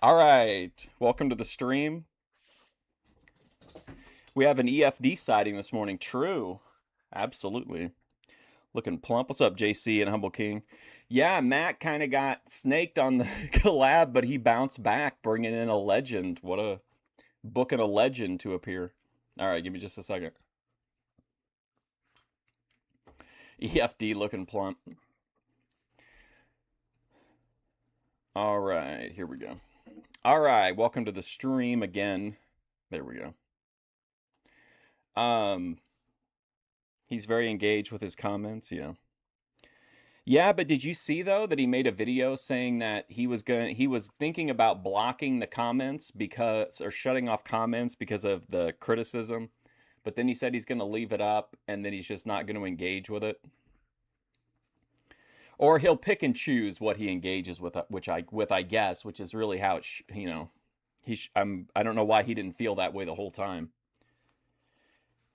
All right, welcome to the stream. We have an EFD sighting this morning. True, absolutely. Looking plump. What's up, JC and Humble King? Yeah, Matt kind of got snaked on the collab, but he bounced back, bringing in a legend. What a booking a legend to appear. All right, give me just a second. EFD looking plump. All right, here we go. All right, welcome to the stream again. There we go. Um, he's very engaged with his comments. Yeah. Yeah, but did you see though that he made a video saying that he was thinking about blocking the comments because or shutting off comments because of the criticism, but then he said he's going to leave it up and then he's just not going to engage with it. Or he'll pick and choose what he engages with, I guess, which is really how I don't know why he didn't feel that way the whole time.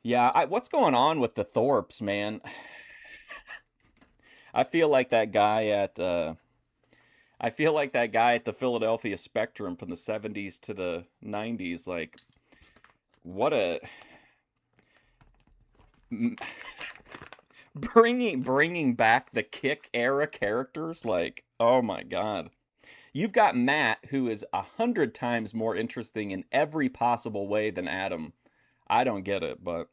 Yeah, what's going on with the Thorpes, man? I feel like that guy at I feel like that guy at the Philadelphia Spectrum from the 70s to the 90s. Like, what a bringing back the Kick era characters. Like, oh my God. You've got Matt, who is 100 times more interesting in every possible way than Adam. I don't get it, but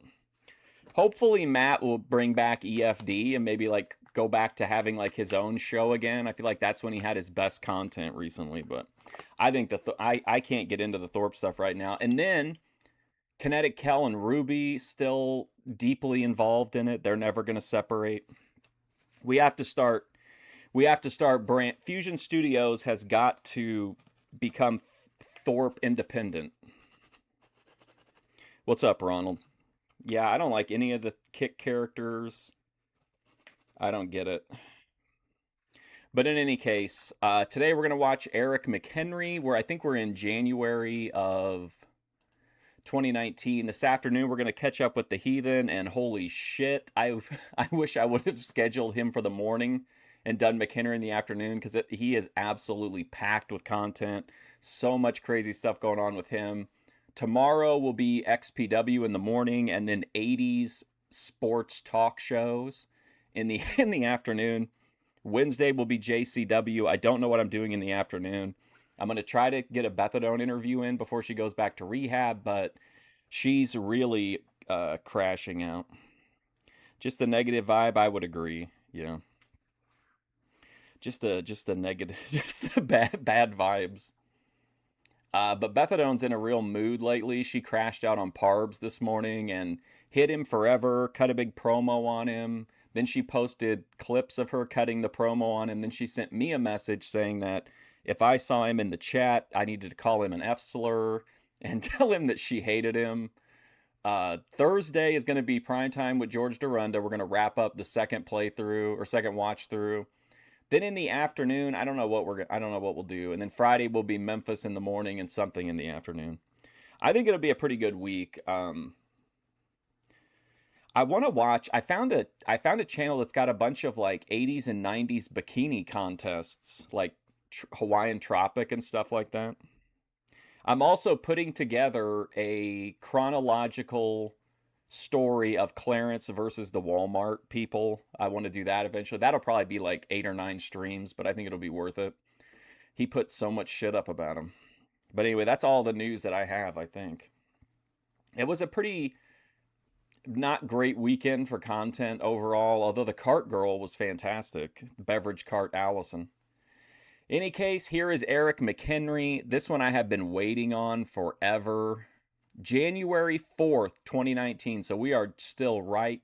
hopefully Matt will bring back EFD and maybe like go back to having like his own show again. I feel like that's when he had his best content recently, but I think I can't get into the Thorpe stuff right now. And then Kinetic Kel and Ruby still deeply involved in it. They're never going to separate. We have to start brand Fusion Studios has got to become Thorpe independent. What's up, Ronald? Yeah, I don't like any of the Kick characters. I don't get it. But in any case, today we're going to watch Eric McHenry, where I think we're in January of 2019. This afternoon, we're going to catch up with the Heathen, and holy shit, I wish I would have scheduled him for the morning and done McHenry in the afternoon, because he is absolutely packed with content. So much crazy stuff going on with him. Tomorrow will be XPW in the morning, and then 80s sports talk shows in the afternoon. Wednesday will be JCW. I don't know what I'm doing in the afternoon. I'm going to try to get a Bethadone interview in before she goes back to rehab, but she's really crashing out. Just the negative vibe, I would agree. Yeah. Just the negative, just the bad vibes. But Bethadone's in a real mood lately. She crashed out on Parbs this morning and hit him forever, cut a big promo on him. Then she posted clips of her cutting the promo on him. Then she sent me a message saying that if I saw him in the chat, I needed to call him an F slur and tell him that she hated him. Thursday is going to be prime time with George Durunda. We're going to wrap up the second playthrough or second watch through. Then in the afternoon, I don't know what we'll do. And then Friday will be Memphis in the morning and something in the afternoon. I think it'll be a pretty good week. I want to watch. I found a channel that's got a bunch of like 80s and 90s bikini contests, like Hawaiian Tropic and stuff like that. I'm also putting together a chronological story of Clarence versus the Walmart people. I want to do that eventually. That'll probably be like 8 or 9 streams, but I think it'll be worth it. He put so much shit up about him. But anyway, that's all the news that I have, I think. It was a pretty not great weekend for content overall, although the cart girl was fantastic. Beverage cart Allison. Any case, here is Eric McHenry. This one I have been waiting on forever. January 4th, 2019. So we are still right.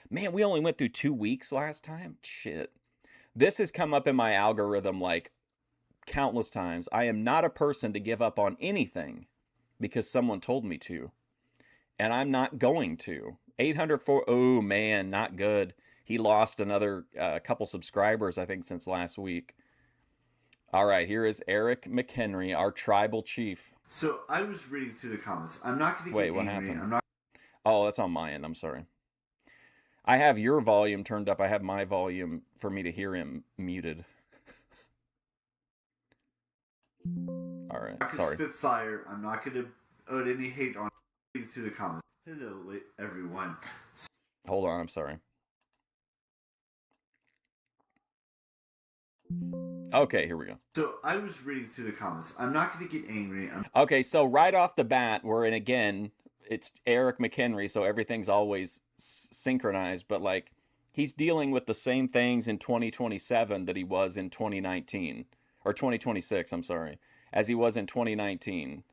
Man, we only went through 2 weeks last time. Shit. This has come up in my algorithm like countless times. I am not a person to give up on anything because someone told me to. And I'm not going to. 804. Oh, man, not good. He lost another couple subscribers, I think, since last week. All right, here is Eric McHenry, our tribal chief. So I was reading through the comments. I'm not going to get what angry. happened? I'm not. Oh, that's on my end. I'm sorry. I have your volume turned up. I have my volume for me to hear him muted. All right. I'm not gonna Sorry. spit fire. I'm not gonna put any hate on to the comments. Hello, everyone. Hold on. I'm sorry. Okay, here we go. So I was reading through the comments. I'm not gonna get angry. Okay, so right off the bat, we're in again. It's Eric McHenry, so everything's always synchronized. But like, he's dealing with the same things in 2027 that he was in 2019 or 2026. I'm sorry, as he was in 2019.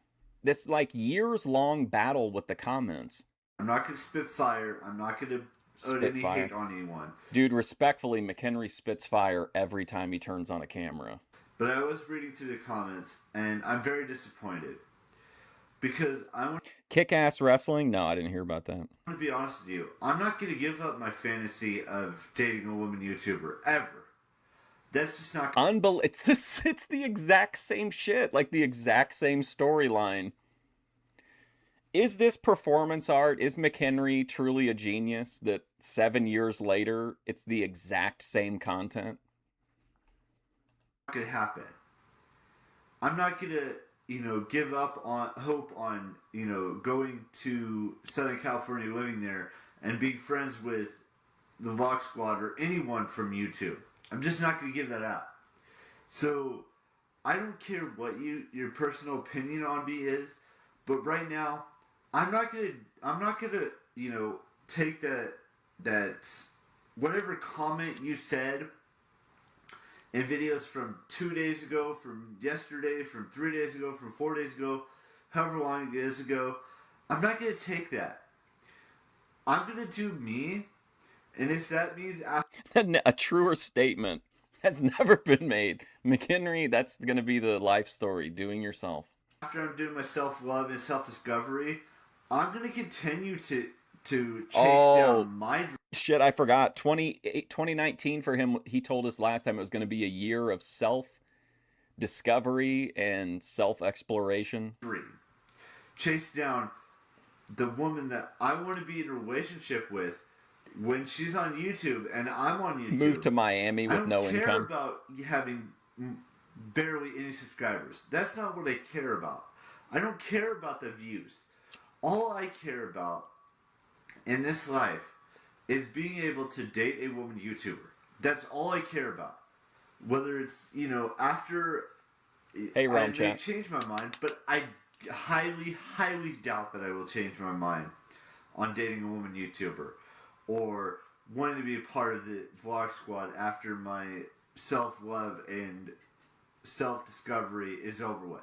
This like years long battle with the comments. I'm not gonna spit fire. I'm not gonna put any Spitfire. hate on anyone. Dude, respectfully, McHenry spits fire every time he turns on a camera. But I was reading through the comments, and I'm very disappointed because I want Kick-ass wrestling? No, I didn't hear about that. to be honest with you. I'm not gonna give up my fantasy of dating a woman YouTuber ever. That's just not. It's the exact same shit, like the exact same storyline. Is this performance art? Is McHenry truly a genius that 7 years later it's the exact same content? Not gonna happen. I'm not gonna, give up on hope on, going to Southern California, living there, and being friends with the Vlog Squad or anyone from YouTube. I'm just not gonna give that up. So I don't care what your personal opinion on me is, but right now I'm not gonna take that whatever comment you said in videos from 2 days ago, from yesterday, from 3 days ago, from 4 days ago, however long it is ago. I'm not going to take that. I'm going to do me, and if that means A truer statement has never been made. McHenry, that's going to be the life story, doing yourself. After I'm doing my self-love and self-discovery, I'm going to continue to chase down my shit, I forgot. 2019 for him, he told us last time it was going to be a year of self-discovery and self-exploration. dream. Chase down the woman that I want to be in a relationship with when she's on YouTube and I'm on YouTube. Move to Miami with no income. I don't care about having barely any subscribers. That's not what I care about. I don't care about the views. All I care about in this life is being able to date a woman YouTuber. That's all I care about. Whether it's, after hey, I may chat. change my mind, but I highly, highly doubt that I will change my mind on dating a woman YouTuber or wanting to be a part of the Vlog Squad after my self-love and self-discovery is over with.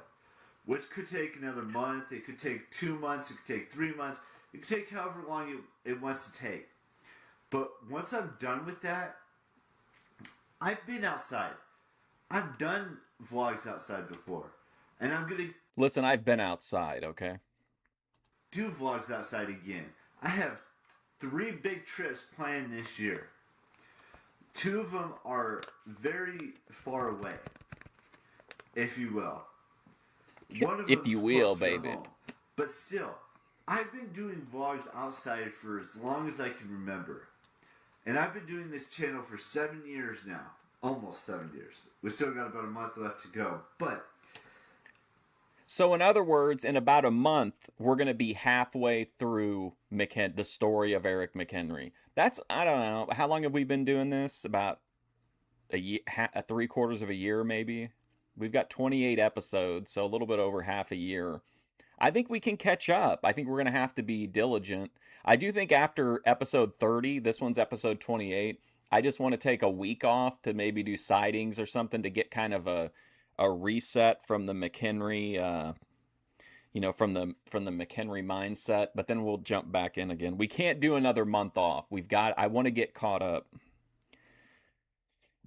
Which could take another month, it could take 2 months, it could take 3 months, it could take however long it wants to take. But once I'm done with that, I've been outside. I've done vlogs outside before. And I'm going to... Listen, I've been outside, okay? Do vlogs outside again. I have 3 big trips planned this year. 2 of them are very far away, if you will. One of if you will, baby. Home. But still, I've been doing vlogs outside for as long as I can remember. And I've been doing this channel for 7 years now. Almost 7 years. We still got about a month left to go. But... So in other words, in about a month, we're going to be halfway through the story of Eric McHenry. That's, I don't know, how long have we been doing this? About a year, 3/4 of a year, maybe? We've got 28 episodes, so a little bit over half a year. I think we can catch up. I think we're going to have to be diligent. I do think after episode 30, this one's episode 28, I just want to take a week off to maybe do sightings or something to get kind of a reset from the McHenry, from the McHenry mindset. But then we'll jump back in again. We can't do another month off. I want to get caught up.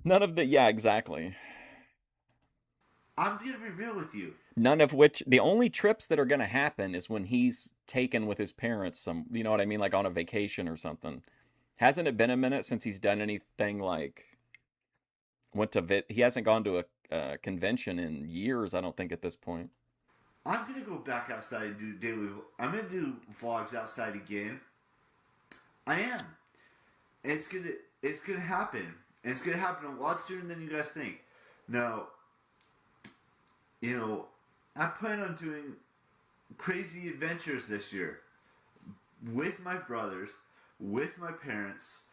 Yeah, exactly. I'm going to be real with you. None of which, the only trips that are going to happen is when he's taken with his parents, you know what I mean? Like on a vacation or something. Hasn't it been a minute since he's done anything like, he hasn't gone to a convention in years, I don't think, at this point. I'm going to go back outside and do I'm going to do vlogs outside again. I am. And it's going to happen. And it's going to happen a lot sooner than you guys think. Now, I plan on doing crazy adventures this year with my brothers, with my parents,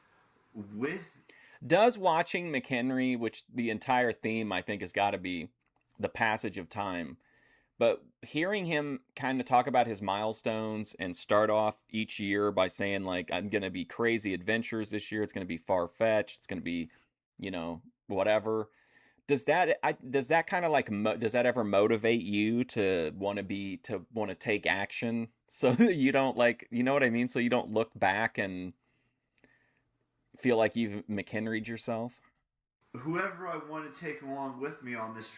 with Does watching McHenry, which the entire theme I think has got to be the passage of time, but hearing him kind of talk about his milestones and start off each year by saying, like, I'm going to be crazy adventures this year, it's going to be far fetched, it's going to be, whatever. Does that kind of like does that ever motivate you to want to take action so that you don't, like, you know what I mean, so you don't look back and feel like you've McHenry'd yourself? whoever I want to take along with me on this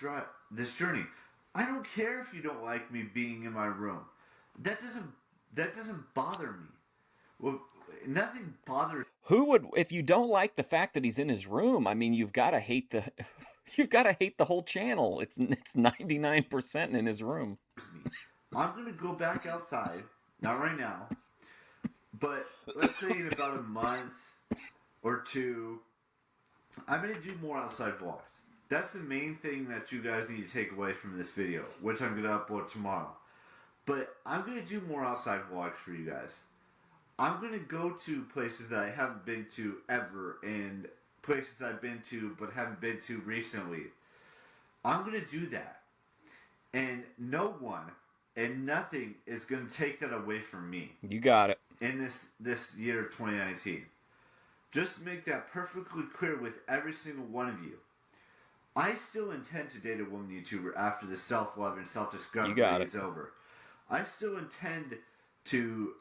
journey. I don't care if you don't like me being in my room. That doesn't bother me. Well, nothing bothers. Who would, if you don't like the fact that he's in his room? I mean, you've got to hate the you've got to hate the whole channel. It's 99% in his room. Me. I'm gonna go back outside, not right now, but let's say in about a month or two, I'm gonna do more outside vlogs. That's the main thing that you guys need to take away from this video, which I'm gonna upload tomorrow. But I'm gonna do more outside vlogs for you guys. I'm gonna go to places that I haven't been to ever, and places I've been to but haven't been to recently. I'm gonna do that. And no one and nothing is going to take that away from me You got it. in this year of 2019. Just make that perfectly clear with every single one of you. I still intend to date a woman YouTuber after the self-love and self-discovery is over. I still intend to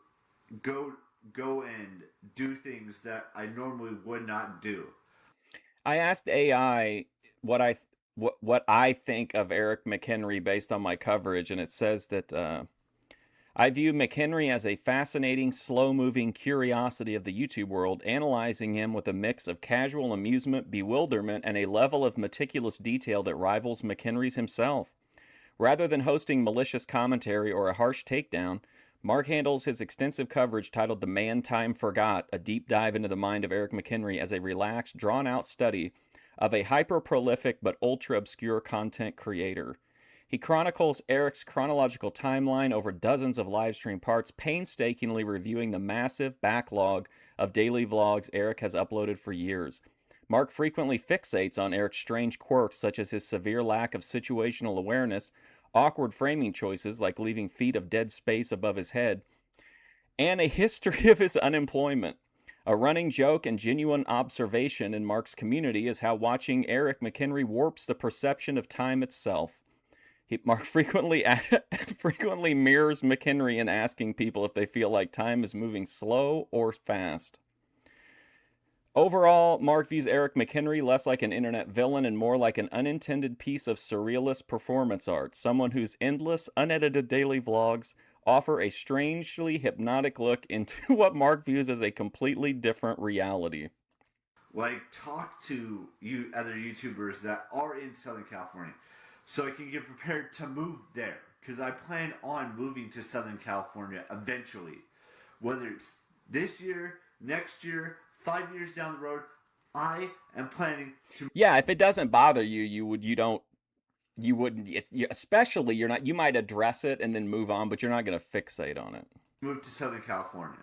go and do things that I normally would not do. I asked AI what I think of Eric McHenry based on my coverage, and it says that I view McHenry as a fascinating, slow-moving curiosity of the YouTube world, analyzing him with a mix of casual amusement, bewilderment, and a level of meticulous detail that rivals McHenry's himself. Rather than hosting malicious commentary or a harsh takedown, Mark handles his extensive coverage titled The Man Time Forgot, a deep dive into the mind of Eric McHenry as a relaxed, drawn-out study of a hyper-prolific but ultra-obscure content creator. He chronicles Eric's chronological timeline over dozens of livestream parts, painstakingly reviewing the massive backlog of daily vlogs Eric has uploaded for years. Mark frequently fixates on Eric's strange quirks, such as his severe lack of situational awareness, awkward framing choices like leaving feet of dead space above his head, and a history of his unemployment. A running joke and genuine observation in Mark's community is how watching Eric McHenry warps the perception of time itself. Mark frequently mirrors McHenry in asking people if they feel like time is moving slow or fast. Overall, Mark views Eric McHenry less like an internet villain and more like an unintended piece of surrealist performance art, someone whose endless, unedited daily vlogs offer a strangely hypnotic look into what Mark views as a completely different reality. Like, talk to you other YouTubers that are in Southern California so I can get prepared to move there, because I plan on moving to Southern California eventually. Whether it's this year, next year, 5 years down the road, I am planning to. Yeah, if it doesn't bother you, you wouldn't, especially you might address it and then move on, but you're not going to fixate on it. Move to Southern California.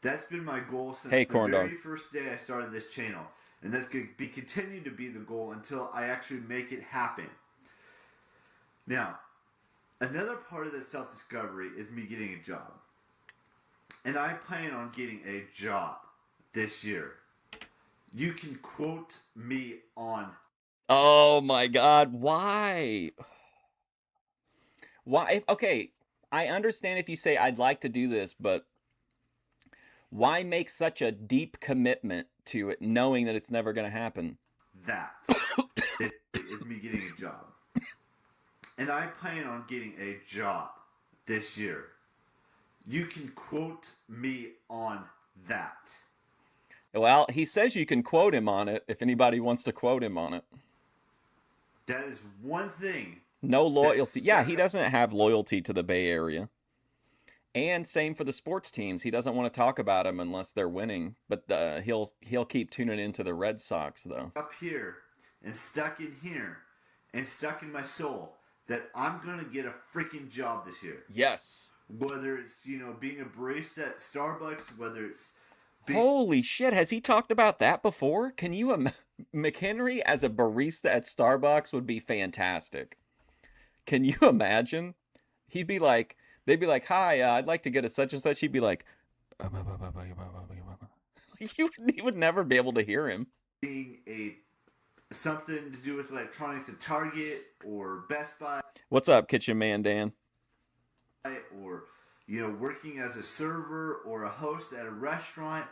That's been my goal since the very first day I started this channel. And that's going to continue to be the goal until I actually make it happen. Now, another part of that self-discovery is me getting a job. And I plan on getting a job this year. You can quote me on. Oh my God, why? Why? Okay, I understand if you say I'd like to do this, but why make such a deep commitment to it knowing that it's never going to happen? That is me getting a job. And I plan on getting a job this year. You can quote me on that. Well, he says you can quote him on it if anybody wants to quote him on it. That is one thing. No loyalty. Yeah, he doesn't have loyalty to the Bay Area. And same for the sports teams. He doesn't want to talk about them unless they're winning. But he'll keep tuning into the Red Sox, though. Up here and stuck in here and stuck in my soul that I'm gonna get a freaking job this year. Yes. Whether it's, you know, being a barista at Starbucks, whether it's being Holy shit, has he talked about that before? Can you McHenry as a barista at Starbucks would be fantastic. Can you imagine? He'd be like, they'd be like, "Hi, I'd like to get a such and such." He'd be like, he would never be able to hear him. a something to do with electronics at Target or Best Buy, What's up, Kitchen Man Dan? or, you know, working as a server or a host at a restaurant.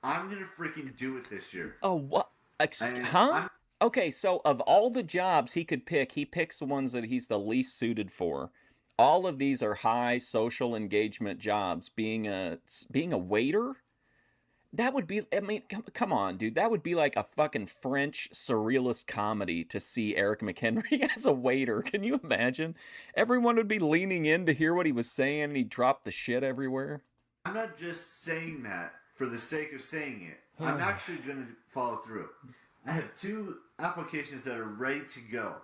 I'm gonna freaking do it this year. Oh, what? And Huh? Okay, so of all the jobs he could pick, he picks the ones that he's the least suited for. All of these are high social engagement jobs. Being a waiter, that would be, I mean, come on, dude. That would be like a fucking French surrealist comedy to see Eric McHenry as a waiter. Can you imagine? Everyone would be leaning in to hear what he was saying, and he'd drop the shit everywhere. I'm not just saying that for the sake of saying it. I'm actually going to follow through. I have 2 applications that are ready to go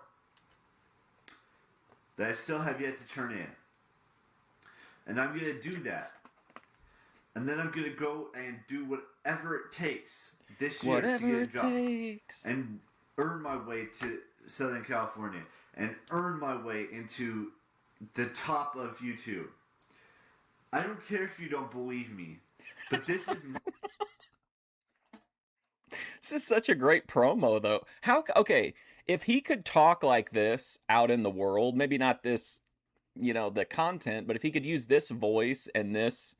that I still have yet to turn in. And I'm going to do that. And then I'm going to go and do whatever it takes this year to get a job. And earn my way to Southern California. And earn my way into the top of YouTube. I don't care if you don't believe me. But this is... This is such a great promo, though. Okay, if he could talk like this out in the world, maybe not this, you know, the content, but if he could use this voice and this,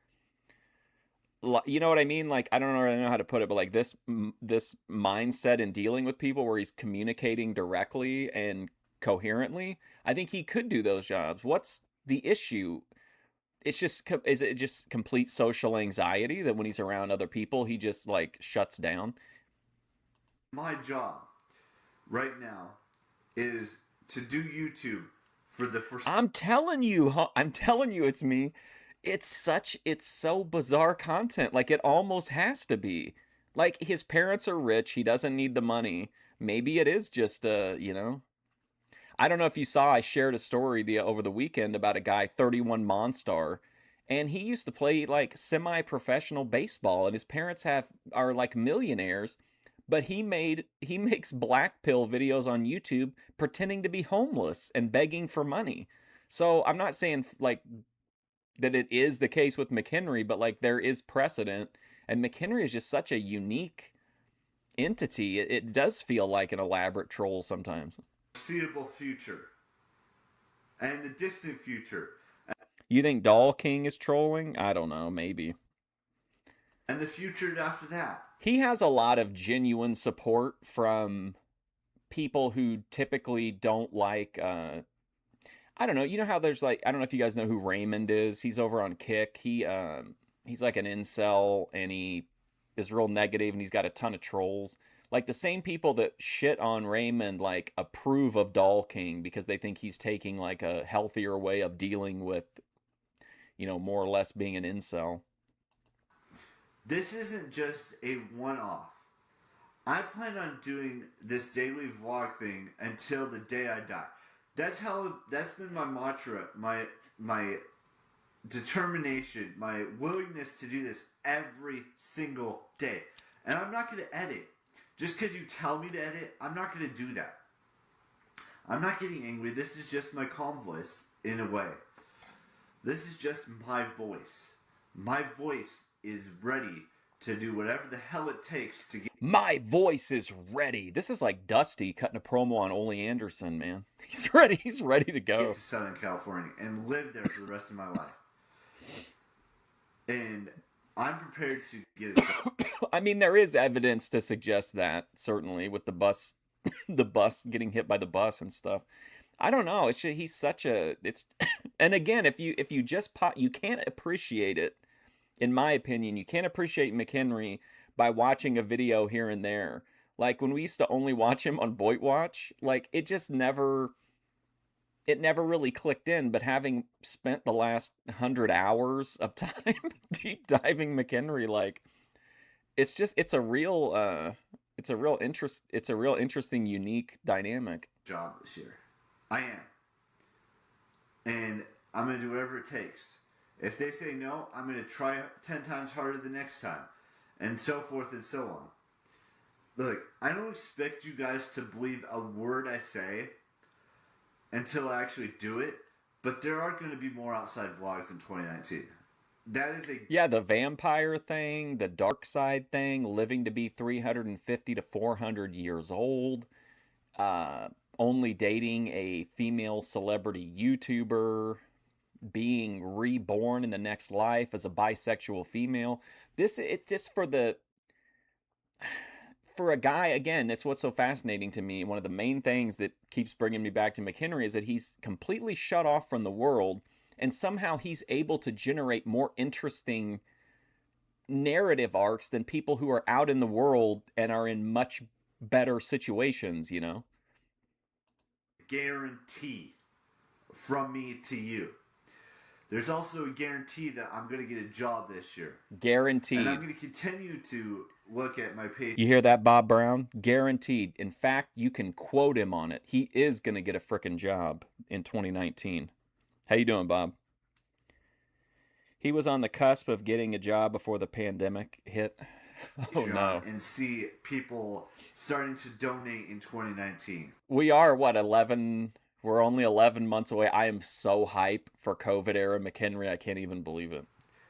you know what I mean? Like, I don't really know how to put it, but like this mindset in dealing with people where he's communicating directly and coherently, I think he could do those jobs. What's the issue? Is it just complete social anxiety that when he's around other people, he just like shuts down? My job right now is to do YouTube for the first... I'm telling you, it's me. It's so bizarre content. Like, it almost has to be. Like, his parents are rich. He doesn't need the money. Maybe it is just, you know. I don't know if you saw, I shared a story over the weekend about a guy, 31 Monstar, and he used to play like semi-professional baseball, and his parents are like millionaires, but he makes black pill videos on YouTube pretending to be homeless and begging for money. So I'm not saying like that it is the case with McHenry, but like there is precedent, and McHenry is just such a unique entity. It does feel like an elaborate troll sometimes. Foreseeable future and the distant future. You think Doll King is trolling? I don't know, maybe. And the future after that. He has a lot of genuine support from people who typically don't like, I don't know, you know how there's like, I don't know if you guys know who Raymond is. He's over on Kick. He's like an incel, and he is real negative, and he's got a ton of trolls. Like, the same people that shit on Raymond, like, approve of Doll King because they think he's taking, like, a healthier way of dealing with, you know, more or less being an incel. This isn't just a one-off. I plan on doing this daily vlog thing until the day I die. That's been my mantra, my determination, my willingness to do this every single day. And I'm not going to edit. Just because you tell me to edit, I'm not going to do that. I'm not getting angry. This is just my calm voice, in a way. This is just my voice. My voice is ready to do whatever the hell it takes to get... My voice is ready. This is like Dusty cutting a promo on Ole Anderson, man. He's ready. He's ready to go. Get to Southern California and live there for the rest of my life. And I'm prepared to get it done. I mean, there is evidence to suggest that, certainly, with the bus, the bus getting hit by the bus and stuff. I don't know. He's such a... And again, if you just you can't appreciate it. In my opinion, you can't appreciate McHenry by watching a video here and there. Like, when we used to only watch him on Boit Watch, like, it never really clicked in. But having spent the last 100 hours of time deep diving McHenry, like, it's a real interesting, unique dynamic. Job this year. I am. and I'm going to do whatever it takes. If they say no, I'm going to try 10 times harder the next time, and so forth and so on. Look, I don't expect you guys to believe a word I say until I actually do it, but there are going to be more outside vlogs in 2019. That is a... Yeah, the vampire thing, the dark side thing, living to be 350 to 400 years old, uh, only dating a female celebrity YouTuber, being reborn in the next life as a bisexual female. It's just for a guy, again, it's what's so fascinating to me. One of the main things that keeps bringing me back to McHenry is that he's completely shut off from the world, and somehow he's able to generate more interesting narrative arcs than people who are out in the world and are in much better situations, you know? Guarantee from me to you. There's also a guarantee that I'm going to get a job this year. Guaranteed. And I'm going to continue to look at my page. You hear that, Bob Brown? Guaranteed. In fact, you can quote him on it. He is going to get a frickin' job in 2019. How you doing, Bob? He was on the cusp of getting a job before the pandemic hit. Oh, no. And see people starting to donate in 2019. We are, what, 11... We're only 11 months away. I am so hype for COVID era McHenry. I can't even believe it.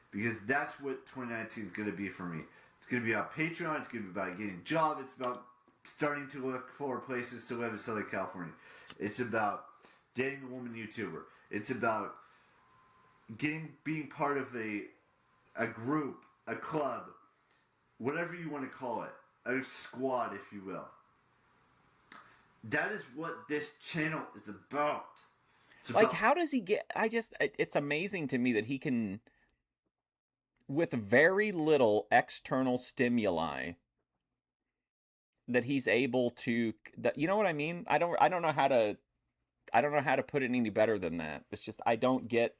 Because that's what 2019 is going to be for me. It's going to be about Patreon. It's going to be about getting a job. It's about starting to look for places to live in Southern California. It's about dating a woman YouTuber. It's about being part of a group, a club, whatever you want to call it, a squad, if you will. That is what this channel is about. Like, how does he get... It's amazing to me that he can, with very little external stimuli, that he's able to... You know what I mean? I don't know how to put it any better than that. It's just, I don't get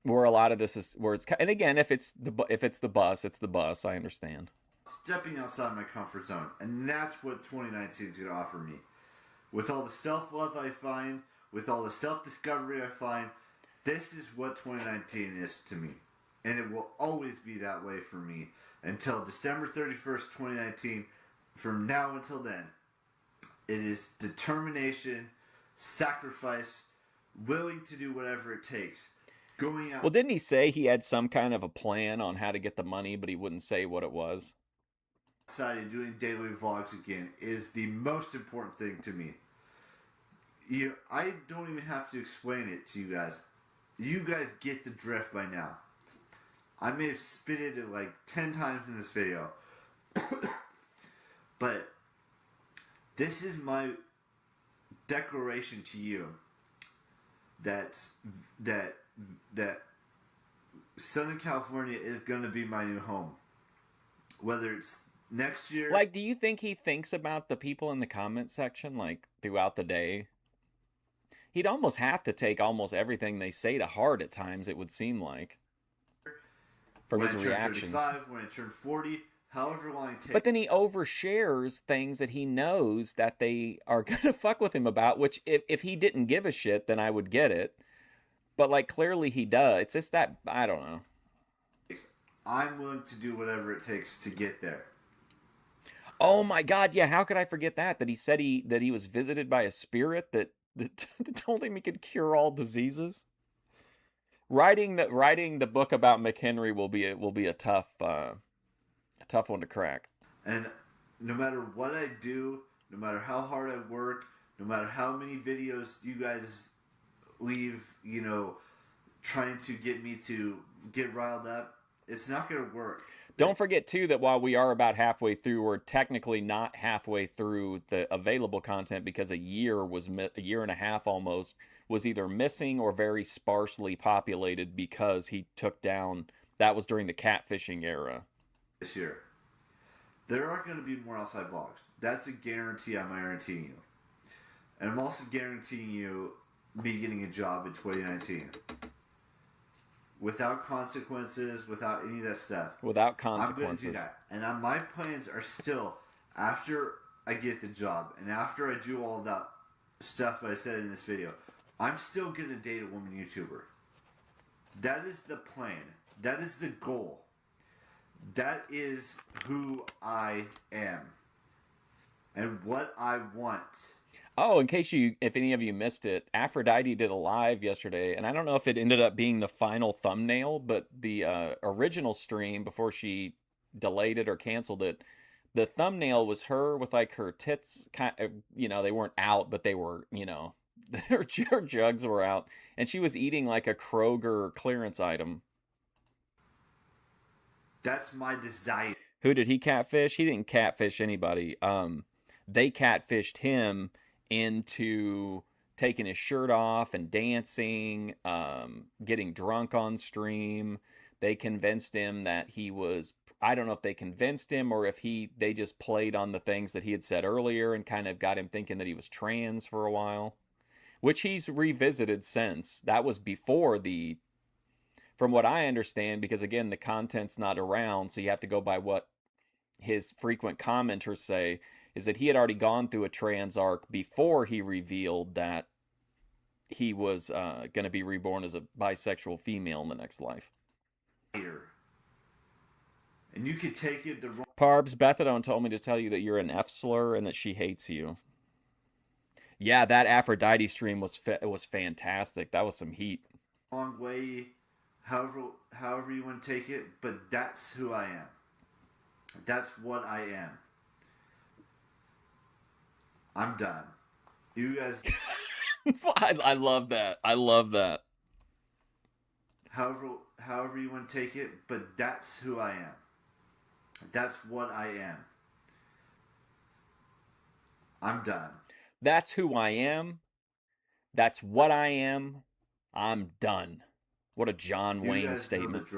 where a lot of this is, where it's... And again, if it's the bus, it's the bus. I understand. Stepping outside my comfort zone, and that's what 2019 is going to offer me. With all the self-love I find, with all the self-discovery I find, this is what 2019 is to me. And it will always be that way for me until December 31st, 2019. From now until then, it is determination, sacrifice, willing to do whatever it takes. Going out. Well, didn't he say he had some kind of a plan on how to get the money, but he wouldn't say what it was? Outside doing daily vlogs again is the most important thing to me. I don't even have to explain it to you guys. You guys get the drift by now. I may have spitted it like 10 times in this video. But this is my declaration to you that Southern California is going to be my new home. Whether it's next year. Like, do you think he thinks about the people in the comment section, like, throughout the day? He'd almost have to take almost everything they say to heart at times, it would seem like. From his reactions. When I turn 35, when I turn 40, however long it takes. But then he overshares things that he knows that they are going to fuck with him about, which if he didn't give a shit, then I would get it. But, like, clearly he does. It's just that, I don't know. I'm willing to do whatever it takes to get there. Oh my God! Yeah, how could I forget that? That he said that he was visited by a spirit that told him he could cure all diseases. Writing the book about McHenry will be a tough one to crack. And no matter what I do, no matter how hard I work, no matter how many videos you guys leave, trying to get me to get riled up, it's not going to work. Don't forget, too, that while we are about halfway through, we're technically not halfway through the available content because a year and a half almost was either missing or very sparsely populated because he took down... That was during the catfishing era. This year. There are going to be more outside vlogs. That's a guarantee I'm guaranteeing you. And I'm also guaranteeing you me getting a job in 2019. Without consequences, without any of that stuff. Without consequences. I'm going to do that. And my plans are still, after I get the job, and after I do all that stuff I said in this video, I'm still gonna date a woman YouTuber. That is the plan. That is the goal. That is who I am and what I want. Oh, if any of you missed it, Aphrodite did a live yesterday, and I don't know if it ended up being the final thumbnail, but the original stream before she delayed it or canceled it, the thumbnail was her with like her tits, they weren't out, but they were, her jugs were out, and she was eating like a Kroger clearance item. That's my desire. Who did he catfish? He didn't catfish anybody. They catfished him into taking his shirt off and dancing, getting drunk on stream. They convinced him that he was. I don't know if they convinced him or if they just played on the things that he had said earlier and kind of got him thinking that he was trans for a while, which he's revisited since. That was before from what I understand, because again, the content's not around, so you have to go by what his frequent commenters say, is that he had already gone through a trans arc before he revealed that he was going to be reborn as a bisexual female in the next life. And you could take it the wrong... Parbs, Bethadone told me to tell you that you're an F slur and that she hates you. Yeah, that Aphrodite stream was fantastic. That was some heat. Wrong way, however you want to take it, but that's who I am. That's what I am. I'm done. You guys... I love that. I love that. However you want to take it, but that's who I am. That's what I am. I'm done. That's who I am. That's what I am. I'm done. What a John Wayne statement.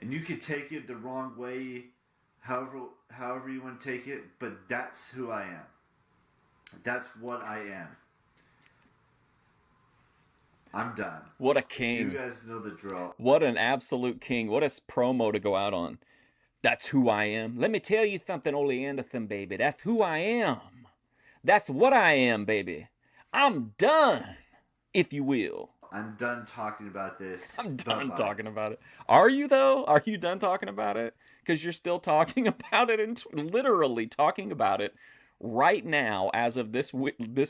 And you could take it the wrong way, however you want to take it, but that's who I am. That's what I am. I'm done. What a king. You guys know the drill. What an absolute king. What a promo to go out on. That's who I am. Let me tell you something, Ole Anderson, baby. That's who I am. That's what I am, baby. I'm done, if you will. I'm done talking about this. I'm done talking about it. Are you, though? Are you done talking about it? Because you're still talking about it and literally talking about it right now as of this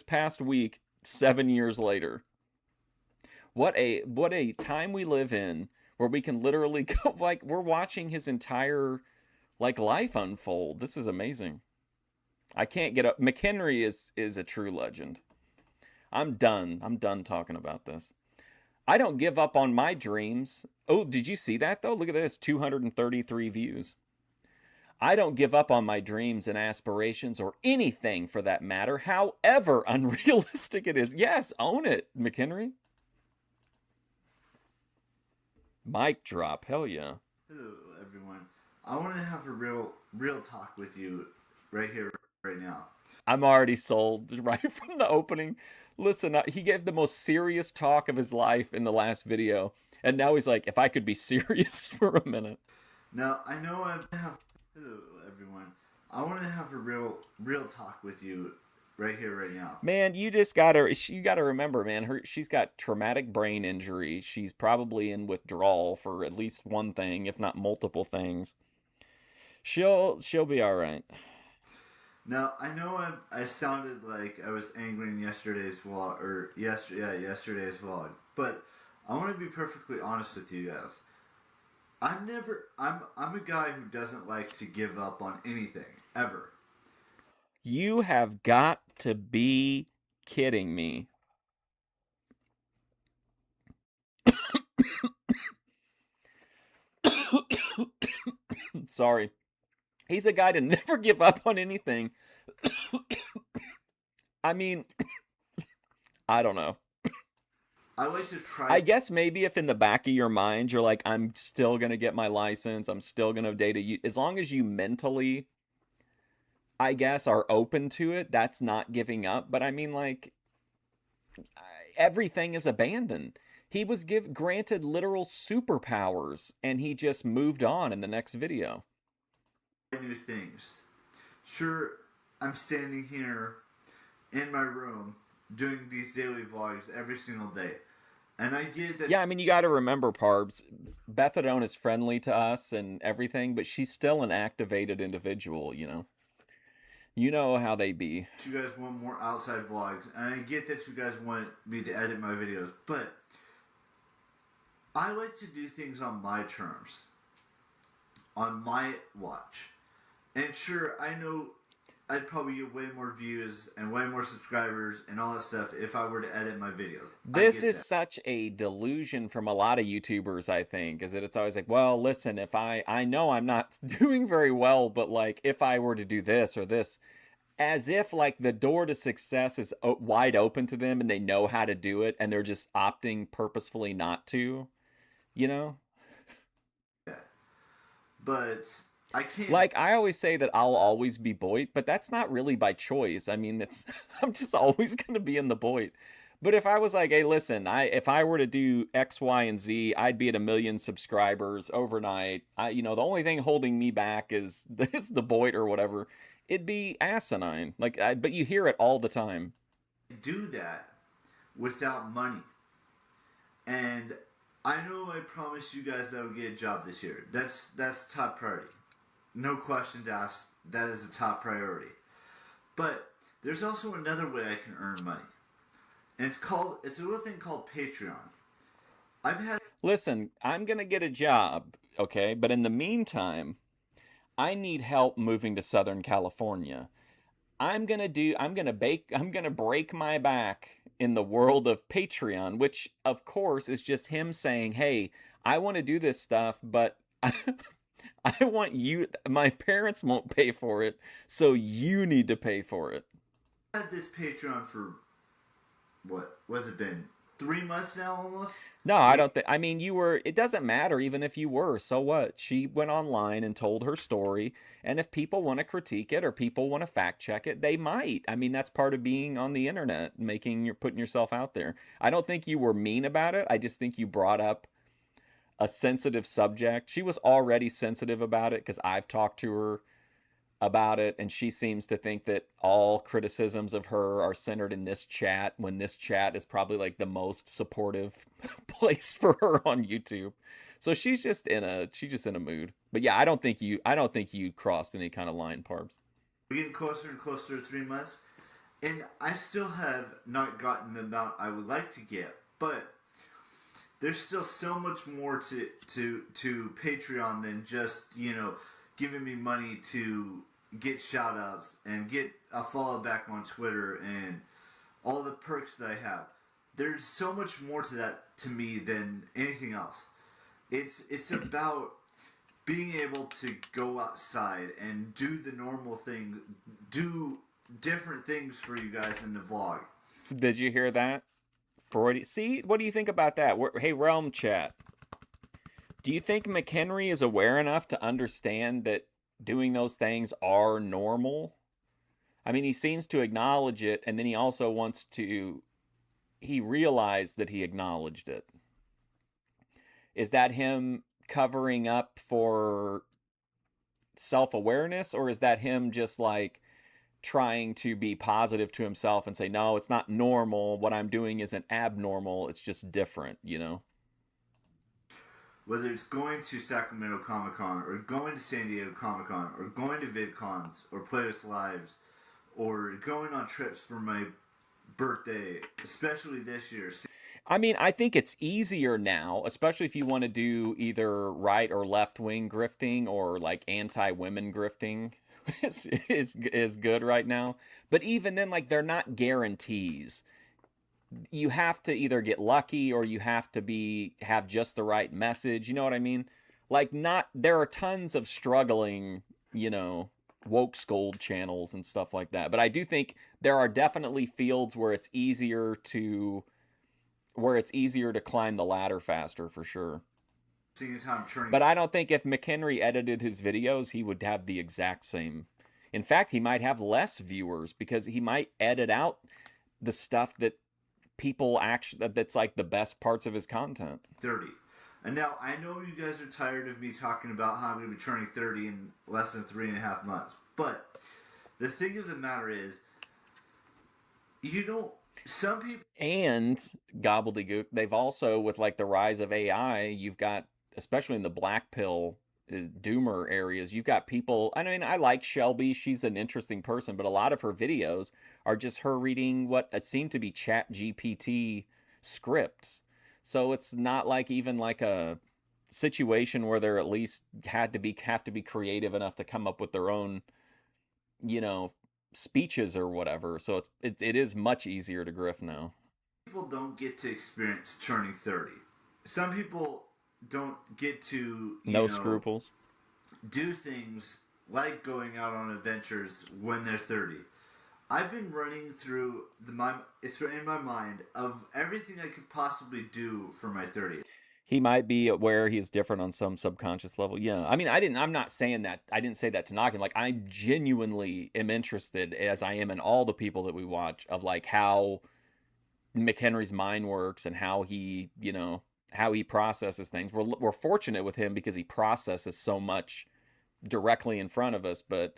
past week, 7 years later. What a time we live in where we can literally go, like, we're watching his entire, like, life unfold. This is amazing. I can't get up. McHenry is a true legend. I'm done. I'm done talking about this. I don't give up on my dreams. Oh, did you see that, though? Look at this, 233 views. I don't give up on my dreams and aspirations or anything for that matter, however unrealistic it is. Yes, own it, McHenry. Mic drop, hell yeah. Hello, everyone. I want to have a real talk with you right here, right now. I'm already sold right from the opening. Listen, he gave the most serious talk of his life in the last video, and now he's like, if I could be serious for a minute. Now, I know I have... Hello, everyone. I want to have a real talk with you right here, right now. Man, you gotta remember, man, she's got traumatic brain injury. She's probably in withdrawal for at least one thing, if not multiple things. She'll be all right. Now, I know I sounded like I was angry in yesterday's vlog, yesterday's vlog, but I want to be perfectly honest with you guys. I'm a guy who doesn't like to give up on anything, ever. You have got to be kidding me. Sorry. He's a guy to never give up on anything. I mean, I don't know. I like to try... I guess maybe if in the back of your mind, you're like, I'm still going to get my license. I'm still going to date as long as you mentally, I guess, are open to it, that's not giving up. But I mean, like, everything is abandoned. He was granted literal superpowers, and he just moved on in the next video. New things. Sure, I'm standing here in my room doing these daily vlogs every single day. And I get that. Yeah, I mean, you got to remember, Parbs, Bethadone is friendly to us and everything, but she's still an activated individual, you know? You know how they be. You guys want more outside vlogs, and I get that you guys want me to edit my videos, but I like to do things on my terms, on my watch. And sure, I know I'd probably get way more views and way more subscribers and all that stuff if I were to edit my videos. This is such a delusion from a lot of YouTubers, I think, is that it's always like, well, listen, if I know I'm not doing very well, but like if I were to do this or this, as if like the door to success is wide open to them and they know how to do it and they're just opting purposefully not to, you know? Yeah. But I can't. Like I always say that I'll always be Boyd, but that's not really by choice. I mean, it's I'm just always going to be in the Boyd. But if I was like, hey, listen, if I were to do X, Y, and Z, I'd be at 1 million subscribers overnight. The only thing holding me back is the Boyd or whatever. It'd be asinine. But you hear it all the time. Do that without money. And I know I promised you guys that I would get a job this year. That's top priority. No questions asked. That is a top priority. But there's also another way I can earn money. And it's a little thing called Patreon. Listen, I'm going to get a job, okay? But in the meantime, I need help moving to Southern California. I'm going to break my back in the world of Patreon, which of course is just him saying, "Hey, I want to do this stuff, but I want you, my parents won't pay for it, so you need to pay for it." I've had this Patreon for what's it been? 3 months now almost? No, I don't think. I mean, it doesn't matter even if you were. So what? She went online and told her story. And if people want to critique it or people want to fact check it, they might. I mean, that's part of being on the internet, putting yourself out there. I don't think you were mean about it. I just think you brought up a sensitive subject. She was already sensitive about it because I've talked to her about it, and she seems to think that all criticisms of her are centered in this chat when this chat is probably like the most supportive place for her on YouTube. So she's just in a mood. But yeah, I don't think you crossed any kind of line, Parbs. We're getting closer and closer to 3 months, and I still have not gotten the amount I would like to get, but there's still so much more to Patreon than just, giving me money to get shout outs and get a follow back on Twitter and all the perks that I have. There's so much more to that to me than anything else. It's about being able to go outside and do the normal thing, do different things for you guys in the vlog. Did you hear that? See, what do you think about that? Hey, Realm Chat. Do you think McHenry is aware enough to understand that doing those things are normal? I mean, he seems to acknowledge it, and then he also he realized that he acknowledged it. Is that him covering up for self-awareness, or is that him just like trying to be positive to himself and say, no, it's not normal. What I'm doing isn't abnormal. It's just different, Whether it's going to Sacramento Comic-Con or going to San Diego Comic-Con or going to VidCons or Playlist Lives or going on trips for my birthday, especially this year. I mean, I think it's easier now, especially if you want to do either right or left wing grifting or like anti-women grifting is good right now. But even then, like, they're not guarantees. You have to either get lucky or you have to have just the right message. You know what I mean? Like, there are tons of struggling, woke scold channels and stuff like that. But I do think there are definitely fields where it's easier to climb the ladder faster, for sure. But I don't think if McHenry edited his videos, he would have the exact same. In fact, he might have less viewers because he might edit out the stuff that people that's like the best parts of his content. 30. And now I know you guys are tired of me talking about how I'm going to be turning 30 in less than 3.5 months. But the thing of the matter is, Some people And gobbledygook, they've also, with like the rise of AI, you've got, especially in the black pill doomer areas, you've got people. I mean, I like Shelby, she's an interesting person, but a lot of her videos are just her reading what seem to be chat GPT scripts. So it's not like even like a situation where they're at least had to be have to be creative enough to come up with their own, you know, speeches or whatever. So it is much easier to grift now. don't get to experience turning 30. Some people don't get to, No scruples. do things like going out on adventures when they're 30. I've been running through in my mind of everything I could possibly do for my 30th. He might be aware he's different on some subconscious level. Yeah. I mean, I'm not saying that. I didn't say that to knock him. Like, I genuinely am interested, as I am in all the people that we watch, of like how McHenry's mind works and how he, how he processes things. We're fortunate with him because he processes so much directly in front of us, but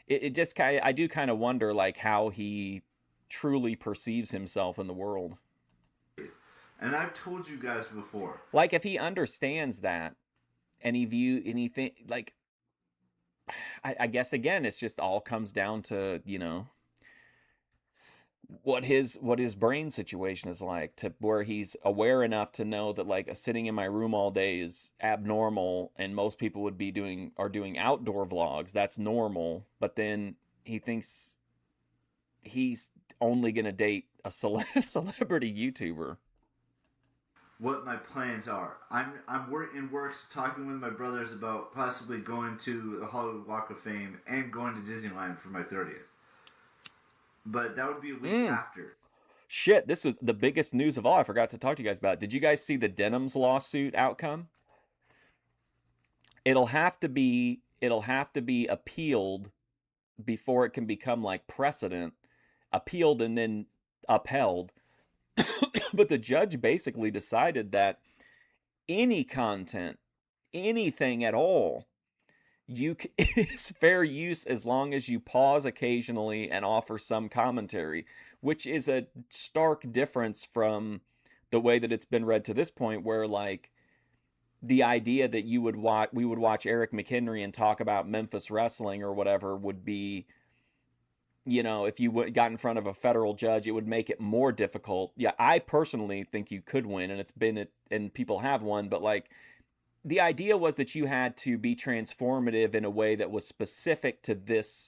it just kind of, I do kind of wonder like how he truly perceives himself in the world. And I've told you guys before. Like if he understands that and he anything like, I guess again, it's just all comes down to, what his brain situation is like, to where he's aware enough to know that like sitting in my room all day is abnormal and most people would be doing outdoor vlogs. That's normal. But then he thinks he's only going to date a celebrity YouTuber. What my plans are. In works talking with my brothers about possibly going to the Hollywood Walk of Fame and going to Disneyland for my 30th. But that would be a week after. Shit, this was the biggest news of all. I forgot to talk to you guys about. Did you guys see the Denim's lawsuit outcome? It'll have to be appealed before it can become like precedent, appealed and then upheld. But the judge basically decided that any content, anything at all, it's fair use as long as you pause occasionally and offer some commentary, which is a stark difference from the way that it's been read to this point, where like the idea that we would watch Eric McHenry and talk about Memphis wrestling or whatever would be, if you got in front of a federal judge, it would make it more difficult. Yeah, I personally think you could win, and people have won, but like the idea was that you had to be transformative in a way that was specific to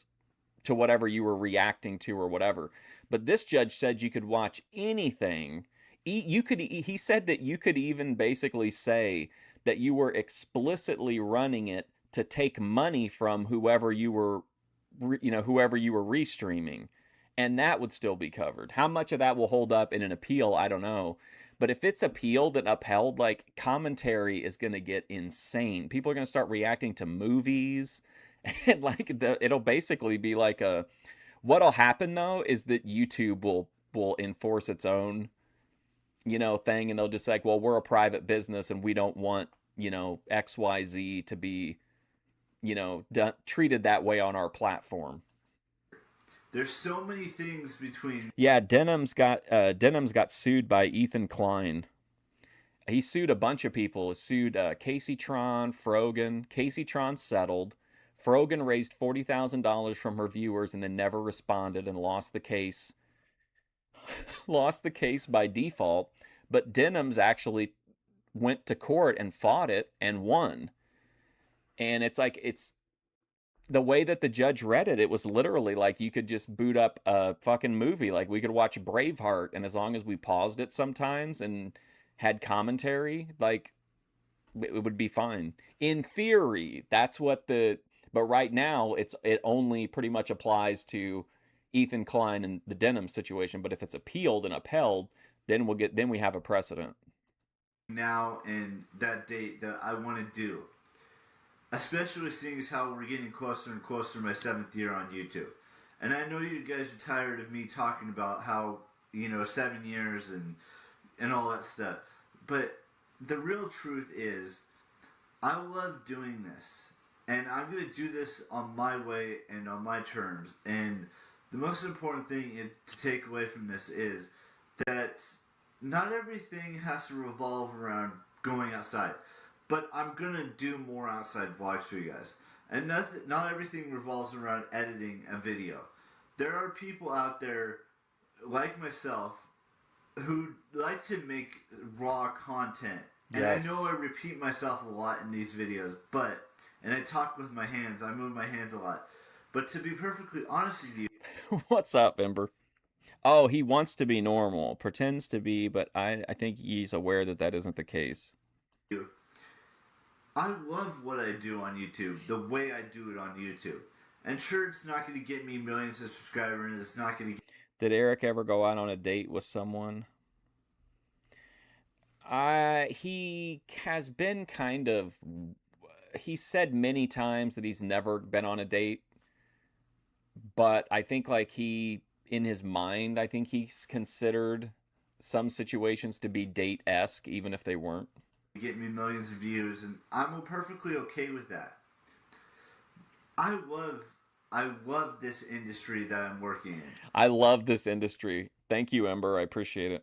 whatever you were reacting to or whatever. But this judge said you could watch anything. He said that you could even basically say that you were explicitly running it to take money from whoever you were restreaming, and that would still be covered. How much of that will hold up in an appeal, I don't know. But if it's appealed and upheld, like commentary is going to get insane. People are going to start reacting to movies, and like it'll basically be like what'll happen though is that YouTube will enforce its own, thing, and they'll just like, well, we're a private business and we don't want, XYZ to be, treated that way on our platform. There's so many things between. Yeah, Denim's got sued by Ethan Klein. He sued a bunch of people. He sued Casey Tron, Frogan. Casey Tron settled. Frogan raised $40,000 from her viewers and then never responded and lost the case. Lost the case by default. But Denim's actually went to court and fought it and won. And it's the way that the judge read it, it was literally like you could just boot up a fucking movie. Like we could watch Braveheart, and as long as we paused it sometimes and had commentary, like it would be fine. In theory, that's what but right now it only pretty much applies to Ethan Klein and the Denim situation. But if it's appealed and upheld, then we have a precedent. Now and that date that I want to do. Especially seeing as how we're getting closer and closer to my 7th year on YouTube. And I know you guys are tired of me talking about how, 7 years and all that stuff. But the real truth is, I love doing this. And I'm going to do this on my way and on my terms. And the most important thing to take away from this is, that not everything has to revolve around going outside, but I'm gonna do more outside vlogs for you guys. And not everything revolves around editing a video. There are people out there like myself who like to make raw content. And I know I repeat myself a lot in these videos, and I talk with my hands, I move my hands a lot. But to be perfectly honest with you, What's up, Ember? Oh, he wants to be normal, pretends to be, but I think he's aware that that isn't the case. I love what I do on YouTube, the way I do it on YouTube. And sure, it's not going to get me millions of subscribers. It's not going to. Did Eric ever go out on a date with someone? He has been kind of. He said many times that he's never been on a date, but I think like in his mind, I think he's considered some situations to be date-esque, even if they weren't. Get me millions of views, and I'm perfectly okay with that. I love this industry that I'm working in. I love this industry. Thank you, Ember. I appreciate it.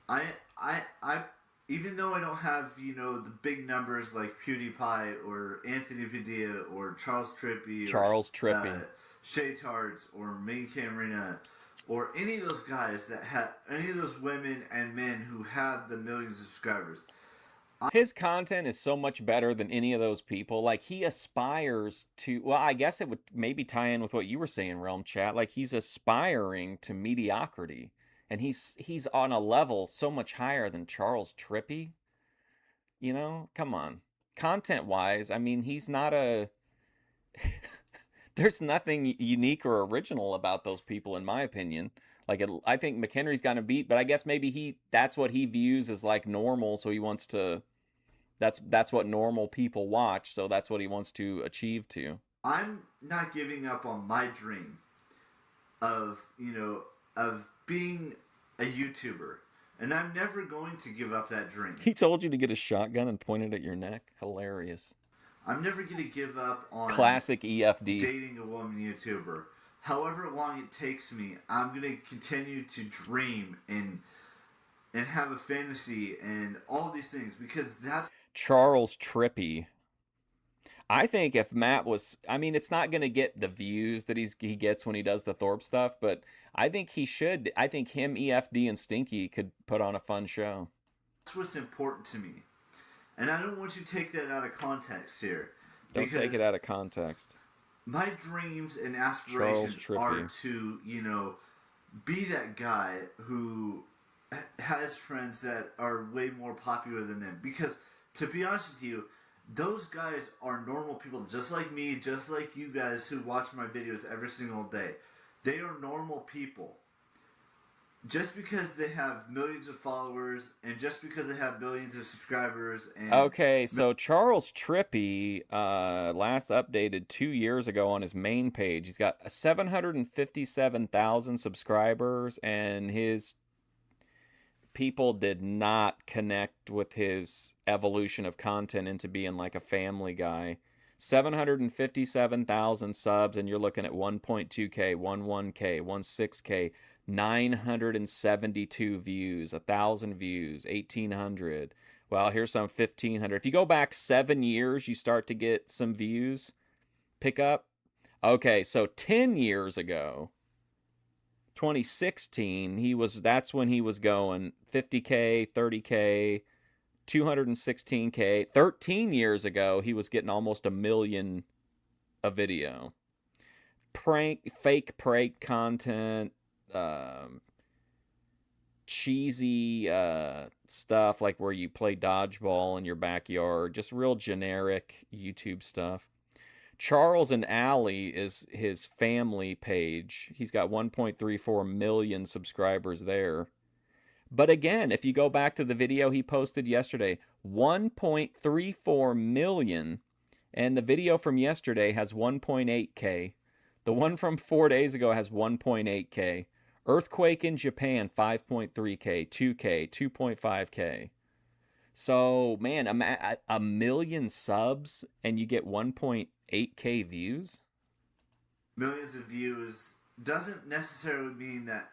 I even though I don't have, the big numbers like PewDiePie or Anthony Padilla or Charles Trippy or Shay Tards or Megan Camarena or any of those guys that have any of those women and men who have the millions of subscribers. His content is so much better than any of those people. Like, he aspires to, well, I guess it would maybe tie in with what you were saying, Realm Chat. Like, he's aspiring to mediocrity. And he's on a level so much higher than Charles Trippy. Come on. Content-wise, I mean, he's not a... There's nothing unique or original about those people, in my opinion. Like, I think McHenry's got a beat, but I guess maybe that's what he views as, like, normal, so he wants to... That's what normal people watch, so that's what he wants to achieve to. I'm not giving up on my dream of being a YouTuber. And I'm never going to give up that dream. He told you to get a shotgun and point it at your neck? Hilarious. I'm never going to give up on classic EFD dating a woman YouTuber. However long it takes me, I'm going to continue to dream and have a fantasy and all these things because that's Charles Trippy. I think if Matt was, I mean, it's not going to get the views that he gets when he does the Thorpe stuff, but I think he should. I think him, EFD, and Stinky could put on a fun show. That's what's important to me. And I don't want you to take that out of context here. Don't take it out of context. My dreams and aspirations are to, be that guy who has friends that are way more popular than them. Because, to be honest with you, those guys are normal people just like me, just like you guys who watch my videos every single day. They are normal people. Just because they have millions of followers and just because they have billions of subscribers. Okay, so Charles Trippy last updated 2 years ago on his main page. He's got 757,000 subscribers, and his people did not connect with his evolution of content into being like a family guy. 757,000 subs, and you're looking at 1.2K, 11K, 16K, 972 views, 1,000 views, 1,800. Well, here's some 1,500. If you go back 7 years, you start to get some views. Pick up. Okay, so 10 years ago, 2016, that's when he was going 50K, 30K, 216K. 13 years ago, he was getting almost 1 million a video. Fake prank content, cheesy stuff like where you play dodgeball in your backyard, just real generic YouTube stuff. Charles and Allie is his family page. He's got 1.34 million subscribers there. But again, if you go back to the video he posted yesterday, 1.34 million, and the video from yesterday has 1.8K. The one from 4 days ago has 1.8K. Earthquake in Japan, 5.3K, 2K, 2.5K. So, man, a million subs and you get 1.8K views? Millions of views doesn't necessarily mean that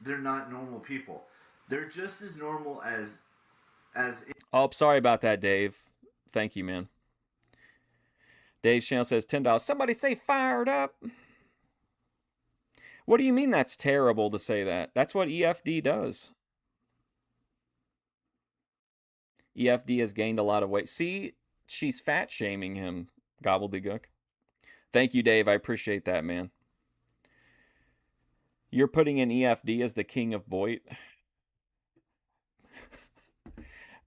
they're not normal people. They're just as normal as Oh, sorry about that, Dave. Thank you, man. Dave's channel says $10. Somebody say fired up. What do you mean that's terrible to say that? That's what EFD does. EFD has gained a lot of weight. See, she's fat shaming him, gobbledygook. Thank you, Dave. I appreciate that, man. You're putting in EFD as the king of Boit.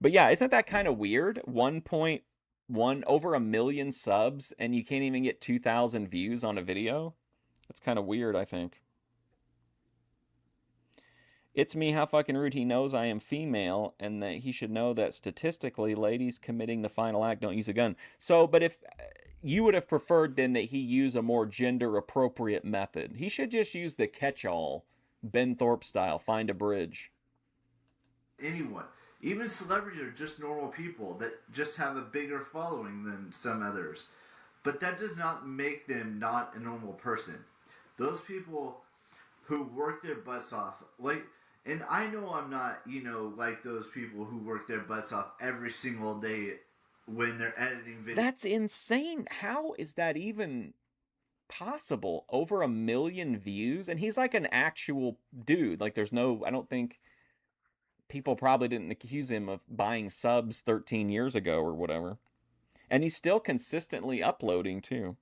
But yeah, isn't that kind of weird? 1.1 over a million subs and you can't even get 2,000 views on a video? That's kind of weird, I think. It's me, how fucking rude. He knows I am female and that he should know that statistically ladies committing the final act don't use a gun. So, but if you would have preferred then that he use a more gender appropriate method, he should just use the catch-all Ben Thorpe style, find a bridge. anyone. Even celebrities are just normal people that just have a bigger following than some others. But that does not make them not a normal person. Those people who work their butts off, like, and I know I'm not, like those people who work their butts off every single day when they're editing videos. That's insane. How is that even possible? Over a million views? And he's like an actual dude. Like, there's no, I don't think people probably didn't accuse him of buying subs 13 years ago or whatever. And he's still consistently uploading too.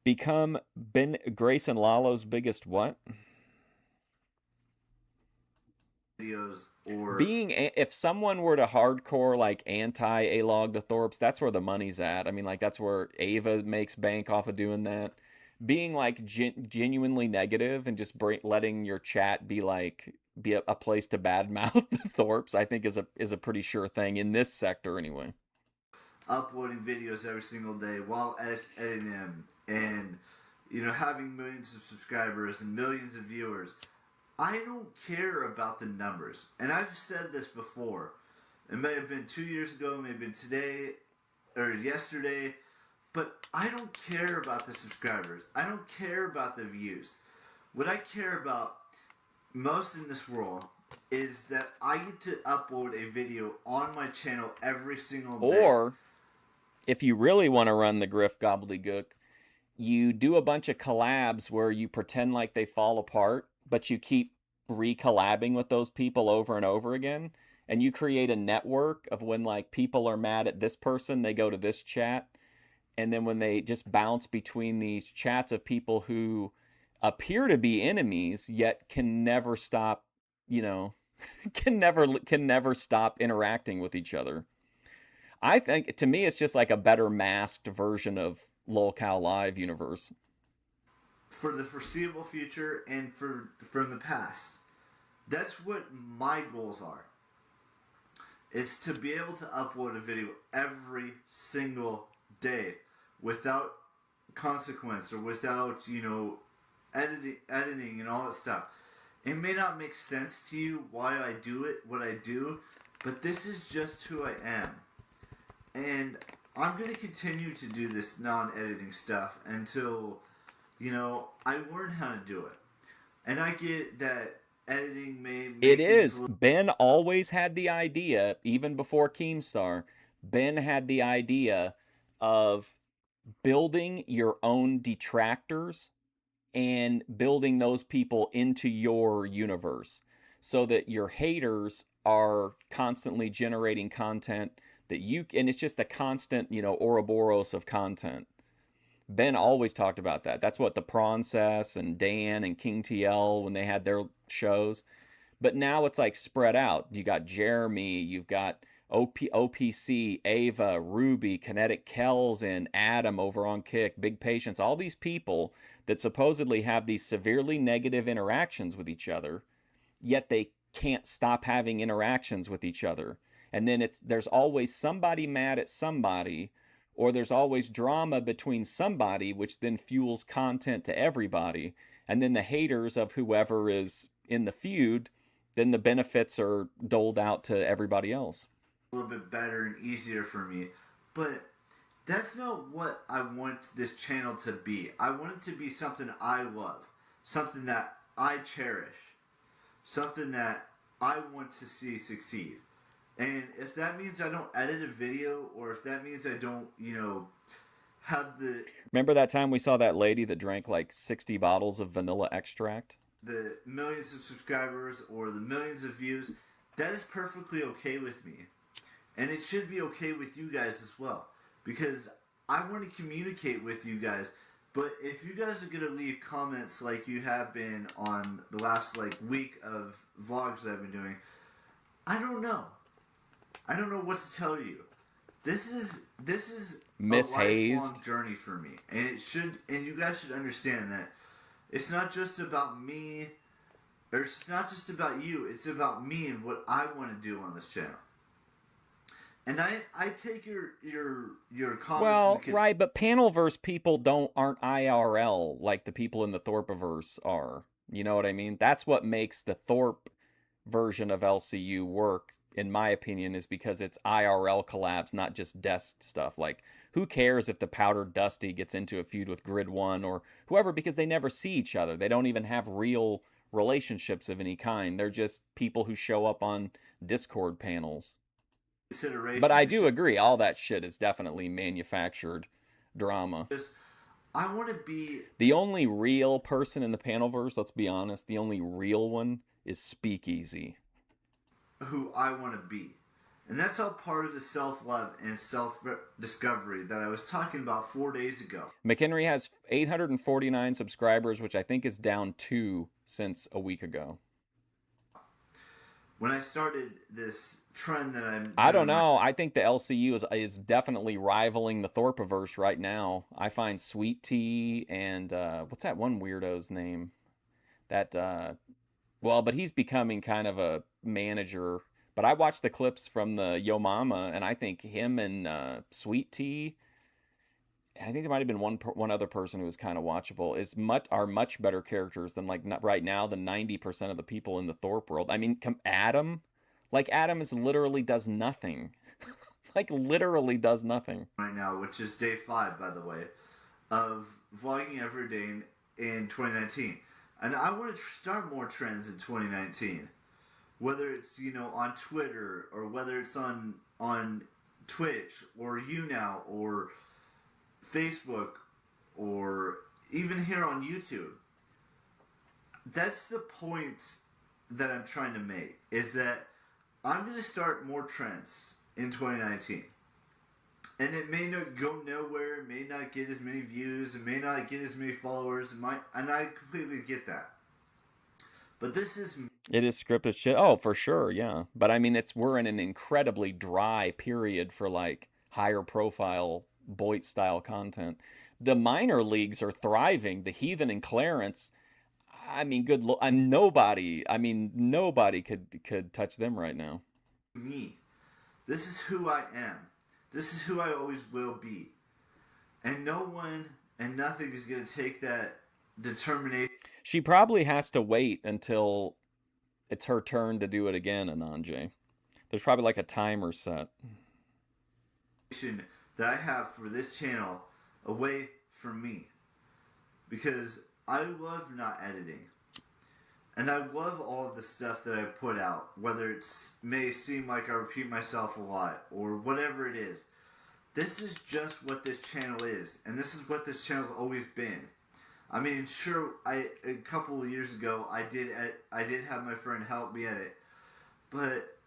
Become Ben Grace and Lalo's biggest what? Videos or Being if someone were to hardcore like anti A-Log the Thorpes, that's where the money's at. I mean, like that's where Ava makes bank off of doing that. Being like genuinely negative and just letting your chat be like a place to badmouth the Thorpes, I think is a pretty sure thing in this sector anyway. uploading videos every single day while editing them and having millions of subscribers and millions of viewers. I don't care about the numbers. And I've said this before. It may have been 2 years ago, it may have been today or yesterday, but I don't care about the subscribers. I don't care about the views. What I care about most in this world is that I get to upload a video on my channel every single day. Or if you really want to run the grift gobbledygook, you do a bunch of collabs where you pretend like they fall apart, but you keep re-collabing with those people over and over again. And you create a network of when like people are mad at this person, they go to this chat. And then when they just bounce between these chats of people who appear to be enemies, yet can never stop, can never stop interacting with each other. I think, to me, it's just like a better masked version of LolCow Live universe. For the foreseeable future and from the past. That's what my goals are. Is to be able to upload a video every single day without consequence or without, editing and all that stuff. It may not make sense to you why I do it, what I do, but this is just who I am. And I'm going to continue to do this non-editing stuff until, I learn how to do it. And I get that editing may make it is. Ben always had the idea, even before Keemstar, Ben had the idea of building your own detractors and building those people into your universe so that your haters are constantly generating content that and it's just the constant, Ouroboros of content. Ben always talked about that. That's what the Prancess and Dan and King TL when they had their shows. But now it's like spread out. You got Jeremy, you've got OPC, Ava, Ruby, Kinetic Kells, and Adam over on Kick, Big Patience, all these people that supposedly have these severely negative interactions with each other, yet they can't stop having interactions with each other. And then there's always somebody mad at somebody, or there's always drama between somebody, which then fuels content to everybody. And then the haters of whoever is in the feud, then the benefits are doled out to everybody else. A little bit better and easier for me. But That's not what I want this channel to be. I want it to be something I love, something that I cherish, something that I want to see succeed. And if that means I don't edit a video, or if that means I don't, have Remember that time we saw that lady that drank like 60 bottles of vanilla extract? the millions of subscribers or the millions of views, that is perfectly okay with me. And it should be okay with you guys as well. Because I want to communicate with you guys. But if you guys are going to leave comments like you have been on the last week of vlogs that I've been doing, I don't know. I don't know what to tell you. This is Miss a lifelong Hazed. journey for me. And you guys should understand that it's not just about me, or it's not just about you, it's about me and what I want to do on this channel. And I take your comments. Well, right, but Panelverse people aren't IRL like the people in the Thorpiverse are. You know what I mean? That's what makes the Thorpe version of LCU work, in my opinion, is because it's IRL collabs, not just desk stuff. Like, who cares if the Powdered Dusty gets into a feud with Grid One or whoever, because they never see each other. They don't even have real relationships of any kind. They're just people who show up on Discord panels. But I do agree, all that shit is definitely manufactured drama. I want to be... The only real person in the Panelverse, let's be honest, the only real one is Speakeasy. Who I want to be. And that's all part of the self-love and self-discovery that I was talking about 4 days ago. McHenry has 849 subscribers, which I think is down 2 since a week ago. When I started this trend that I don't know. I think the LCU is definitely rivaling the Thorpiverse right now. I find Sweet Tea and what's that one weirdo's name? That but he's becoming kind of a manager. But I watched the clips from the Yo Mama, and I think him and Sweet Tea, I think there might have been one other person who was kind of watchable, are much better characters than right now the 90% of the people in the Thorpe world. I mean, Adam literally does nothing. Literally does nothing. Right now, which is day 5, by the way, of vlogging every day in 2019. And I want to start more trends in 2019. Whether it's, on Twitter, or whether it's on Twitch, or YouNow, or Facebook, or even here on YouTube. That's the point that I'm trying to make, is that I'm going to start more trends in 2019. And it may not go nowhere, it may not get as many views, it may not get as many followers, and I completely get that. But it is scripted shit. Oh, for sure, yeah. But I mean, we're in an incredibly dry period for higher profile Boyd style content. The minor leagues are thriving. The Heathen and Clarence, I mean, nobody could touch them right now. Me. This is who I am. This is who I always will be. And no one and nothing is going to take that determination. She probably has to wait until it's her turn to do it again, Ananje. There's probably a timer set that I have for this channel away from me. Because I love not editing. And I love all of the stuff that I put out, whether it may seem like I repeat myself a lot, or whatever it is. This is just what this channel is, and this is what this channel's always been. I mean, sure, a couple of years ago, I did have my friend help me edit, but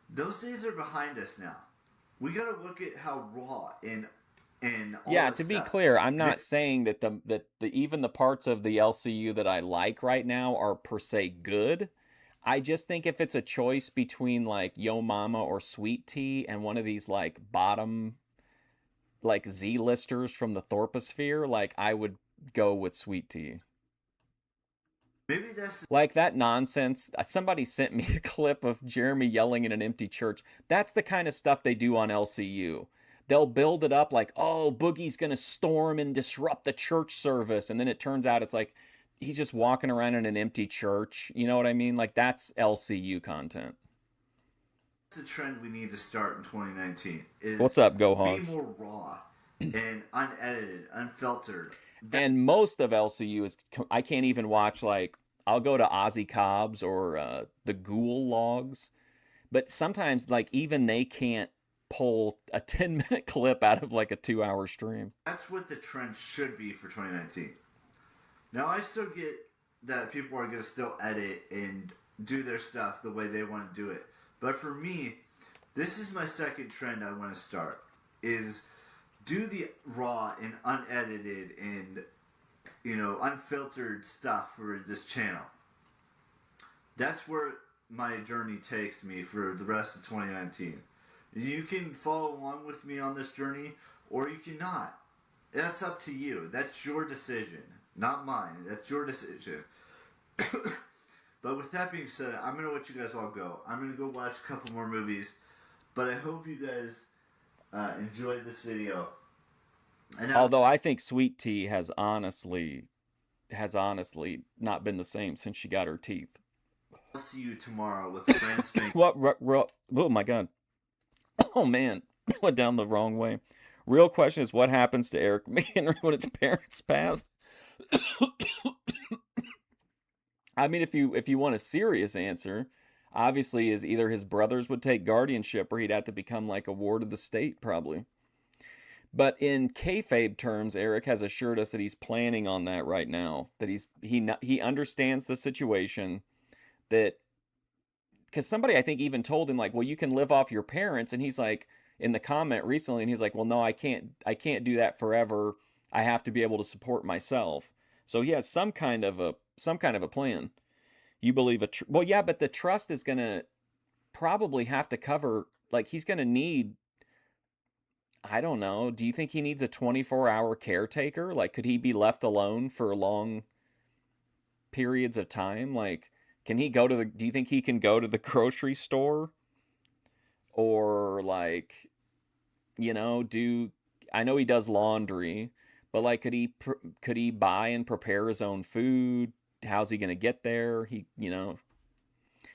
those days are behind us now. We gotta look at how raw and all to be clear, I'm not saying that even the parts of the LCU that I like right now are per se good. I just think if it's a choice between Yo Mama or Sweet Tea and one of these bottom Z-listers from the Thorposphere, I would go with Sweet Tea. Maybe that's that nonsense. Somebody sent me a clip of Jeremy yelling in an empty church. That's the kind of stuff they do on LCU. They'll build it up oh, Boogie's going to storm and disrupt the church service. And then it turns out it's he's just walking around in an empty church. You know what I mean? That's LCU content. That's a trend we need to start in 2019. What's up, Go Hogs? Be more raw and unedited, unfiltered. That And most of LCU is, I can't even watch, like, I'll go to Ozzy Cobb's or the Ghoul Logs, but sometimes, like, even they can't pull a 10-minute clip out of like a 2 hour stream. that's what the trend should be for 2019. Now I still get that people are going to still edit and do their stuff the way they want to do it. But for me, this is my second trend I want to start is do the raw and unedited and unfiltered stuff for this channel. That's where my journey takes me for the rest of 2019. You can follow along with me on this journey or you cannot. That's up to you. That's your decision, not mine. That's your decision. But with that being said, I'm going to let you guys all go. I'm going to go watch a couple more movies. But I hope you guys enjoyed this video. And Although I think Sweet Tea has honestly not been the same since she got her teeth. I'll see you tomorrow with a brand spanking. Oh my god. Oh man, went down the wrong way. Real question is, what happens to Eric McHenry when his parents pass? I mean, if you want a serious answer, obviously is either his brothers would take guardianship or he'd have to become like a ward of the state, probably. But in kayfabe terms, Eric has assured us that he's planning on that right now. That he understands the situation. That because somebody I think even told him like, well, you can live off your parents, and he's like in the comment recently, and he's like, well, no, I can't do that forever. I have to be able to support myself. So he has some kind of a plan. You believe well, yeah, but the trust is gonna probably have to cover, like, he's gonna need, I don't know. Do you think he needs a 24-hour caretaker? Like, could he be left alone for long periods of time? Like, can he go to do you think he can go to the grocery store? Or, like, I know he does laundry, but, like, could he buy and prepare his own food? How's he going to get there?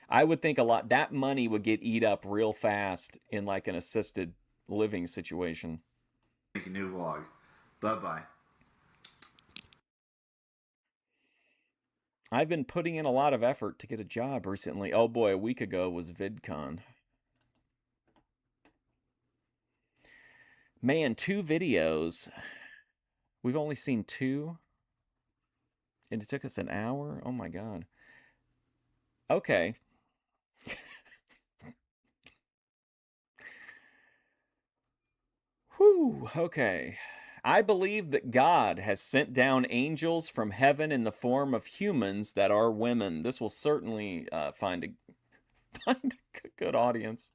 I would think a lot, that money would get eat up real fast in, like, an assisted living situation. Make a new vlog. Bye-bye. I've been putting in a lot of effort to get a job recently. Oh boy, a week ago was VidCon. Man, 2 videos. We've only seen 2. And it took us an hour? Oh my god. Okay. Whew, okay. I believe that God has sent down angels from heaven in the form of humans that are women. This will certainly find a good audience.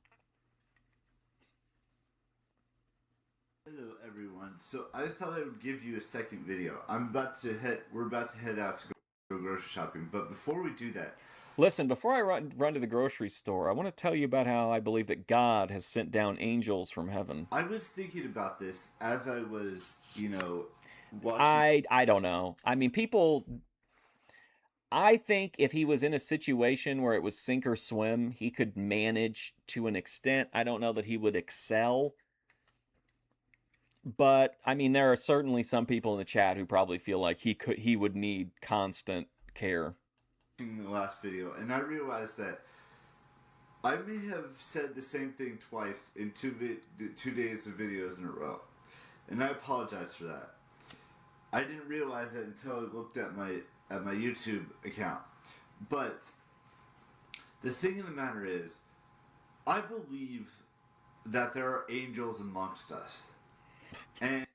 Hello everyone. So I thought I would give you a second video. We're about to head out to go grocery shopping, but before we do that, listen, before I run to the grocery store, I want to tell you about how I believe that God has sent down angels from heaven. I was thinking about this as I was, watching. I don't know. I mean, I think if he was in a situation where it was sink or swim, he could manage to an extent. I don't know that he would excel. But I mean, there are certainly some people in the chat who probably feel like he would need constant care. The last video, and I realized that I may have said the same thing twice in 2 days of videos in a row, and I apologize for that. I didn't realize that until I looked at my YouTube account. But the thing of the matter is, I believe that there are angels amongst us, and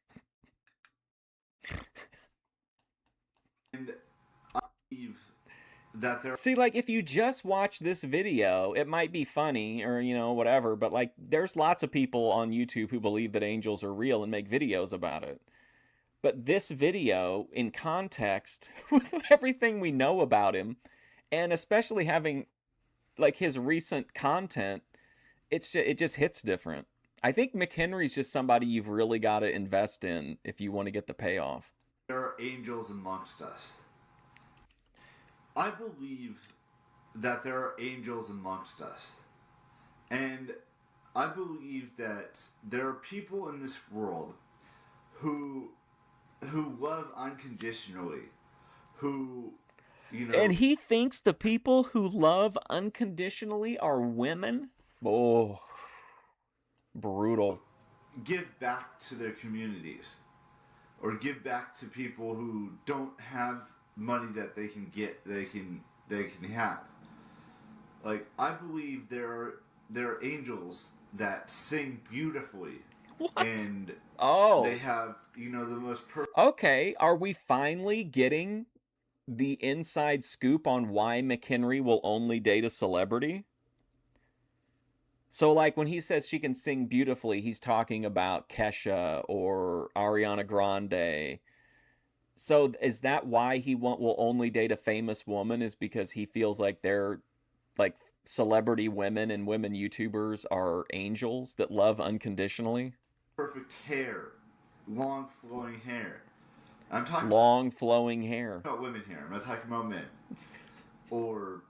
I believe that there. See, like, if you just watch this video, it might be funny or, whatever, but, like, there's lots of people on YouTube who believe that angels are real and make videos about it. But this video, in context, with everything we know about him, and especially having, like, his recent content, it just hits different. I think McHenry's just somebody you've really got to invest in if you want to get the payoff. There are angels amongst us. I believe that there are angels amongst us. And I believe that there are people in this world who love unconditionally, who, you And know, he thinks the people who love unconditionally are women? Oh, brutal. give back to their communities or give back to people who don't have money that they can have. Like, I believe there are angels that sing beautifully, What? and they Oh, have, the most perfect. okay. Are we finally getting the inside scoop on why McHenry will only date a celebrity? So, like, when he says she can sing beautifully, he's talking about Kesha or Ariana Grande. So, is that why he will only date a famous woman? Is because he feels like they're like celebrity women and women YouTubers are angels that love unconditionally? Perfect hair, long flowing hair. I'm talking Long flowing hair. about women here. I'm not talking about men. Or,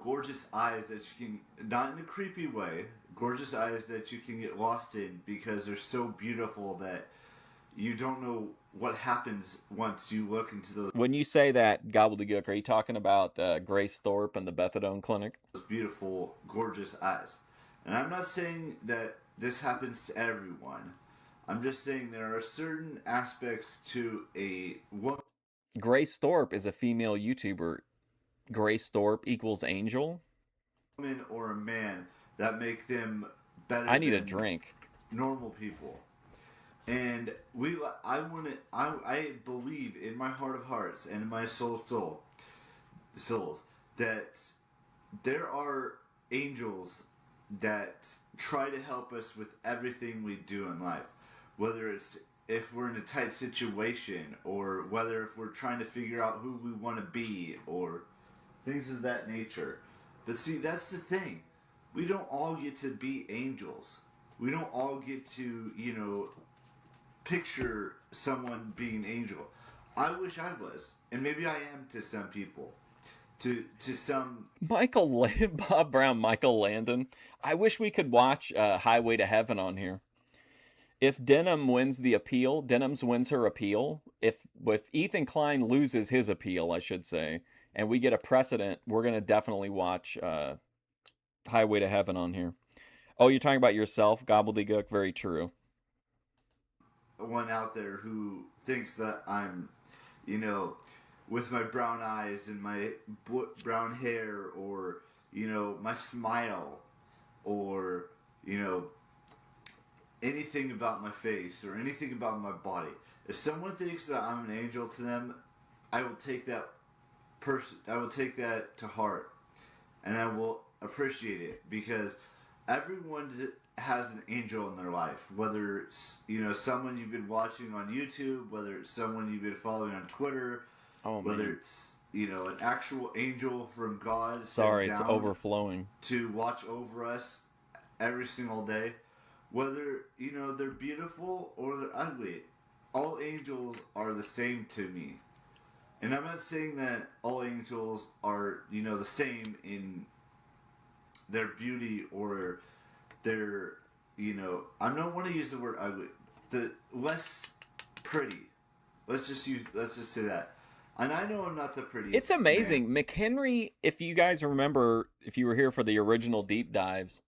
gorgeous eyes that you can, not in a creepy way, gorgeous eyes that you can get lost in because they're so beautiful that you don't know what happens once you look into those When you say that gobbledygook, are you talking about Grace Thorpe and the Methadone Clinic? beautiful, gorgeous eyes. And I'm not saying that this happens to everyone. I'm just saying there are certain aspects to a Grace Thorpe is a female YouTuber. Grace Thorpe equals angel? woman or a man that make them better I need a than drink. normal people. And I believe in my heart of hearts and in my souls that there are angels that try to help us with everything we do in life, whether it's if we're in a tight situation or whether if we're trying to figure out who we want to be or things of that nature. But see, that's the thing. We don't all get to be angels. We don't all get to, picture someone being an angel. I wish I was, and maybe I am to some people. To some. Bob Brown, Michael Landon. I wish we could watch Highway to Heaven on here. If Denham wins the appeal, Denham's wins her appeal. If Ethan Klein loses his appeal, I should say, and we get a precedent, we're gonna definitely watch Highway to Heaven on here. Oh, you're talking about yourself, gobbledygook. Very true. One out there who thinks that I'm, you know, with my brown eyes and my brown hair, or my smile, or anything about my face or anything about my body. If someone thinks that I'm an angel to them, I will take that I will take that to heart, and I will appreciate it, because everyone has an angel in their life. Whether it's someone you've been watching on YouTube, whether it's someone you've been following on Twitter, Oh whether man. it's an actual angel from God sent Sorry, it's down overflowing. to watch over us every single day. Whether they're beautiful or they're ugly, all angels are the same to me. And I'm not saying that all angels are the same in their beauty or their I don't want to use the word ugly. The less pretty. Let's just say that. And I know I'm not the It's prettiest man. amazing. McHenry, if you guys remember, if you were here for the original deep dives,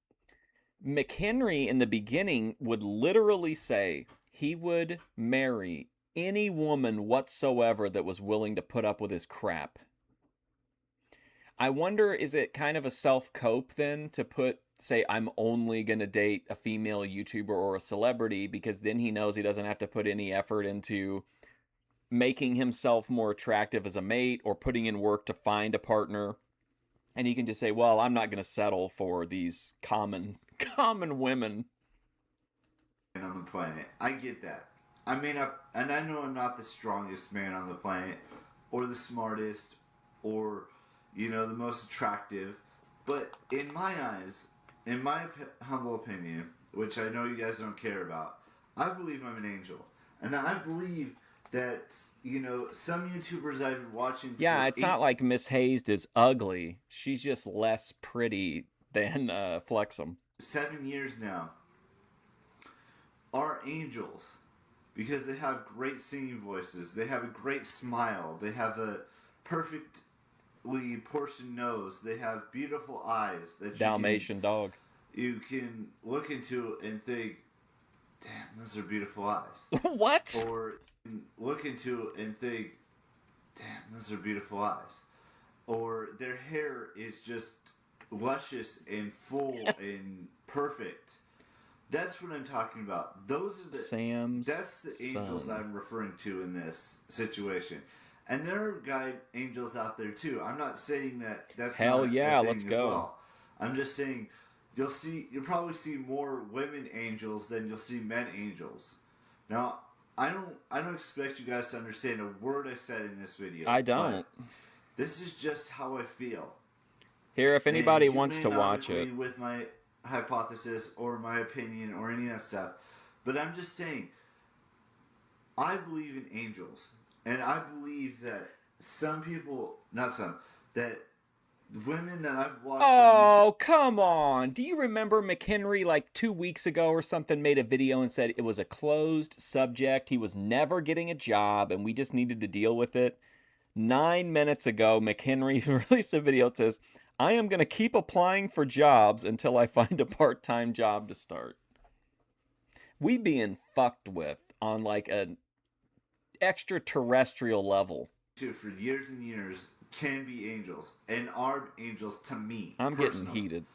McHenry in the beginning would literally say he would marry any woman whatsoever that was willing to put up with his crap. I wonder, is it kind of a self cope then to say, I'm only going to date a female YouTuber or a celebrity, because then he knows he doesn't have to put any effort into making himself more attractive as a mate or putting in work to find a partner. And he can just say, well, I'm not going to settle for these common women. On the planet. I get that. I mean, and I know I'm not the strongest man on the planet, or the smartest, or the most attractive. But in my eyes, in my humble opinion, which I know you guys don't care about, I believe I'm an angel, and I believe that some YouTubers I've been watching Yeah, for it's not like Miss Hazed is ugly. She's just less pretty than Flexum. 7 years now are angels, because they have great singing voices. They have a great smile. They have a perfectly portioned nose. They have beautiful eyes that Dalmatian dog. You can look into and think, damn, those are beautiful eyes. What? Or look into and think, damn, those are beautiful eyes. Or their hair is just luscious and full and perfect. That's what I'm talking about. Those are that's the angels son. I'm referring to in this situation. And there are guide angels out there too. I'm not saying that that's Hell not yeah, a thing let's as go. well. I'm just saying you'll probably see more women angels than you'll see men angels. Now, I don't expect you guys to understand a word I said in this video. I don't. This is just how I feel. Here, if anybody wants to not watch agree it, with my hypothesis or my opinion or any of that stuff, but I'm just saying, I believe in angels, and I believe that some people, not some, that the women that I've watched. oh, come on. Do you remember McHenry like 2 weeks ago or something made a video and said it was a closed subject, he was never getting a job, and we just needed to deal with it? 9 minutes ago, McHenry released a video that says, I am going to keep applying for jobs until I find a part-time job to start. We being fucked with on like an extraterrestrial level. For years and years can be angels and are angels to me. I'm personally. getting heated.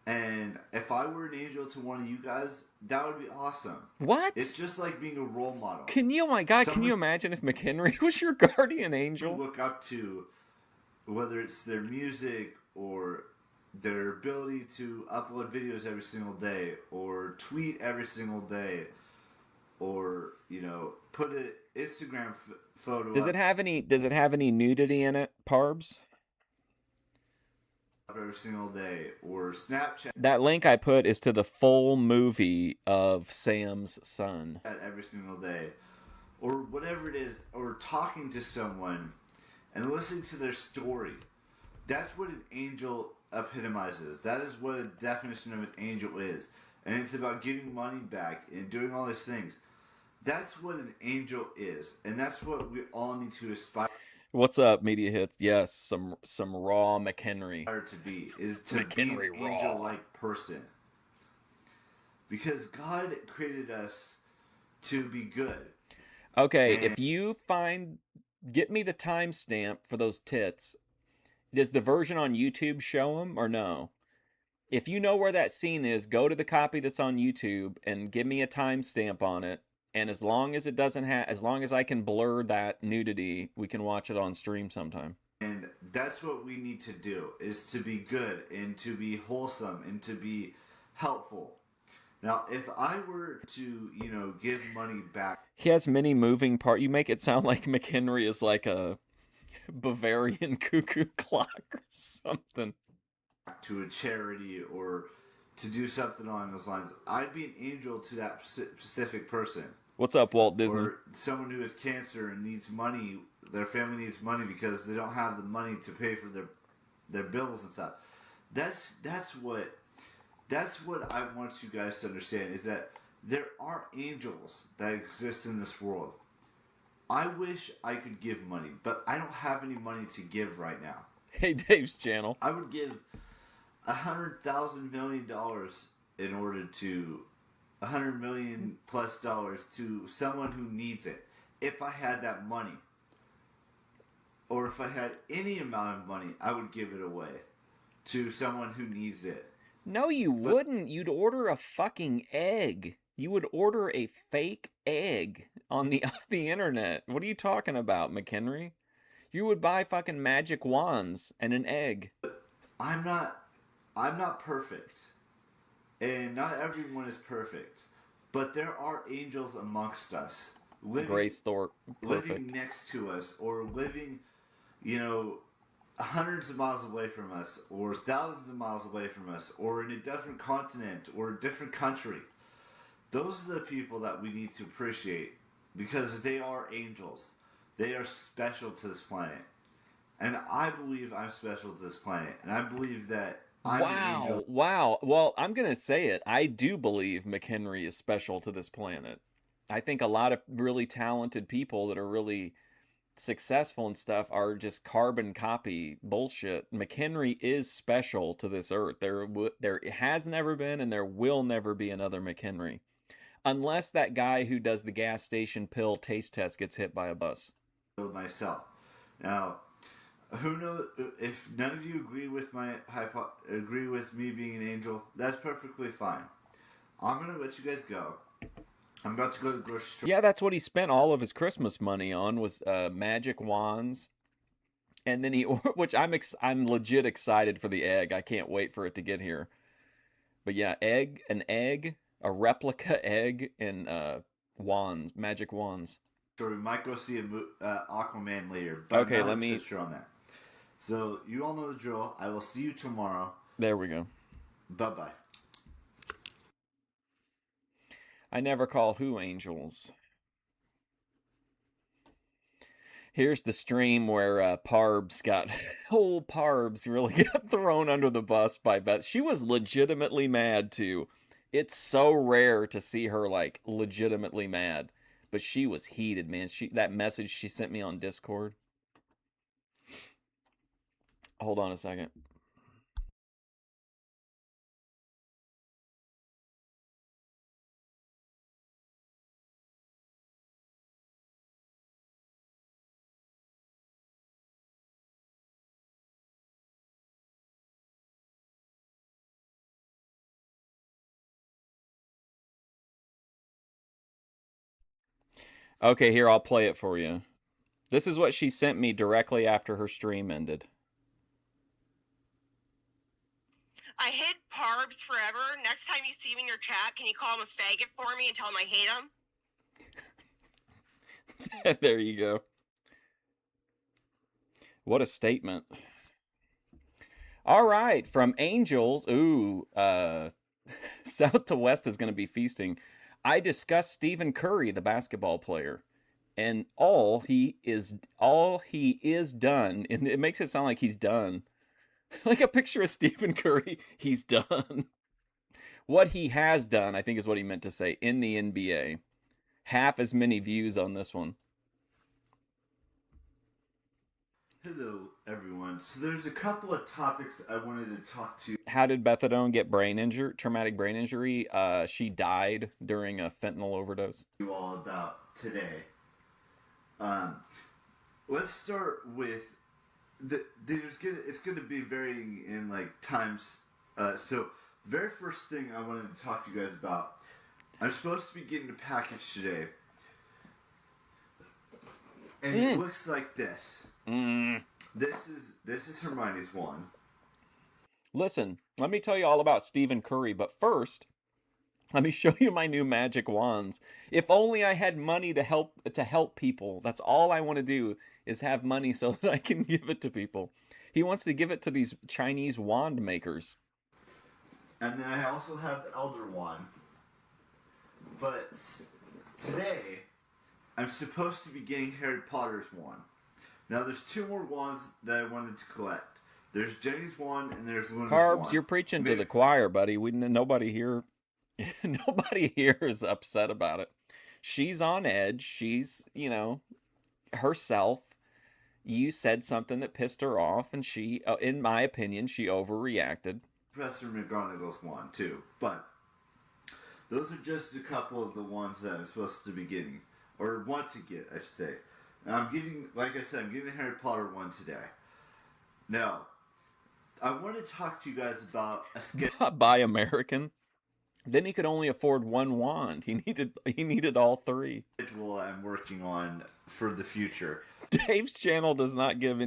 And if I were an angel to one of you guys, that would be awesome. What? It's just like being a role model. Oh my God, can you imagine if McHenry was your guardian angel? Look up to, whether it's their music or their ability to upload videos every single day or tweet every single day or, put an Instagram photo Does it have any nudity in it, Parbs? every single day or Snapchat. That link I put is to the full movie of Sam's son. Every single day or whatever it is, or talking to someone and listening to their story. That's what an angel epitomizes. That is what a definition of an angel is. And it's about getting money back and doing all these things. That's what an angel is. And that's what we all need to aspire. What's up, Media Hits? Yes, some raw McHenry. To be is to McHenry be an angel-like person. Because God created us to be good. Okay, if you get me the timestamp for those tits. Does the version on YouTube show them or no? If you know where that scene is, go to the copy that's on YouTube and give me a timestamp on it. And as long as it doesn't as long as I can blur that nudity, we can watch it on stream sometime. And that's what we need to do, is to be good and to be wholesome and to be helpful. Now, if I were to, give money back. He has many moving parts. You make it sound like McHenry is like a Bavarian cuckoo clock or something. To a charity or to do something along those lines. I'd be an angel to that specific person. What's up, Walt Disney? Or someone who has cancer and needs money, their family needs money because they don't have the money to pay for their bills and stuff. That's what I want you guys to understand, is that there are angels that exist in this world. I wish I could give money, but I don't have any money to give right now. Hey, Dave's channel. I would give $100,000 million in order to $100 million plus to someone who needs it. If I had that money, or if I had any amount of money, I would give it away to someone who needs it. No, you wouldn't. You'd order a fucking egg. You would order a fake egg off the internet. What are you talking about, McHenry? You would buy fucking magic wands and an egg. I'm not perfect. And not everyone is perfect. But there are angels amongst us. Grace Thorpe. Perfect. Living next to us, or living, hundreds of miles away from us, or thousands of miles away from us, or in a different continent, or a different country. Those are the people that we need to appreciate, because they are angels. They are special to this planet. And I believe I'm special to this planet. And I believe that I'm an angel. Wow. Well, I'm going to say it. I do believe McHenry is special to this planet. I think a lot of really talented people that are really successful and stuff are just carbon copy bullshit. McHenry is special to this earth. There has never been and there will never be another McHenry. Unless that guy who does the gas station pill taste test gets hit by a bus. Myself. Now, who knows if none of you agree with me being an angel? That's perfectly fine. I'm gonna let you guys go. I'm about to go to the grocery store. Yeah, that's what he spent all of his Christmas money on was magic wands. And then which I'm legit excited for the egg. I can't wait for it to get here. But yeah, an egg, a replica egg, and wands, magic wands. So we might go see Aquaman later, but Okay, I'm let not me. sure on that. So you all know the drill. I will see you tomorrow. There we go. Bye bye. I never call who angels. Here's the stream where Parbs got old Parbs really got thrown under the bus by Beth. She was legitimately mad too. It's so rare to see her like legitimately mad, but she was heated, man. That message she sent me on Discord. Hold on a second. Okay, here, I'll play it for you. This is what she sent me directly after her stream ended. I hate Parbs forever. Next time you see me in your chat, can you call him a faggot for me and tell him I hate him? There you go. What a statement. All right, from Angels. Ooh, South to West is going to be feasting. I discussed Stephen Curry, the basketball player, and all he is done. And it makes it sound like he's done. Like a picture of Stephen Curry, he's done. What he has done, I think, is what he meant to say in the NBA. Half as many views on this one. Hello, everyone. So there's a couple of topics I wanted to talk to. How did Bethadone get traumatic brain injury? She died during a fentanyl overdose. You all about today. Let's start with it's going to be varying in like times. So the very first thing I wanted to talk to you guys about. I'm supposed to be getting a package today, and it looks like this. This is Hermione's wand. Listen, let me tell you all about Stephen Curry, but first, let me show you my new magic wands. If only I had money to help people. That's all I want to do is have money so that I can give it to people. He wants to give it to these Chinese wand makers. And then I also have the Elder Wand. But today, I'm supposed to be getting Harry Potter's wand. Now, there's two more wands that I wanted to collect. There's Jenny's wand and there's Luna's wand. Carbs, you're preaching to the choir, buddy. Nobody here is upset about it. She's on edge. She's, herself. You said something that pissed her off, and she, in my opinion, she overreacted. Professor McGonagall's wand, too. But those are just a couple of the ones that I'm supposed to be getting. Or want to get, I should say. Now, I'm getting the Harry Potter one today. Now, I want to talk to you guys about a schedule. Buy American. Then he could only afford one wand. He needed all three. Schedule I'm working on for the future. Dave's channel does not give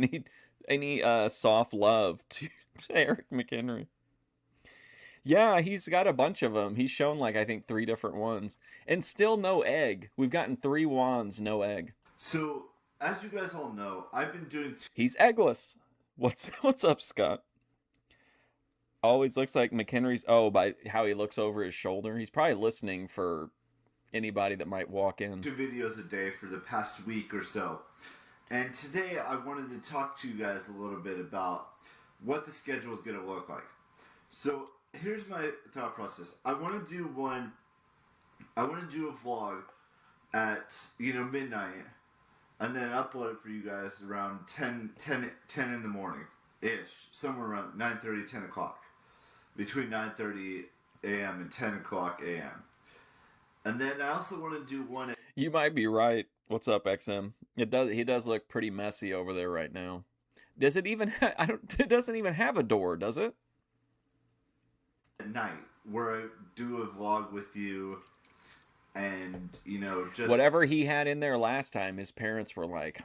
any soft love to Eric McHenry. Yeah, he's got a bunch of them. He's shown I think 3 different ones, and still no egg. We've gotten 3 wands, no egg. So, as you guys all know, I've been doing... He's eggless. What's up, Scott? Always looks like McHenry's... Oh, by how he looks over his shoulder. He's probably listening for anybody that might walk in. 2 videos a day for the past week or so. And today I wanted to talk to you guys a little bit about what the schedule is going to look like. So, here's my thought process. I want to do a vlog at midnight, and then upload it for you guys around 10 in the morning ish, somewhere around 9:30, 10 o'clock, between 9:30 a.m. and 10 o'clock a.m. And then I also want to do one. You might be right. What's up, XM? He does look pretty messy over there right now. Does it even? I don't. It doesn't even have a door, does it? At night, where I do a vlog with you, and just whatever he had in there last time. His parents were like,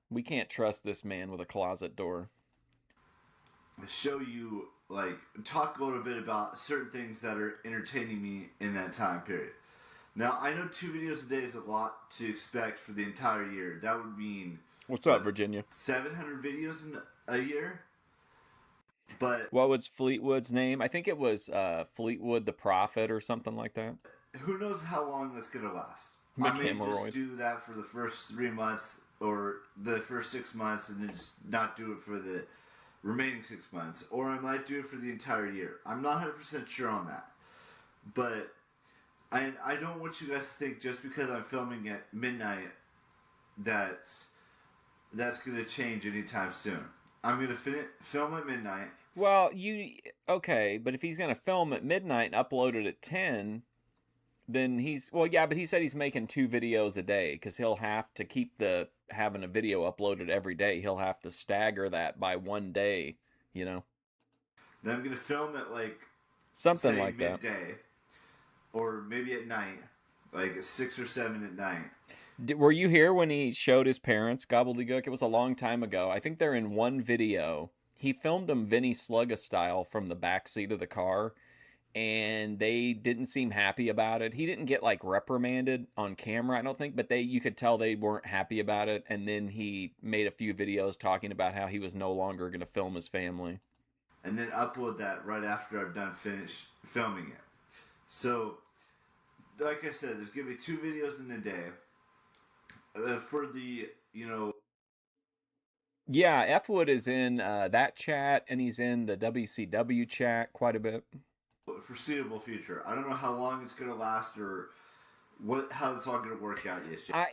we can't trust this man with a closet door." Show you, talk a little bit about certain things that are entertaining me in that time period. Now, I know 2 videos a day is a lot to expect for the entire year. That would mean... What's up, Virginia? 700 videos in a year? But... What was Fleetwood's name? I think it was Fleetwood the Prophet or something like that. Who knows how long that's going to last? McHenry. I may just do that for the first 3 months or the first 6 months and then just not do it for the remaining 6 months. Or I might do it for the entire year. I'm not 100% sure on that. But... I don't want you guys to think just because I'm filming at midnight that's going to change anytime soon. I'm going to film at midnight. Well, okay, but if he's going to film at midnight and upload it at 10, then but he said he's making 2 videos a day because he'll have to keep having a video uploaded every day. He'll have to stagger that by 1 day, Then I'm going to film at something like midday. That. Or maybe at night, at 6 or 7 at night. Were you here when he showed his parents gobbledygook? It was a long time ago. I think they're in one video. He filmed them Vinny Slugga style from the back seat of the car, and they didn't seem happy about it. He didn't get reprimanded on camera, I don't think, but you could tell they weren't happy about it. And then he made a few videos talking about how he was no longer going to film his family. And then upload that right after I've done finished filming it. So, like I said, there's going to be 2 videos in a day. For the, Yeah, F Wood is in that chat, and he's in the WCW chat quite a bit. Foreseeable future. I don't know how long it's going to last or how it's all going to work out yet.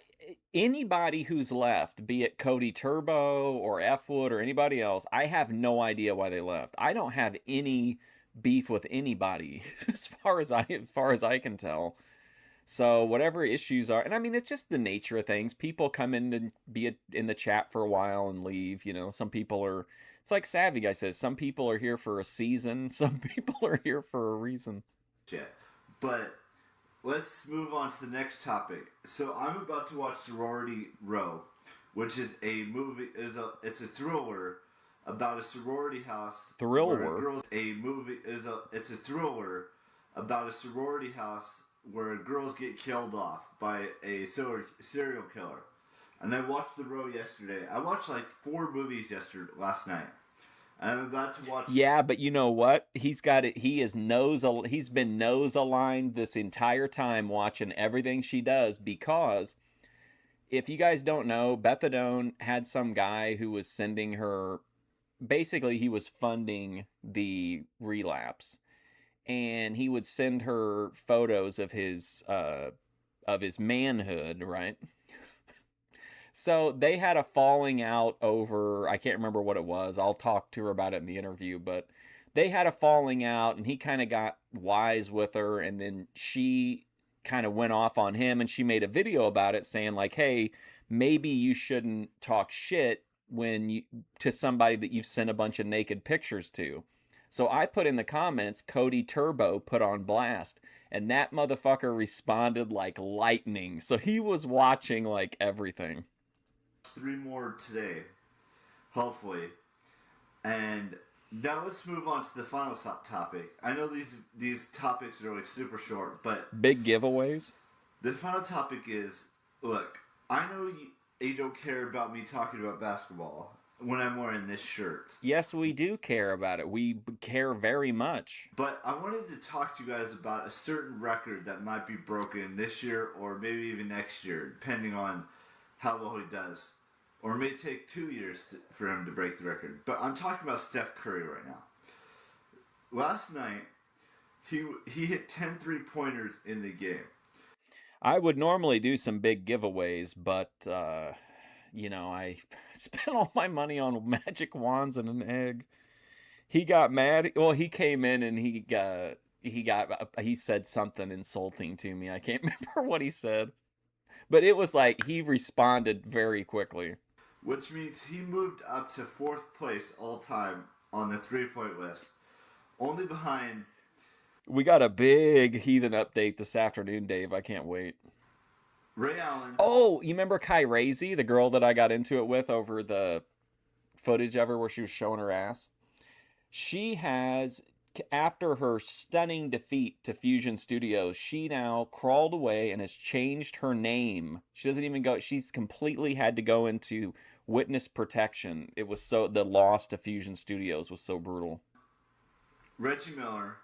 Anybody who's left, be it Cody Turbo or F Wood or anybody else, I have no idea why they left. I don't have any beef with anybody as far as I can tell. So whatever issues are, and I mean, it's just the nature of things. People come in and be in the chat for a while and leave. Some people are, it's like Savvy Guy says, some people are here for a season. Some people are here for a reason. Yeah, but let's move on to the next topic. So I'm about to watch Sorority Row, which is a movie, it's a thriller about a sorority house. It's a thriller about a sorority house where girls get killed off by a serial killer. And I watched The Row yesterday. I watched 4 movies last night. And I'm about to watch... Yeah, but you know what? He's got it. He's been nose aligned this entire time watching everything she does, because if you guys don't know, Bethadone had some guy who was sending her... Basically, he was funding the relapse, and he would send her photos of his manhood, right? So they had a falling out over, I can't remember what it was. I'll talk to her about it in the interview, but they had a falling out, and he kind of got wise with her, and then she kind of went off on him, and she made a video about it saying hey, maybe you shouldn't talk shit to somebody that you've sent a bunch of naked pictures to. So I put in the comments, Cody Turbo put on blast, and that motherfucker responded like lightning. So he was watching everything. 3 more today, hopefully. And now let's move on to the final topic. I know these topics are super short, but... Big giveaways? The final topic is, look, I know you don't care about me talking about basketball when I'm wearing this shirt. Yes, we do care about it. We care very much. But I wanted to talk to you guys about a certain record that might be broken this year or maybe even next year, depending on how well he does. Or it may take 2 years for him to break the record. But I'm talking about Steph Curry right now. Last night, he hit 10 3-pointers in the game. I would normally do some big giveaways, but I spent all my money on magic wands and an egg. He got mad. Well, he came in and he said something insulting to me. I can't remember what he said, but it was like he responded very quickly. Which means he moved up to 4th place all time on the 3-point list, only behind. We got a big heathen update this afternoon, Dave. I can't wait. Ray Allen. Oh, you remember Kyrazy, the girl that I got into it with over the footage of her where she was showing her ass? She has, after her stunning defeat to Fusion Studios, she now crawled away and has changed her name. She doesn't even go, she's completely had to go into witness protection. It was so, the loss to Fusion Studios was so brutal. Reggie Miller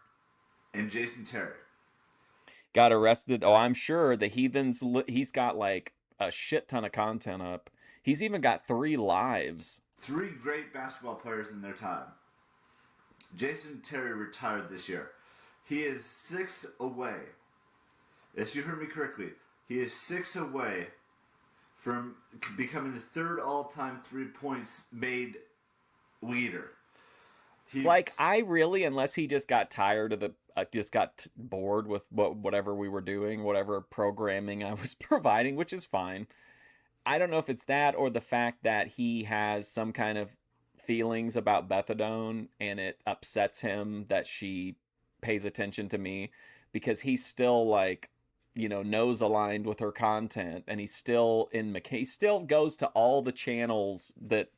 and Jason Terry got arrested. Oh, I'm sure the heathens, he's got like a shit ton of content up. He's even got 3 lives. 3 great basketball players in their time. Jason Terry retired this year. He is 6 away. Yes, you heard me correctly. He is 6 away from becoming the 3rd all-time 3 points made leader. I really, unless he just got tired of just got bored with whatever we were doing, whatever programming I was providing, which is fine. I don't know if it's that or the fact that he has some kind of feelings about Bethadone and it upsets him that she pays attention to me, because he's still like, nose aligned with her content, and he's still he still goes to all the channels that,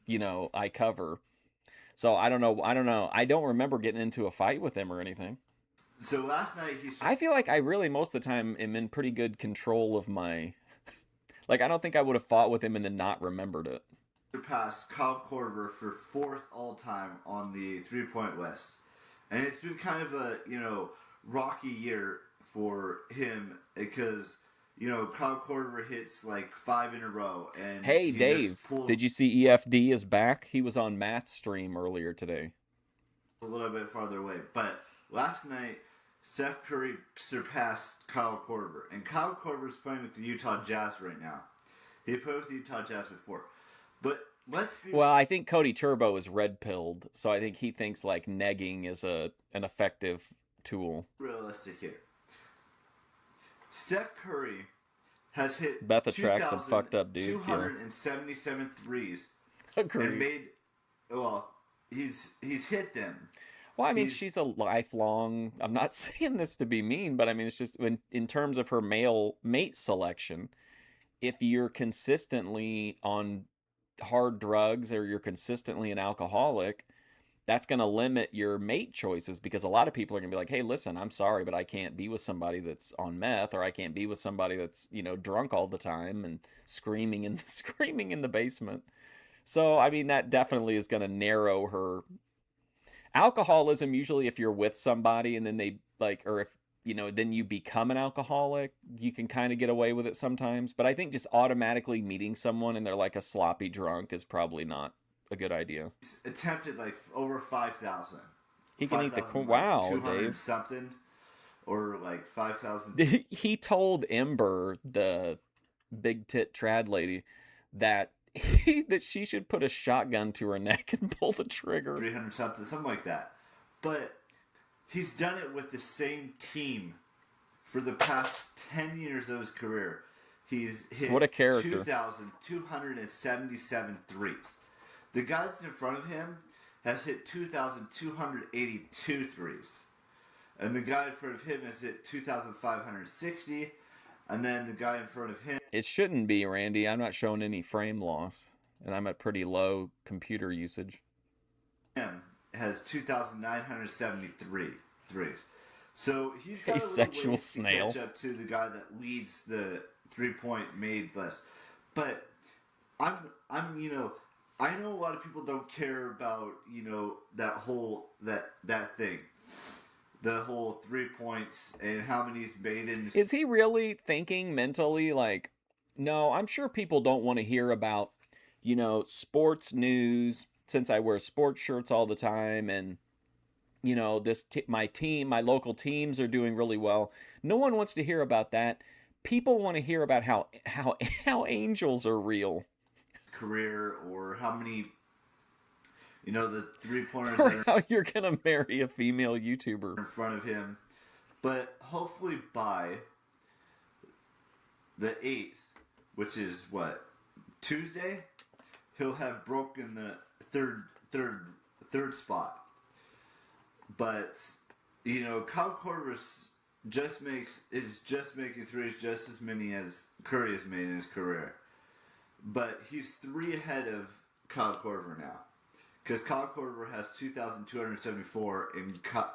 I cover. So I don't know. I don't remember getting into a fight with him or anything. So last night I feel like I really most of the time am in pretty good control of my. Like, I don't think I would have fought with him and then not remembered it. Surpassed Kyle Korver for 4th all time on the 3-point list, and it's been kind of a rocky year for him because Kyle Korver hits like 5 in a row. And hey, Dave, did you see EFD is back? He was on Matt's stream earlier today. A little bit farther away, but last night Steph Curry surpassed Kyle Korver, and Kyle Korver is playing with the Utah Jazz right now. He played with the Utah Jazz before, but well, I think Cody Turbo is red-pilled, so I think he thinks like negging is an effective tool. Realistic here. Steph Curry has hit Beth attracts some fucked up dudes. 277 threes. Agreed. And made, he's hit them. Well, I mean, she's a lifelong. I'm not saying this to be mean, but I mean, it's just in terms of her male mate selection. If you're consistently on hard drugs or you're consistently an alcoholic, that's going to limit your mate choices, because a lot of people are going to be like, hey, listen, I'm sorry, but I can't be with somebody that's on meth, or I can't be with somebody that's, drunk all the time and screaming in the basement. So, I mean, that definitely is going to narrow her. Alcoholism, usually if you're with somebody and then they or if, then you become an alcoholic, you can kind of get away with it sometimes. But I think just automatically meeting someone and they're like a sloppy drunk is probably not a good idea. He's attempted like over 5,000. He can eat the wow, 200 Dave. Something, or like 5,000. He told Ember, the big tit trad lady, that that she should put a shotgun to her neck and pull the trigger. 300 something like that. But he's done it with the same team for the past 10 years of his career. He's hit what a character. 2,277 threes. The guys in front of him has hit 2,282 threes. And the guy in front of him has hit 2,560. And then the guy in front of him... It shouldn't be, Randy. I'm not showing any frame loss. And I'm at pretty low computer usage. Him has 2,973 threes. So he's got a little sexual ways snail to catch up to the guy that leads the 3-point made list. But I know a lot of people don't care about, that whole that thing. The whole 3 points and how many he's made in. Is he really thinking mentally like, no, I'm sure people don't want to hear about, sports news, since I wear sports shirts all the time, and my local teams are doing really well. No one wants to hear about that. people want to hear about how angels are real, career, or how many, the 3 pointers or that are how you're gonna marry a female YouTuber. in front of him. But hopefully by the 8th, which is what, Tuesday, he'll have broken the third spot. But Kyle Korver is just making threes just as many as Curry has made in his career. But he's 3 ahead of Kyle Korver now, because Kyle Korver has 2,274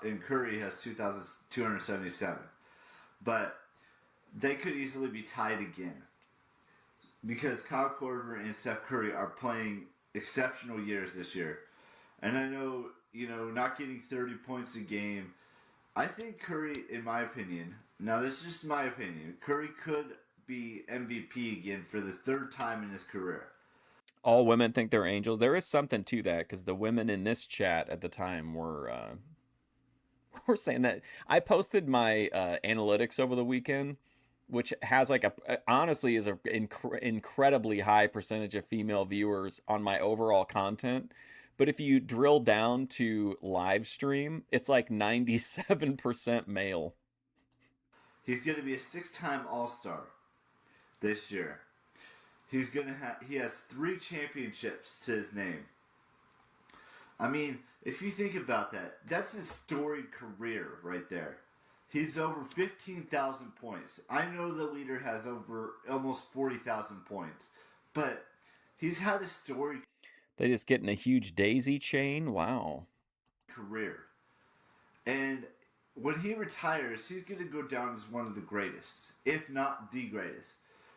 and Curry has 2,277. But they could easily be tied again, because Kyle Korver and Steph Curry are playing exceptional years this year. And I know, not getting 30 points a game, I think Curry, in my opinion, now this is just my opinion, Curry could be MVP again for the 3rd time in his career. All women think they're angels. There is something to that, because the women in this chat at the time were saying that. I posted my analytics over the weekend, which has like honestly is an incredibly high percentage of female viewers on my overall content. But if you drill down to live stream, it's like 97% male. He's going to be a 6-time All-Star this year. He has 3 championships to his name. I mean, if you think about that, that's his storied career right there. He's over 15,000 points. I know the leader has over almost 40,000 points, but he's had a storied They just getting a huge daisy chain. Wow. career. And when he retires, he's going to go down as one of the greatest, if not the greatest.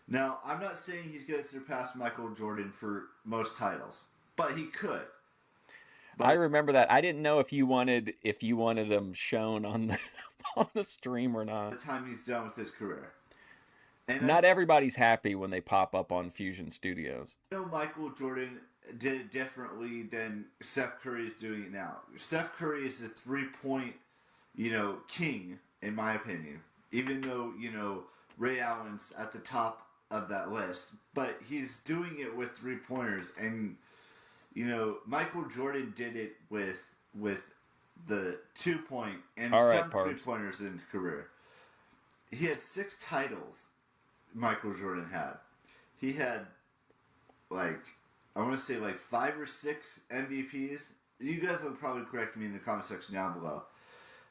Now, I'm not saying he's going to surpass Michael Jordan for most titles, but he could. But I remember that. I didn't know if you wanted them shown on the on the stream or by not. the time he's done with his career. And Not everybody's happy when they pop up on Fusion Studios. I know Michael Jordan did it differently than Steph Curry is doing it now. Steph Curry is a 3-point, king, in my opinion. Even though, Ray Allen's at the top of that list. But he's doing it with 3-pointers. And, Michael Jordan did it with the 2-point and All right, some Parks. 3-pointers in his career. He had 6 titles, Michael Jordan had. He had, I want to say 5 or 6 MVPs. You guys will probably correct me in the comment section down below.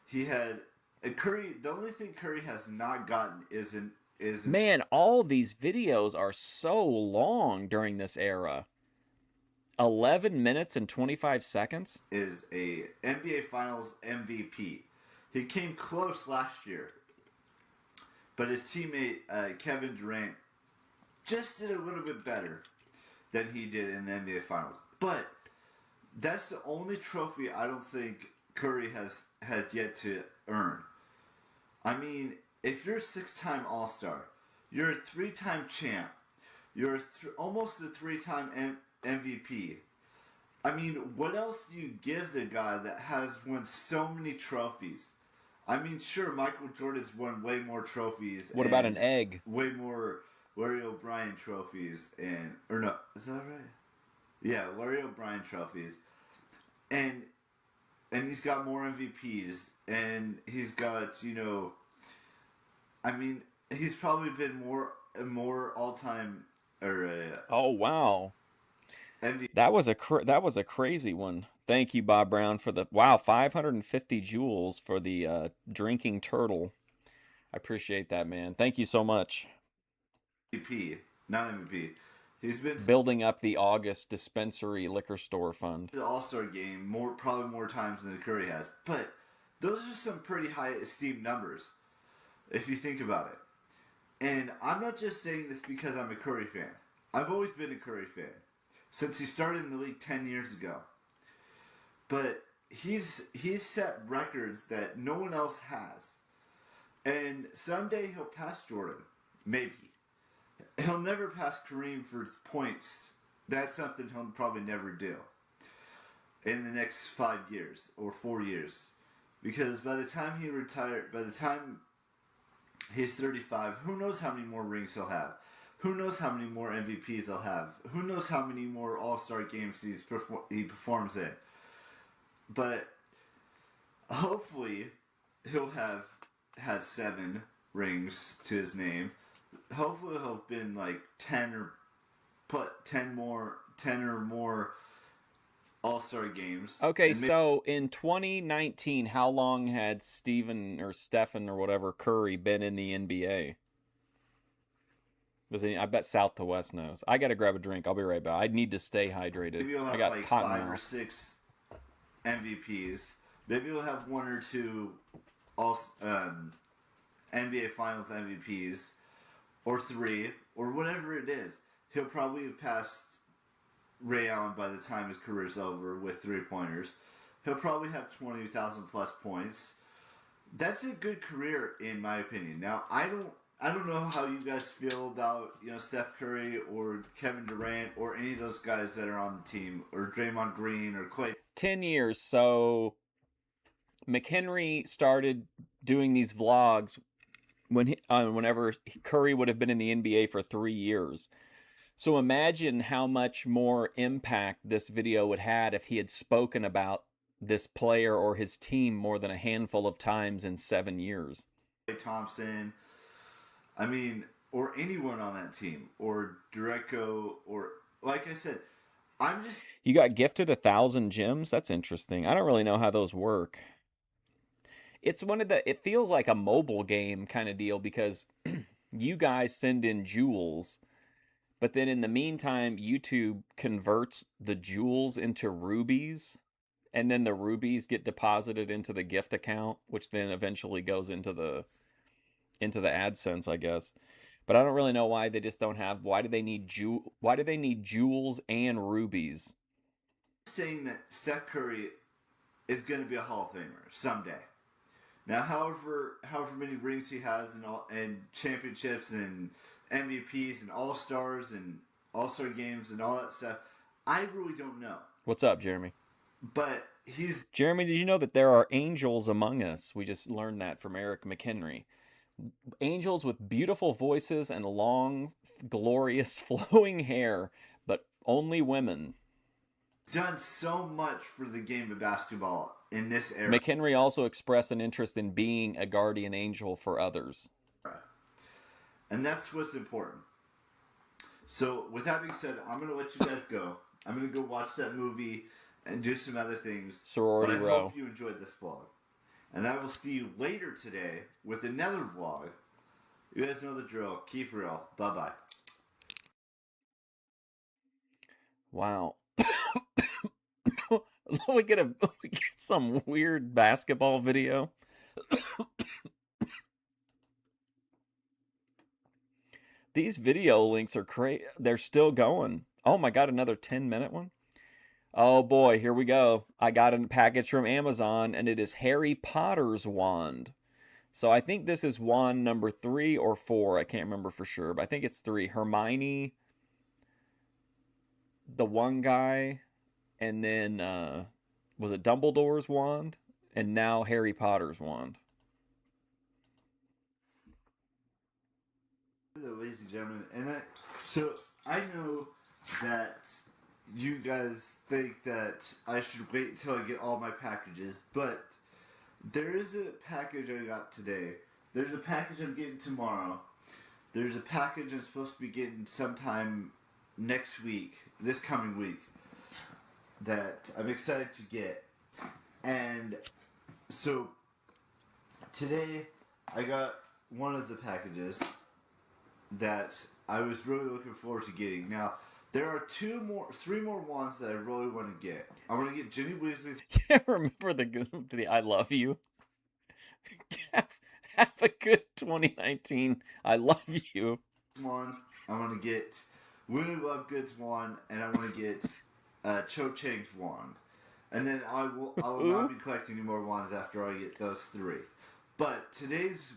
He had, and Curry, the only thing Curry has not gotten is Man, all these videos are so long during this era. 11 minutes and 25 seconds? is a NBA Finals MVP. He came close last year, but his teammate Kevin Durant just did a little bit better than he did in the NBA Finals. But that's the only trophy I don't think Curry has yet to earn. I mean, if you're a 6-time All-Star, you're a 3-time champ, you're almost a 3-time MVP. I mean, what else do you give the guy that has won so many trophies? I mean, sure, Michael Jordan's won way more trophies. What about an egg? Way more Larry O'Brien trophies or no, is that right? Yeah, Larry O'Brien trophies. And he's got more MVPs, and he's got, I mean, he's probably been more all-time Oh, wow. MVP. That was a crazy one. Thank you, Bob Brown, for the 550 joules for the drinking turtle. I appreciate that, man. Thank you so much. MVP, not MVP. He's been Building up the August dispensary liquor store fund. to the All-Star game probably more times than Curry has. But those are some pretty high esteemed numbers, if you think about it. And I'm not just saying this because I'm a Curry fan. I've always been a Curry fan since he started in the league 10 years ago. But he's set records that no one else has. And someday he'll pass Jordan. Maybe. He'll never pass Kareem for points. That's something he'll probably never do in the next 5 years or 4 years. Because by the time he retired, by the time He's 35. Who knows how many more rings he'll have? Who knows how many more MVPs he'll have? Who knows how many more All-Star games he performs in? But hopefully he'll have had 7 rings to his name. Hopefully he'll have been like 10 or more All-Star games. Okay, so in 2019, how long had Stephen or whatever Curry been in the NBA? I bet South to West knows. I gotta grab a drink. I'll be right back. I need to stay hydrated. Maybe he'll have I got like cotton 5 or mouth. 6 MVPs. Maybe we'll have 1 or 2 NBA Finals MVPs, or 3, or whatever it is. He'll probably have passed Ray Allen by the time his career's over with 3-pointers. He'll probably have 20,000 plus points. That's a good career in my opinion. Now I don't know how you guys feel about Steph Curry or Kevin Durant or any of those guys that are on the team, or Draymond Green or Clay. 10 years. So McHenry started doing these vlogs whenever Curry would have been in the NBA for 3 years. So imagine how much more impact this video would have if he had spoken about this player or his team more than a handful of times in 7 years. Thompson, or anyone on that team, or Direcko, or like I said, You got gifted 1,000 gems? That's interesting. I don't really know how those work. It's it feels like a mobile game kind of deal because you guys send in jewels, but then in the meantime, YouTube converts the jewels into rubies, and then the rubies get deposited into the gift account, which then eventually goes into the AdSense, I guess. But I don't really know why they just don't have. Why do they need jewels and rubies? Saying that Steph Curry is going to be a Hall of Famer someday. Now, however many rings he has and championships and MVPs and All-Stars and All-Star games and all that stuff, I really don't know. What's up, Jeremy? But Jeremy, did you know that there are angels among us? We just learned that from Eric McHenry. Angels with beautiful voices and long, glorious, flowing hair, but only women. Done so much for the game of basketball in this era. McHenry also expressed an interest in being a guardian angel for others. And that's what's important. So, with that being said, I'm going to let you guys go. I'm going to go watch that movie and do some other things. Sorority But I Row. hope you enjoyed this vlog. And I will see you later today with another vlog. You guys know the drill. Keep real. Bye-bye. Wow. we get some weird basketball video. These video links are crazy. They're still going. Oh my God, another 10-minute one? Oh boy, here we go. I got a package from Amazon, and it is Harry Potter's wand. So I think this is wand number 3 or 4. I can't remember for sure, but I think it's 3. Hermione, the one guy, and then was it Dumbledore's wand? And now Harry Potter's wand. Ladies and gentlemen, so I know that you guys think that I should wait until I get all my packages, but there is a package I got today. There's a package I'm getting tomorrow. There's a package I'm supposed to be getting sometime next week, this coming week, that I'm excited to get. And so today I got one of the packages that I was really looking forward to getting. Now, there are 3 more wands that I really want to get. I want to get Ginny Weasley's. Can't remember the I love you. have a good 2019. I love you. One. I want to get Willie Lovegood's wand, and I want to get Cho Chang's wand. And then I will not be collecting any more wands after I get those 3. But today's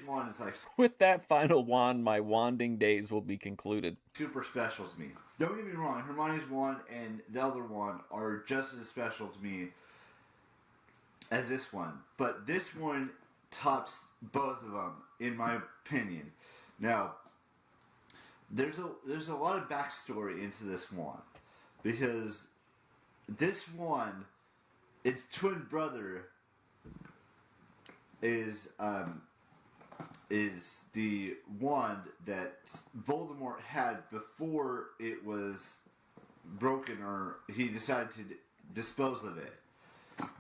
wand is like... With that final wand, my wanding days will be concluded. Super special to me. Don't get me wrong, Hermione's wand and the other wand are just as special to me as this one. But this one tops both of them, in my opinion. Now, there's a lot of backstory into this wand, because this wand, its twin brother is the wand that Voldemort had before it was broken, or he decided to dispose of it.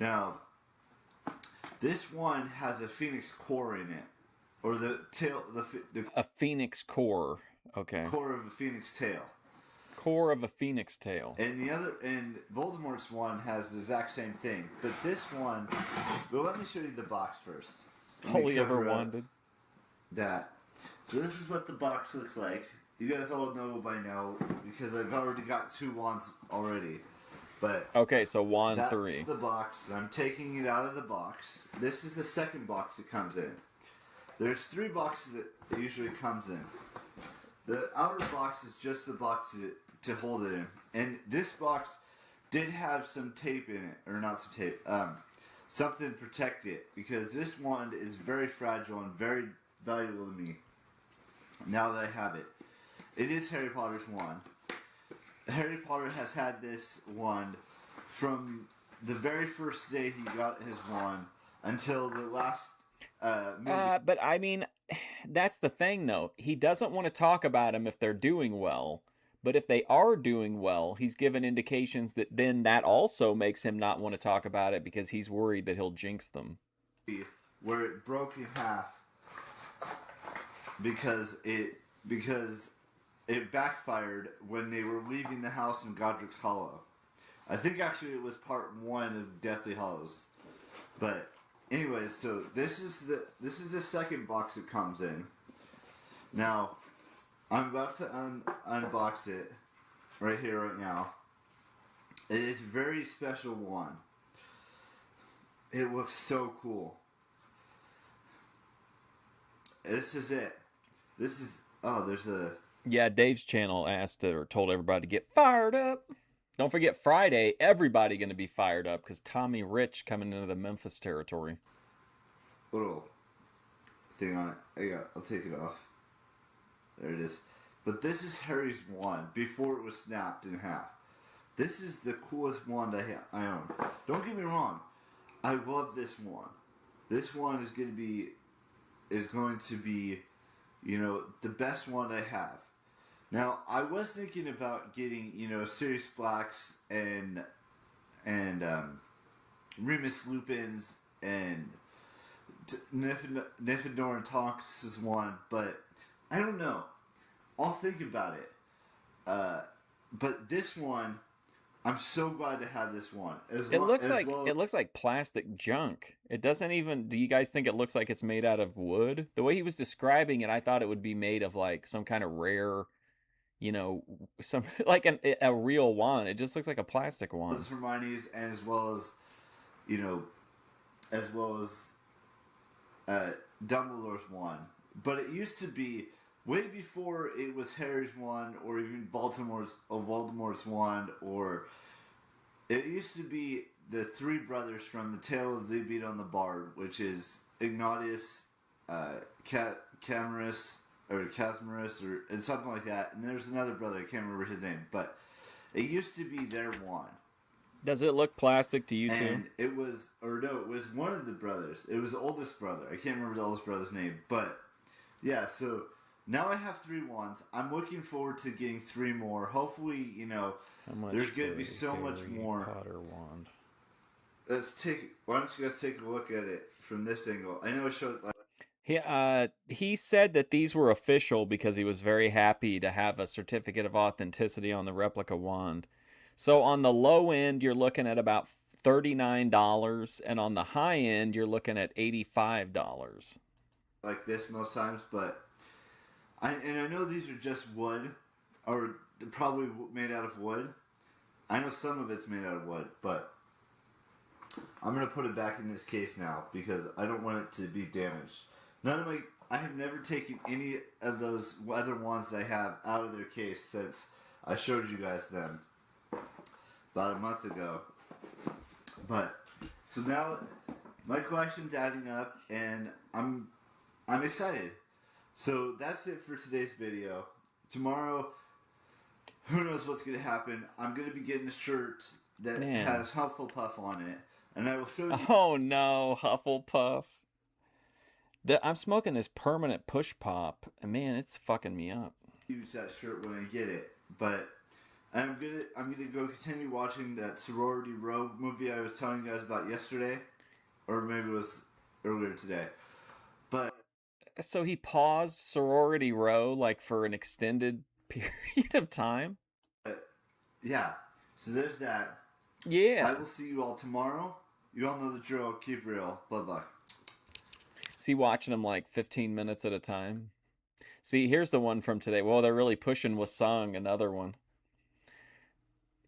Now, this wand has a phoenix core in it, or the tail, the A phoenix core. Okay. core of a phoenix tail. Core of a phoenix tail. And Voldemort's one has the exact same thing. But this one, well, let me show you the box first. Holy ever wanted. That. So this is what the box looks like. You guys all know by now, because I've already got 2 wands already. But okay, so wand that's 3. the box. I'm taking it out of the box. This is the second box it comes in. There's 3 boxes that it usually comes in. The outer box is just the box to hold it in. And this box did have some tape in it. Or not some tape. Something to protect it. Because this wand is very fragile and very valuable to me. Now that I have it. It is Harry Potter's wand. Harry Potter has had this wand from the very first day he got his wand until the last movie. But I mean, that's the thing, though. He doesn't want to talk about them if they're doing well. But if they are doing well, he's given indications that then that also makes him not want to talk about it because he's worried that he'll jinx them. Where it broke in half because it backfired when they were leaving the house in Godric's Hollow. I think actually it was part 1 of Deathly Hallows. But anyways, so this is the second box it comes in. Now, I'm about to unbox it right here, right now. It is a very special wand. It looks so cool. This is it. This is, there's a... Yeah, Dave's channel asked or told everybody to get fired up. Don't forget Friday, everybody going to be fired up because Tommy Rich coming into the Memphis territory. Little thing on it. I'll take it off. There it is. But this is Harry's wand before it was snapped in half. This is the coolest wand I own. Don't get me wrong. I love this wand. This wand is going to be, you know, the best wand I have. Now, I was thinking about getting, you know, Sirius Blacks and Remus Lupin's and Nifedor and Tonks' wand, but I don't know. I'll think about it. But this one, I'm so glad to have this one. It looks like plastic junk. It doesn't even. Do you guys think it looks like it's made out of wood? The way he was describing it, I thought it would be made of like some kind of rare, you know, some like a real wand. It just looks like a plastic wand. Hermione's, and as well as Dumbledore's wand. But it used to be way before it was Harry's wand, or even Voldemort's wand, or it used to be the 3 brothers from the Tale of the Beat on the Bard, which is Ignatius, Camarus, and something like that. And there's another brother, I can't remember his name, but it used to be their wand. Does it look plastic to you too? And it was one of the brothers. It was the oldest brother. I can't remember the oldest brother's name, but yeah. So now I have 3 wands. I'm looking forward to getting 3 more. Hopefully, you know, there's going to be so much more. Potter wand. Why don't you guys take a look at it from this angle? I know it showed. He said that these were official because he was very happy to have a certificate of authenticity on the replica wand. So on the low end, you're looking at about $39, and on the high end, you're looking at $85. Like this most times, but I know these are just wood, or probably made out of wood. I know some of it's made out of wood, but I'm gonna put it back in this case now because I don't want it to be damaged. I have never taken any of those other wands I have out of their case since I showed you guys them about a month ago. But so now My collection's adding up, and I'm excited. So that's it for today's video. Tomorrow, who knows what's going to happen. I'm going to be getting a shirt that has Hufflepuff on it. And I will show you. Oh no, Hufflepuff. I'm smoking this permanent push pop. And man, it's fucking me up. Use that shirt when I get it. But I'm gonna go continue watching that Sorority Row movie I was telling you guys about yesterday. Or maybe it was earlier today. But so he paused Sorority Row like for an extended period of time? Yeah. So there's that. Yeah. I will see you all tomorrow. You all know the drill. Keep real. Bye-bye. Is he watching them like 15 minutes at a time? See, here's the one from today. Well, they're really pushing Wasung, another one.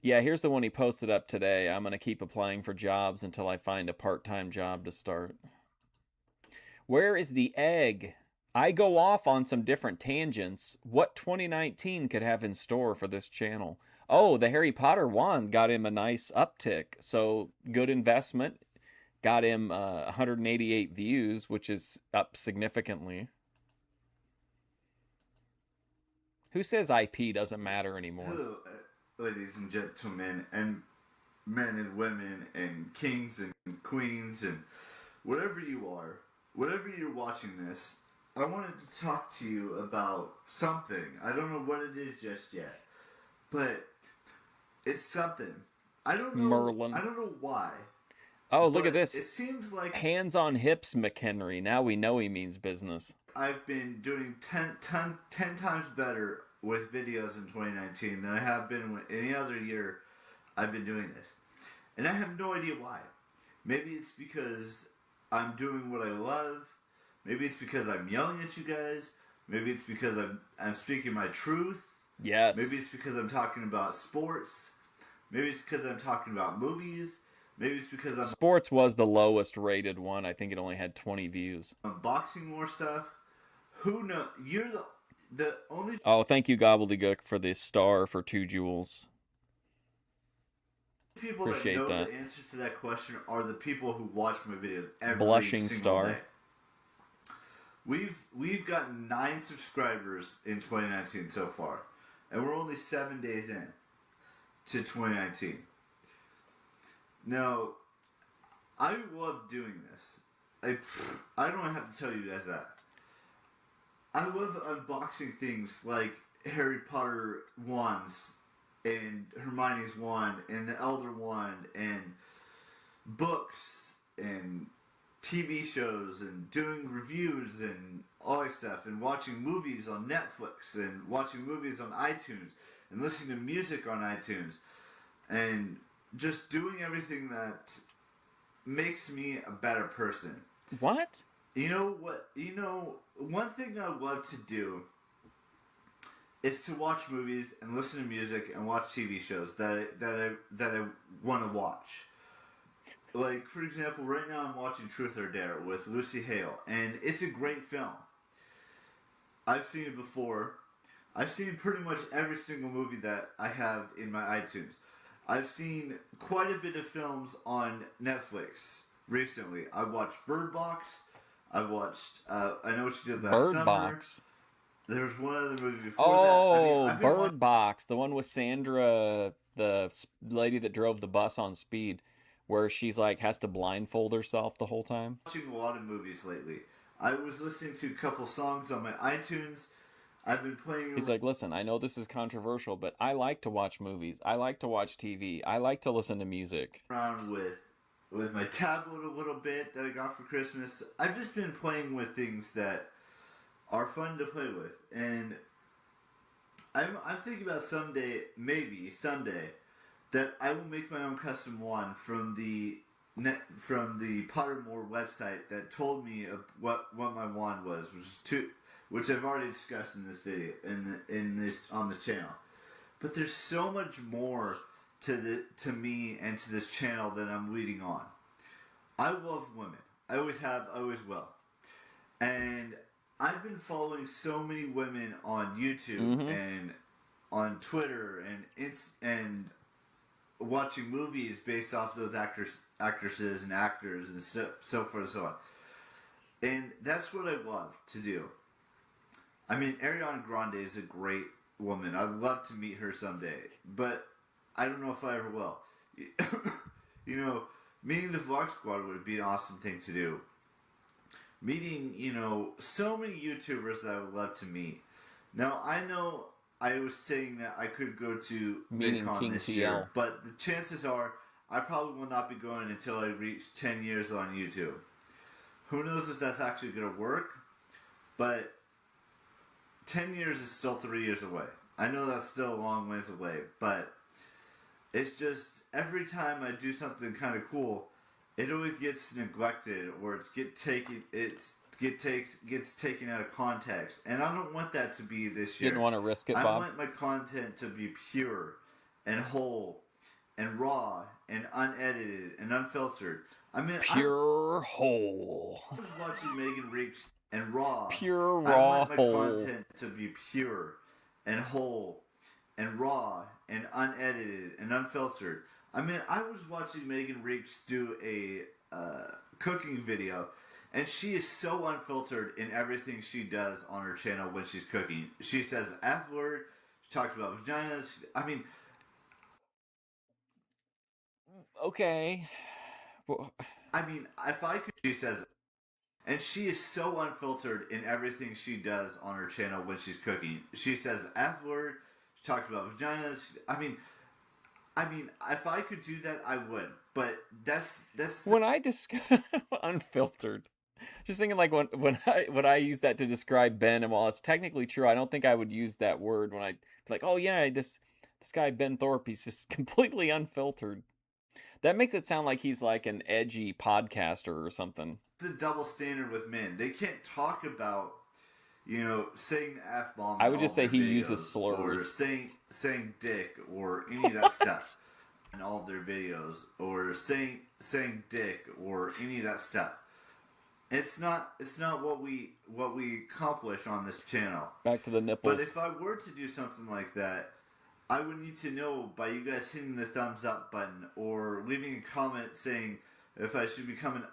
Yeah, here's the one he posted up today. I'm going to keep applying for jobs until I find a part-time job to start. Where is the egg? I go off on some different tangents. What 2019 could have in store for this channel? Oh, the Harry Potter wand got him a nice uptick. So, good investment. Got him 188 views, which is up significantly. Who says IP doesn't matter anymore? Hello, ladies and gentlemen, and men and women, and kings and queens, and whatever you are, whatever you're watching this, I wanted to talk to you about something. I don't know what it is just yet, but it's something. I don't know. Merlin. I don't know why. Oh, look at this. It seems like hands on hips McHenry. Now we know he means business. I've been doing 10 times better with videos in 2019 than I have been with any other year I've been doing this. And I have no idea why. Maybe it's because I'm doing what I love. Maybe it's because I'm yelling at you guys. Maybe it's because I'm speaking my truth. Yes. Maybe it's because I'm talking about sports. Maybe it's because I'm talking about movies. Maybe it's because I'm... Sports was the lowest rated one. I think it only had 20 views. Unboxing more stuff. Who knows? You're the only... Oh, thank you, Gobbledygook, for the star for 2 jewels. People Appreciate that know that. the answer to that question are the people who watch my videos every Blushing single star. day. We've gotten 9 subscribers in 2019 so far, and we're only 7 days in to 2019. Now, I love doing this. I don't have to tell you guys that. I love unboxing things like Harry Potter wands and Hermione's wand and the Elder wand and books and TV shows and doing reviews and all that stuff and watching movies on Netflix and watching movies on iTunes and listening to music on iTunes and just doing everything that makes me a better person. What? You know what? You know, one thing I love to do is to watch movies and listen to music and watch TV shows that I want to watch. Like, for example, right now I'm watching Truth or Dare with Lucy Hale, and it's a great film. I've seen it before. I've seen pretty much every single movie that I have in my iTunes. I've seen quite a bit of films on Netflix recently. I watched Bird Box. I watched I Know What You Did Last Summer. Bird Box. There was one other movie before that. I've Bird Box. The one with Sandra, the lady that drove the bus on Speed, where she's like has to blindfold herself the whole time. Watching a lot of movies lately. I was listening to a couple songs on my iTunes. I've been playing... He's like, listen, I know this is controversial, but I like to watch movies. I like to watch TV. I like to listen to music. Around with my tablet a little bit that I got for Christmas. I've just been playing with things that are fun to play with. And I'm thinking about maybe someday, that I will make my own custom wand from the Pottermore website that told me what my wand was, which I've already discussed in this video on this channel. But there's so much more to me and to this channel that I'm leading on. I love women. I always have, I always will. And I've been following so many women on YouTube and on Twitter and watching movies based off those actresses, and actors, and so forth and so on. And that's what I love to do. I mean, Ariana Grande is a great woman. I'd love to meet her someday, but I don't know if I ever will. You know, meeting the Vlog Squad would be an awesome thing to do. Meeting, so many YouTubers that I would love to meet. Now, I know I was saying that I could go to Meeting VidCon King this TL. year, but the chances are I probably will not be going until I reach 10 years on YouTube. Who knows if that's actually going to work, but 10 years is still 3 years away. I know that's still a long ways away, but it's just every time I do something kind of cool, it always gets neglected or gets taken out of context, and I don't want that to be this year. Didn't want to risk it, I Bob? want my content to be pure and whole and raw and unedited and unfiltered. I mean, Pure whole. I was watching Megan Reeks and raw. Pure, I raw, want my whole. content to be pure and whole and raw and unedited and unfiltered. I mean, I was watching Megan Reeks do a cooking video, and she is so unfiltered in everything she does on her channel when she's cooking. She says the F word, she talks about vaginas. I mean... Okay. if I could, she says, and she is so unfiltered in everything she does on her channel when she's cooking. She says the F word, she talks about vaginas. I mean, if I could do that, I would. But that's when I describe unfiltered, just thinking like when I use that to describe Ben, and while it's technically true, I don't think I would use that word when I like, oh yeah, this guy Ben Thorpe, he's just completely unfiltered. That makes it sound like he's like an edgy podcaster or something. It's a double standard with men. They can't talk about, saying the F-bomb. I would just say he videos, uses slurs. Or saying dick or any of that stuff in all of their videos. Or saying dick or any of that stuff. It's not what we accomplish on this channel. Back to the nipples. But if I were to do something like that, I would need to know by you guys hitting the thumbs up button or leaving a comment saying if I should become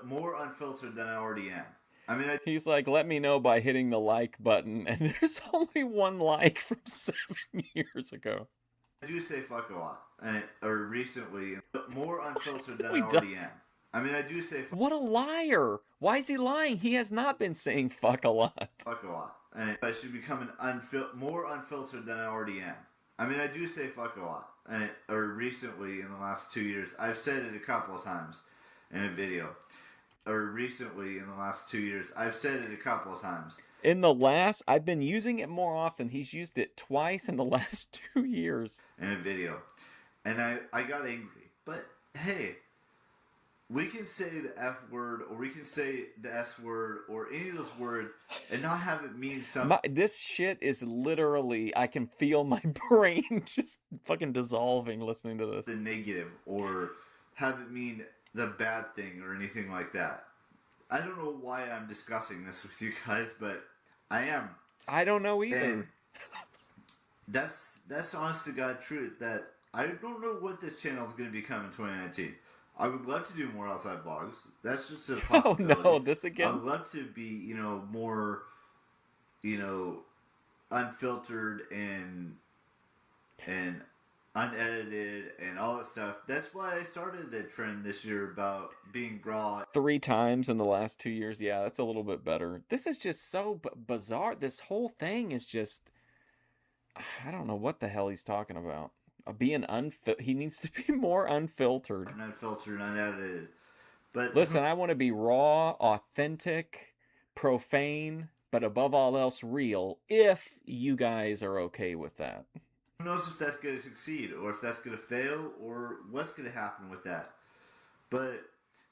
more unfiltered than I already am. I mean, he's like, let me know by hitting the like button, and there's only one like from 7 years ago. I do say fuck a lot, or recently, more unfiltered than I already am. I mean, I do say fuck. What a liar! Why is he lying? He has not been saying fuck a lot. Fuck a lot. And I should become more unfiltered than I already am. I mean, I do say fuck a lot. Or recently, in the last 2 years, I've said it a couple of times in a video. Or recently, in the last 2 years, I've said it a couple of times. I've been using it more often. He's used it twice in the last 2 years. In a video. And I got angry. But, hey, we can say the F word, or we can say the S word, or any of those words, and not have it mean something. This shit is literally, I can feel my brain just fucking dissolving listening to this. The negative, or have it mean the bad thing, or anything like that. I don't know why I'm discussing this with you guys, but I am. I don't know either. And that's honest to God truth, that I don't know what this channel is going to become in 2019. I would love to do more outside vlogs. That's just a possibility. Oh no, this again? I would love to be, more, unfiltered and unedited and all that stuff. That's why I started the trend this year about being raw. 3 times in the last 2 years. Yeah, that's a little bit better. This is just so bizarre. This whole thing is just, I don't know what the hell he's talking about. He needs to be more unfiltered. Unfiltered, unedited. But listen, I want to be raw, authentic, profane, but above all else real, if you guys are okay with that. Who knows if that's going to succeed, or if that's going to fail, or what's going to happen with that. But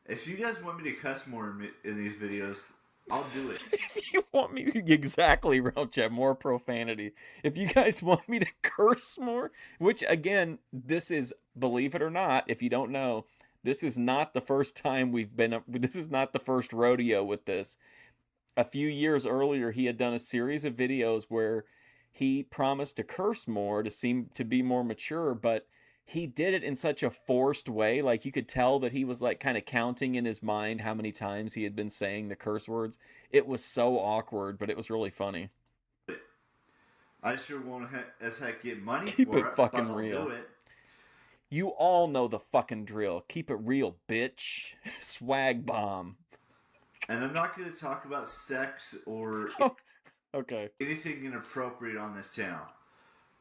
if you guys want me to cuss more in these videos, I'll do it. If you want me to, exactly, Roach, more profanity. If you guys want me to curse more, which again, this is, believe it or not, if you don't know, this is not the first time this is not the first rodeo with this. A few years earlier, he had done a series of videos where he promised to curse more to seem to be more mature, but he did it in such a forced way. Like you could tell that he was like kind of counting in his mind how many times he had been saying the curse words. It was so awkward, but it was really funny. I sure won't as heck get money Keep for it it, but fucking I'll real. do it. You all know the fucking drill. Keep it real, bitch. Swag bomb. And I'm not going to talk about sex or Okay. anything inappropriate on this channel.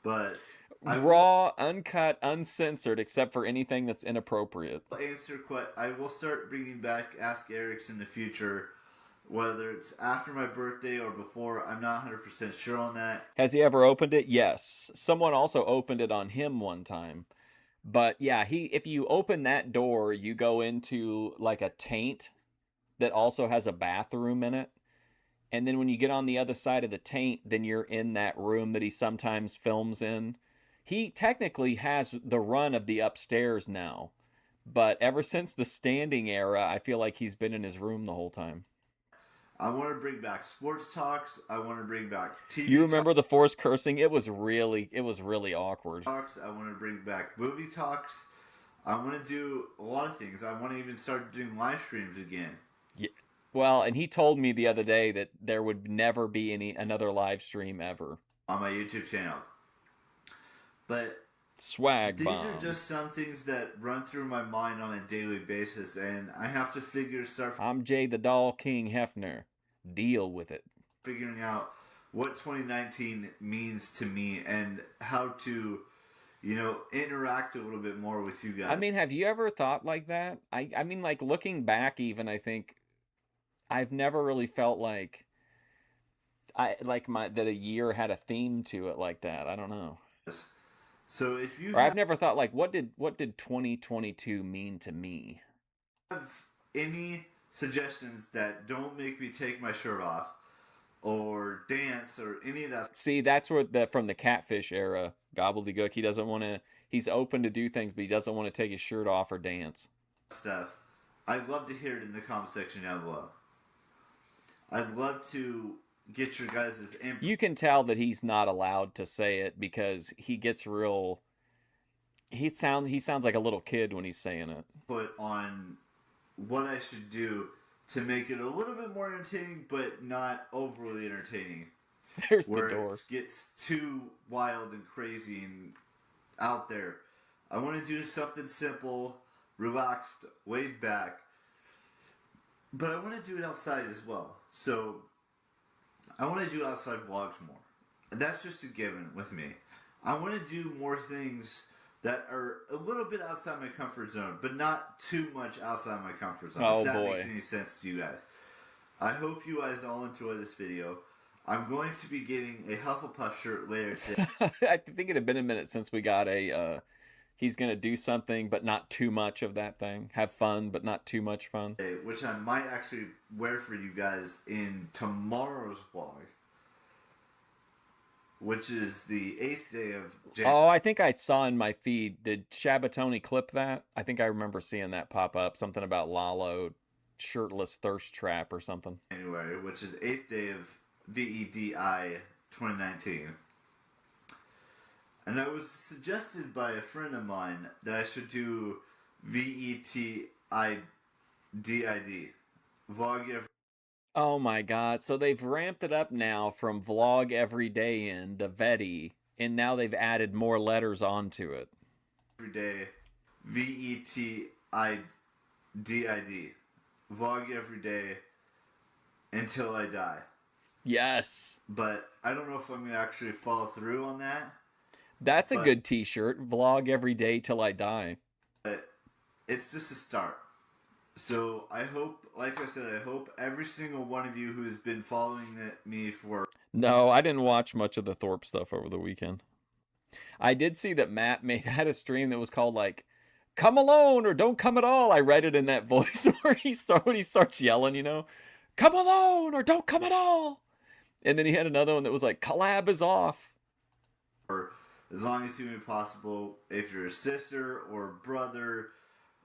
But I will Raw, uncut, uncensored, except for anything that's inappropriate. I will start bringing back Ask Erics in the future, whether it's after my birthday or before. I'm not 100% sure on that. Has he ever opened it? Yes. Someone also opened it on him one time. But yeah, if you open that door, you go into like a taint that also has a bathroom in it. And then when you get on the other side of the taint, then you're in that room that he sometimes films in. He technically has the run of the upstairs now. But ever since the standing era, I feel like he's been in his room the whole time. I want to bring back sports talks. I want to bring back TV You remember the forced cursing? It was really awkward. talks. I want to bring back movie talks. I want to do a lot of things. I want to even start doing live streams again. Yeah. Well, and he told me the other day that there would never be another live stream ever on my YouTube channel. But swag these bomb. are just some things that run through my mind on a daily basis, and I have to start. I'm Jay the Doll King Hefner. Deal with it. Figuring out what 2019 means to me and how to, interact a little bit more with you guys. I mean, have you ever thought like that? I mean, like looking back, even I think I've never really felt like that a year had a theme to it like that. I don't know. So if you I've never thought like what did 2022 mean to me? Have any suggestions that don't make me take my shirt off or dance or any of that? See, that's where from the catfish era, gobbledygook. He doesn't want to. He's open to do things, but he doesn't want to take his shirt off or dance. Stuff. I'd love to hear it in the comment section down below. I'd love to get your guys' input. You can tell that he's not allowed to say it because he gets real. He sounds like a little kid when he's saying it. Put on what I should do to make it a little bit more entertaining, but not overly entertaining. There's where the door. It gets too wild and crazy and out there. I want to do something simple, relaxed, laid back, but I want to do it outside as well. So I want to do outside vlogs more. And that's just a given with me. I want to do more things that are a little bit outside my comfort zone, but not too much outside my comfort zone. If that makes any sense to you guys. I hope you guys all enjoy this video. I'm going to be getting a Hufflepuff shirt later today. I think it had been a minute since we got a, he's going to do something, but not too much of that thing. Have fun, but not too much fun. Which I might actually wear for you guys in tomorrow's vlog. Which is the 8th day of January. Oh, I think I saw in my feed, did Shabatoni clip that? I think I remember seeing that pop up. Something about Lalo, shirtless thirst trap or something. January, which is 8th day of VEDI 2019. And I was suggested by a friend of mine that I should do VETIDID. Vlog every... Oh my god, so they've ramped it up now from vlog every day in the VETI, and now they've added more letters onto it. Every day, VETIDID. Vlog every day until I die. Yes. But I don't know if I'm going to actually follow through on that. That's a good t-shirt. Vlog every day till I die. But it's just a start. So I hope, like I said, I hope every single one of you who's been following me for... No, I didn't watch much of the Thorpe stuff over the weekend. I did see that Matt had a stream that was called like, come alone or don't come at all. I read it in that voice where he starts yelling, you know, come alone or don't come at all. And then he had another one that was like, collab is off. Or as long as humanly possible, if you're a sister or brother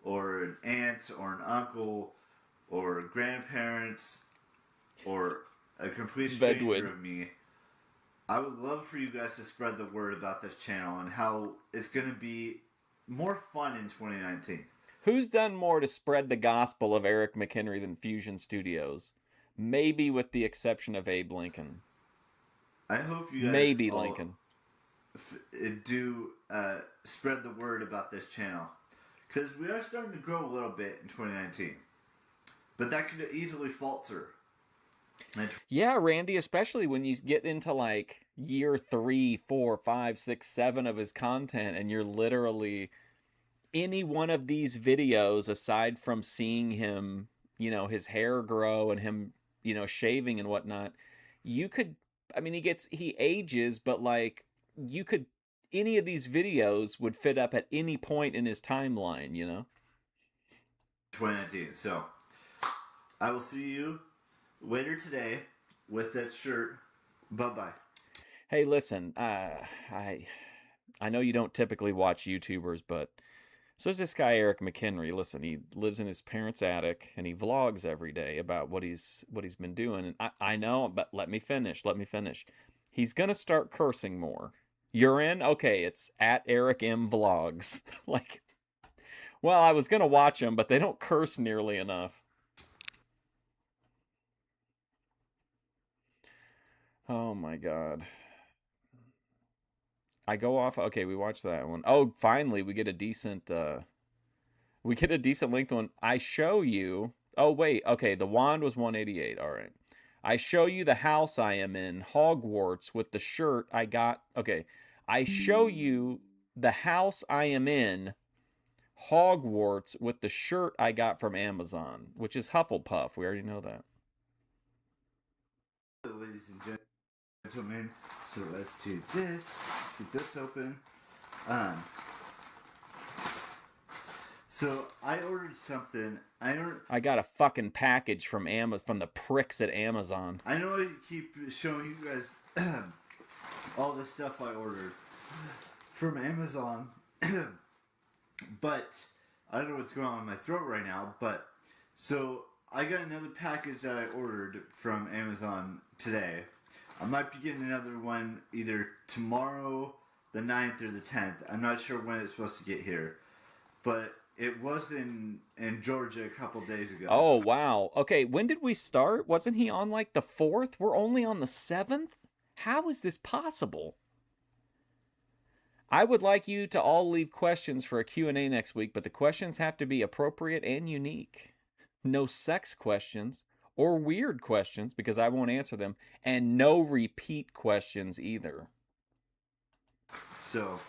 or an aunt or an uncle or grandparents or a complete stranger of me, I would love for you guys to spread the word about this channel and how it's going to be more fun in 2019. Who's done more to spread the gospel of Eric McHenry than Fusion Studios? Maybe with the exception of Abe Lincoln. I hope you guys Maybe all Lincoln. do spread the word about this channel, because we are starting to grow a little bit in 2019, but that could easily falter. Yeah, Randy, especially when you get into like year 3, 4, 5, 6, 7 of his content, and you're literally any one of these videos, aside from seeing him, you know, his hair grow and him, you know, shaving and whatnot, you could, I mean, he ages, but like you could, any of these videos would fit up at any point in his timeline, you know? 2019. So I will see you later today with that shirt. Bye-bye. Hey, listen, I know you don't typically watch YouTubers, but so there's this guy Eric McHenry. Listen, he lives in his parents' attic and he vlogs every day about what he's been doing. And I know, but let me finish. He's gonna start cursing more. You're in? Okay, it's at Eric M Vlogs. Like, well, I was gonna watch them, but they don't curse nearly enough. Oh my god. I go off. Okay, we watched that one. Oh, finally, we get a decent length one. I show you. Oh wait, okay. The wand was 188. All right. I show you the house I am in, Hogwarts, with the shirt I got. Okay. I show you the house I am in, Hogwarts, with the shirt I got from Amazon, which is Hufflepuff. We already know that. Ladies and gentlemen, so let's do this. Keep this open. So I ordered something. I got a fucking package from from the pricks at Amazon. I know I keep showing you guys all the stuff I ordered from Amazon, but I don't know what's going on in my throat right now. But so I got another package that I ordered from Amazon today. I might be getting another one either tomorrow, the 9th, or the 10th. I'm not sure when it's supposed to get here, but it was in Georgia a couple days ago. Oh, wow. Okay, when did we start? Wasn't he on like the 4th? We're only on the 7th? How is this possible? I would like you to all leave questions for a Q&A next week, but the questions have to be appropriate and unique. No sex questions or weird questions, because I won't answer them, and no repeat questions either. So,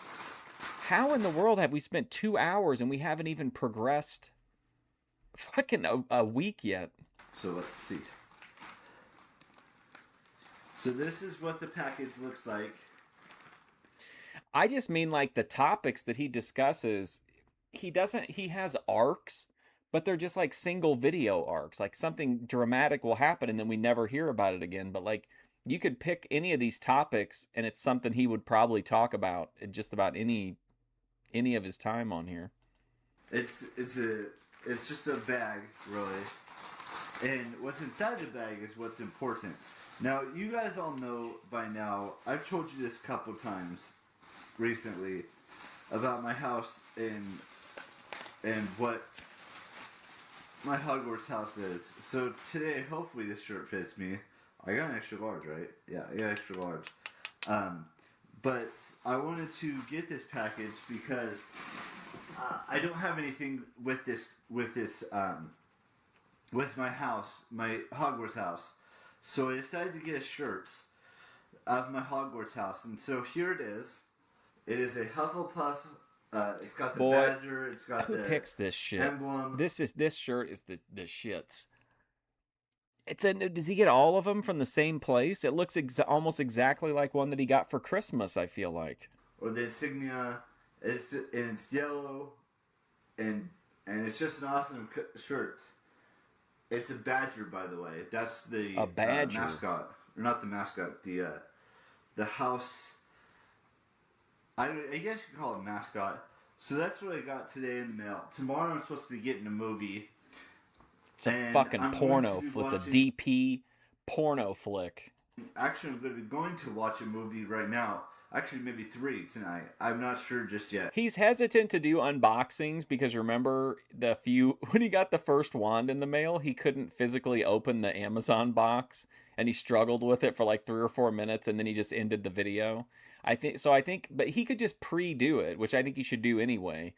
how in the world have we spent 2 hours and we haven't even progressed fucking a week yet? So let's see. So this is what the package looks like. I just mean like the topics that he discusses, he has arcs, but they're just like single video arcs. Like something dramatic will happen and then we never hear about it again. But like you could pick any of these topics and it's something he would probably talk about in just about any of his time on here. It's just a bag, really. And what's inside the bag is what's important. Now, you guys all know by now, I've told you this a couple times recently about my house and what my Hogwarts house is. So today, hopefully this shirt fits me. I got an extra large, right? Yeah, I got extra large. But I wanted to get this package because I don't have anything with my house, my Hogwarts house. So I decided to get a shirt of my Hogwarts house, and so here it is. It is a Hufflepuff. It's got the badger. It's got who the picks this shit? Emblem. This shirt is the shits. Does he get all of them from the same place? It looks almost exactly like one that he got for Christmas, I feel like. Or the insignia. It's yellow, and it's just an awesome shirt. It's a badger, by the way. That's the mascot. Or not the mascot. The house. I guess you could call it mascot. So that's what I got today in the mail. Tomorrow I'm supposed to be getting a movie. It's a fucking porno flick. It's a DP porno flick. Actually, I'm going to be going to watch a movie right now. Actually, maybe 3 tonight. I'm not sure just yet. He's hesitant to do unboxings because remember when he got the first wand in the mail, he couldn't physically open the Amazon box and he struggled with it for like 3 or 4 minutes and then he just ended the video. But he could just pre-do it, which I think you should do anyway.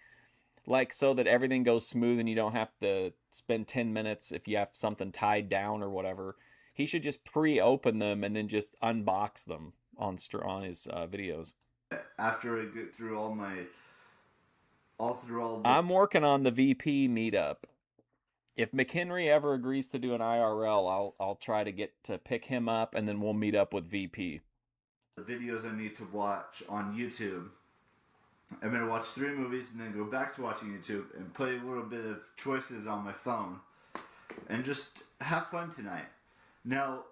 Like so that everything goes smooth and you don't have to spend 10 minutes if you have something tied down or whatever. He should just pre-open them and then just unbox them on his videos. After I get through I'm working on the VP meetup. If McHenry ever agrees to do an IRL, I'll try to get to pick him up and then we'll meet up with VP. The videos I need to watch on YouTube. I'm going to watch 3 movies and then go back to watching YouTube and play a little bit of choices on my phone and just have fun tonight. Now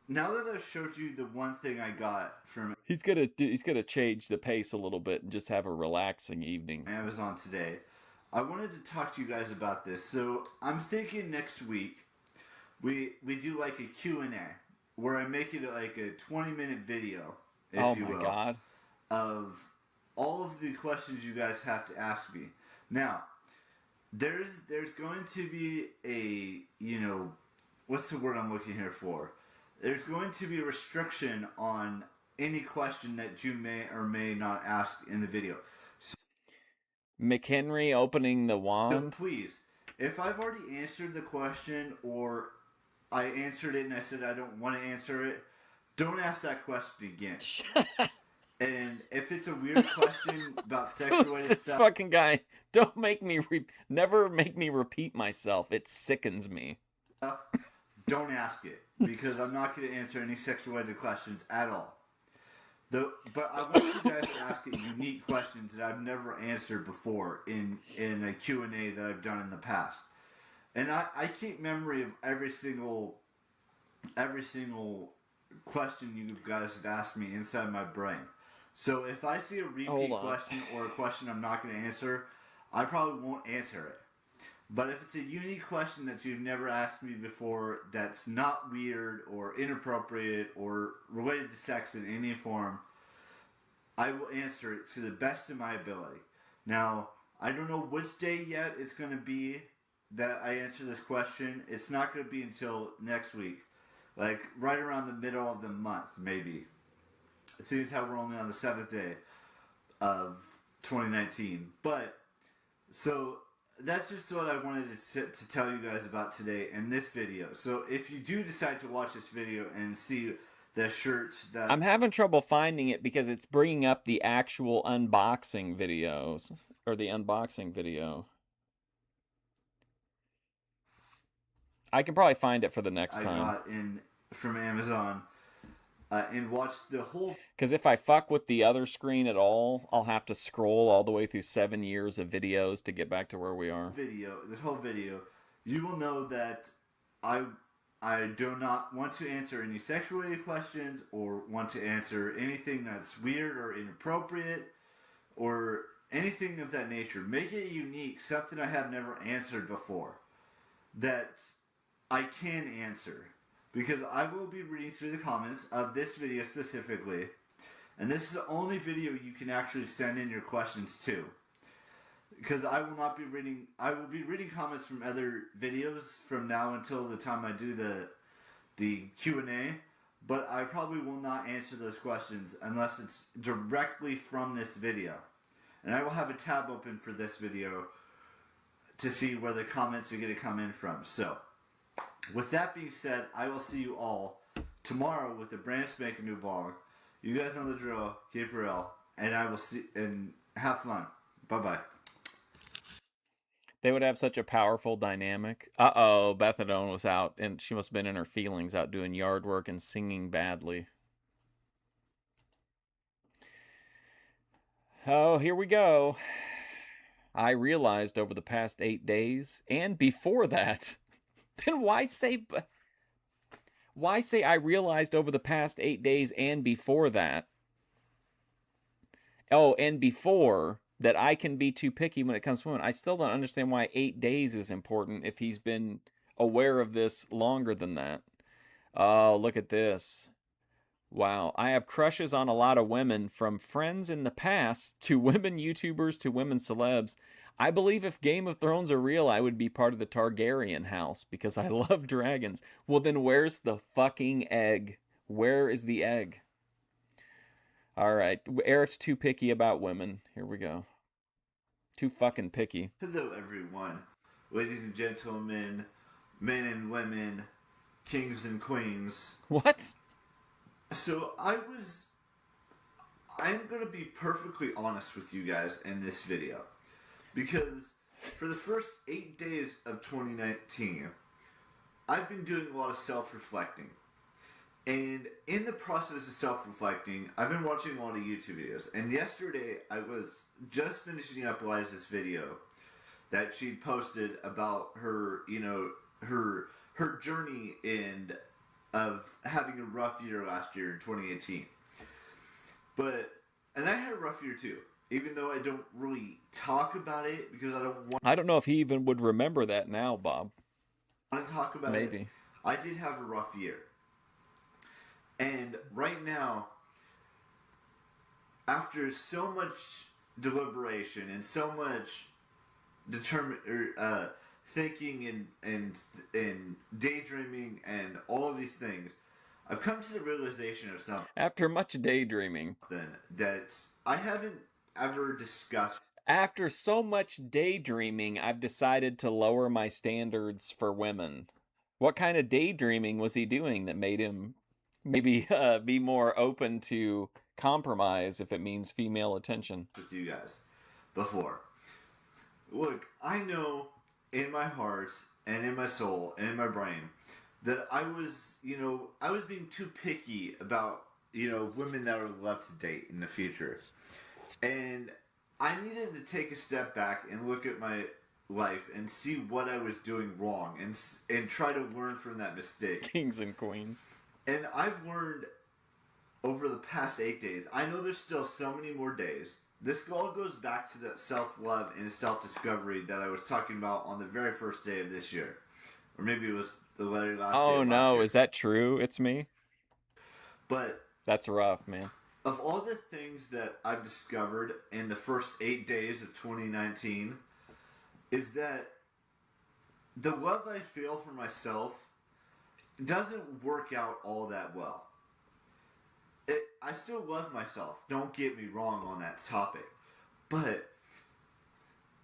that I've showed you the one thing I got from he's gonna change the pace a little bit and just have a relaxing evening. Amazon today, I wanted to talk to you guys about this. So I'm thinking next week we do like a Q&A where I make it like a 20-minute video, if you will, God, of all of the questions you guys have to ask me. Now, there's going to be a, what's the word I'm looking here for? There's going to be a restriction on any question that you may or may not ask in the video. So, McHenry opening the wand? So please, if I've already answered the question or I answered it and I said I don't want to answer it, don't ask that question again. And if it's a weird question about sexual this stuff, fucking guy, don't make me never make me repeat myself. It sickens me. Don't ask it because I'm not going to answer any sexual-related questions at all. But I want you guys to ask unique questions that I've never answered before in a Q&A that I've done in the past. And I keep memory of every single question you guys have asked me inside my brain. So if I see a repeat question or a question I'm not going to answer, I probably won't answer it. But if it's a unique question that you've never asked me before, that's not weird or inappropriate or related to sex in any form, I will answer it to the best of my ability. Now, I don't know which day yet it's going to be that I answer this question. It's not going to be until next week. Like, right around the middle of the month, maybe. Seeing as how we're only on the 7th day of 2019. But, so, that's just what I wanted to tell you guys about today in this video. So, if you do decide to watch this video and see the shirt that... I'm having trouble finding it because it's bringing up the actual unboxing videos. Or the unboxing video. I can probably find it for the next time. I got from Amazon and watched the whole... Because if I fuck with the other screen at all, I'll have to scroll all the way through 7 years of videos to get back to where we are. This whole video, you will know that I do not want to answer any sexual-related questions or want to answer anything that's weird or inappropriate or anything of that nature. Make it unique, something I have never answered before that I can answer. Because I will be reading through the comments of this video specifically. And this is the only video you can actually send in your questions to. Because I will not be reading... I will be reading comments from other videos from now until the time I do the Q&A. But I probably will not answer those questions unless it's directly from this video. And I will have a tab open for this video to see where the comments are going to come in from. So... with that being said, I will see you all tomorrow with a brand spanking new vlog. You guys know the drill. Keep real. And I will see and have fun. Bye-bye. They would have such a powerful dynamic. Uh-oh, Bethadone was out, and she must have been in her feelings out doing yard work and singing badly. Oh, here we go. I realized over the past 8 days, and before that... Then why say I realized over the past 8 days and before that? Oh, and before that I can be too picky when it comes to women. I still don't understand why 8 days is important if he's been aware of this longer than that. Oh, look at this. Wow, I have crushes on a lot of women, from friends in the past to women YouTubers to women celebs. I believe if Game of Thrones are real, I would be part of the Targaryen house because I love dragons. Well, then where's the fucking egg? Where is the egg? All right, Eric's too picky about women. Here we go. Too fucking picky. Hello, everyone. Ladies and gentlemen, men and women, kings and queens. What? So I'm going to be perfectly honest with you guys in this video. Because for the first 8 days of 2019, I've been doing a lot of self-reflecting. And in the process of self-reflecting, I've been watching a lot of YouTube videos. And yesterday, I was just finishing up Liza's video that she posted about her, her journey of having a rough year last year in 2018. And I had a rough year too, even though I don't really talk about it because I don't know if he even would remember that now, Bob. to talk about it. Maybe. I did have a rough year. And right now, after so much deliberation and so much thinking and daydreaming and all of these things, I've come to the realization of something. After much daydreaming. That I haven't ever discussed. After so much daydreaming, I've decided to lower my standards for women. What kind of daydreaming was he doing that made him maybe be more open to compromise if it means female attention? With you guys before. Look, I know in my heart and in my soul and in my brain that I was being too picky about, women that I would love to date in the future. And I needed to take a step back and look at my life and see what I was doing wrong and try to learn from that mistake. Kings and queens. And I've learned over the past 8 days, I know there's still so many more days. This all goes back to that self-love and self-discovery that I was talking about on the very first day of this year. Or maybe it was the very last day Oh of last no, year. is that true? It's me? But That's rough, man. of all the things that I've discovered in the first 8 days of 2019 is that the love I feel for myself doesn't work out all that well. I still love myself, don't get me wrong on that topic, but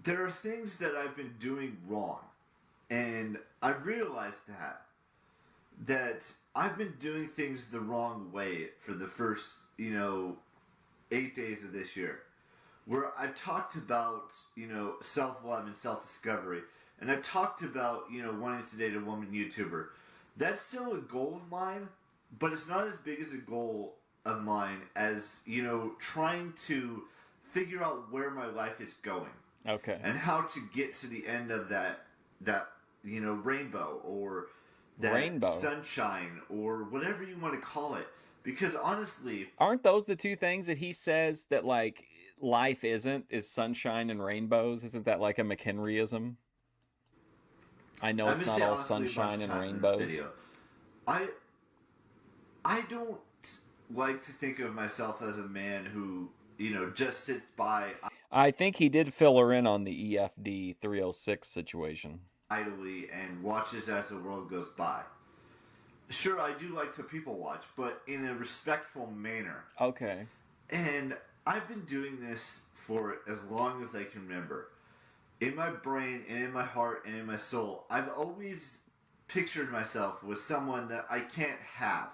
there are things that I've been doing wrong, and I've realized that I've been doing things the wrong way for the first, 8 days of this year, where I've talked about, self-love and self-discovery, and I've talked about, wanting to date a woman YouTuber. That's still a goal of mine, but it's not as big as a goal of mine as, trying to figure out where my life is going. Okay. And how to get to the end of that rainbow or that sunshine or whatever you want to call it. Because honestly, aren't those the two things that he says that like life isn't, is sunshine and rainbows? Isn't that like a McHenryism? I know it's not all sunshine and rainbows. I don't like to think of myself as a man who, just sits by I think he did fill her in on the EFD 306 situation. idly and watches as the world goes by. Sure, I do like to people watch, but in a respectful manner. Okay. And I've been doing this for as long as I can remember. In my brain and in my heart and in my soul, I've always pictured myself with someone that I can't have.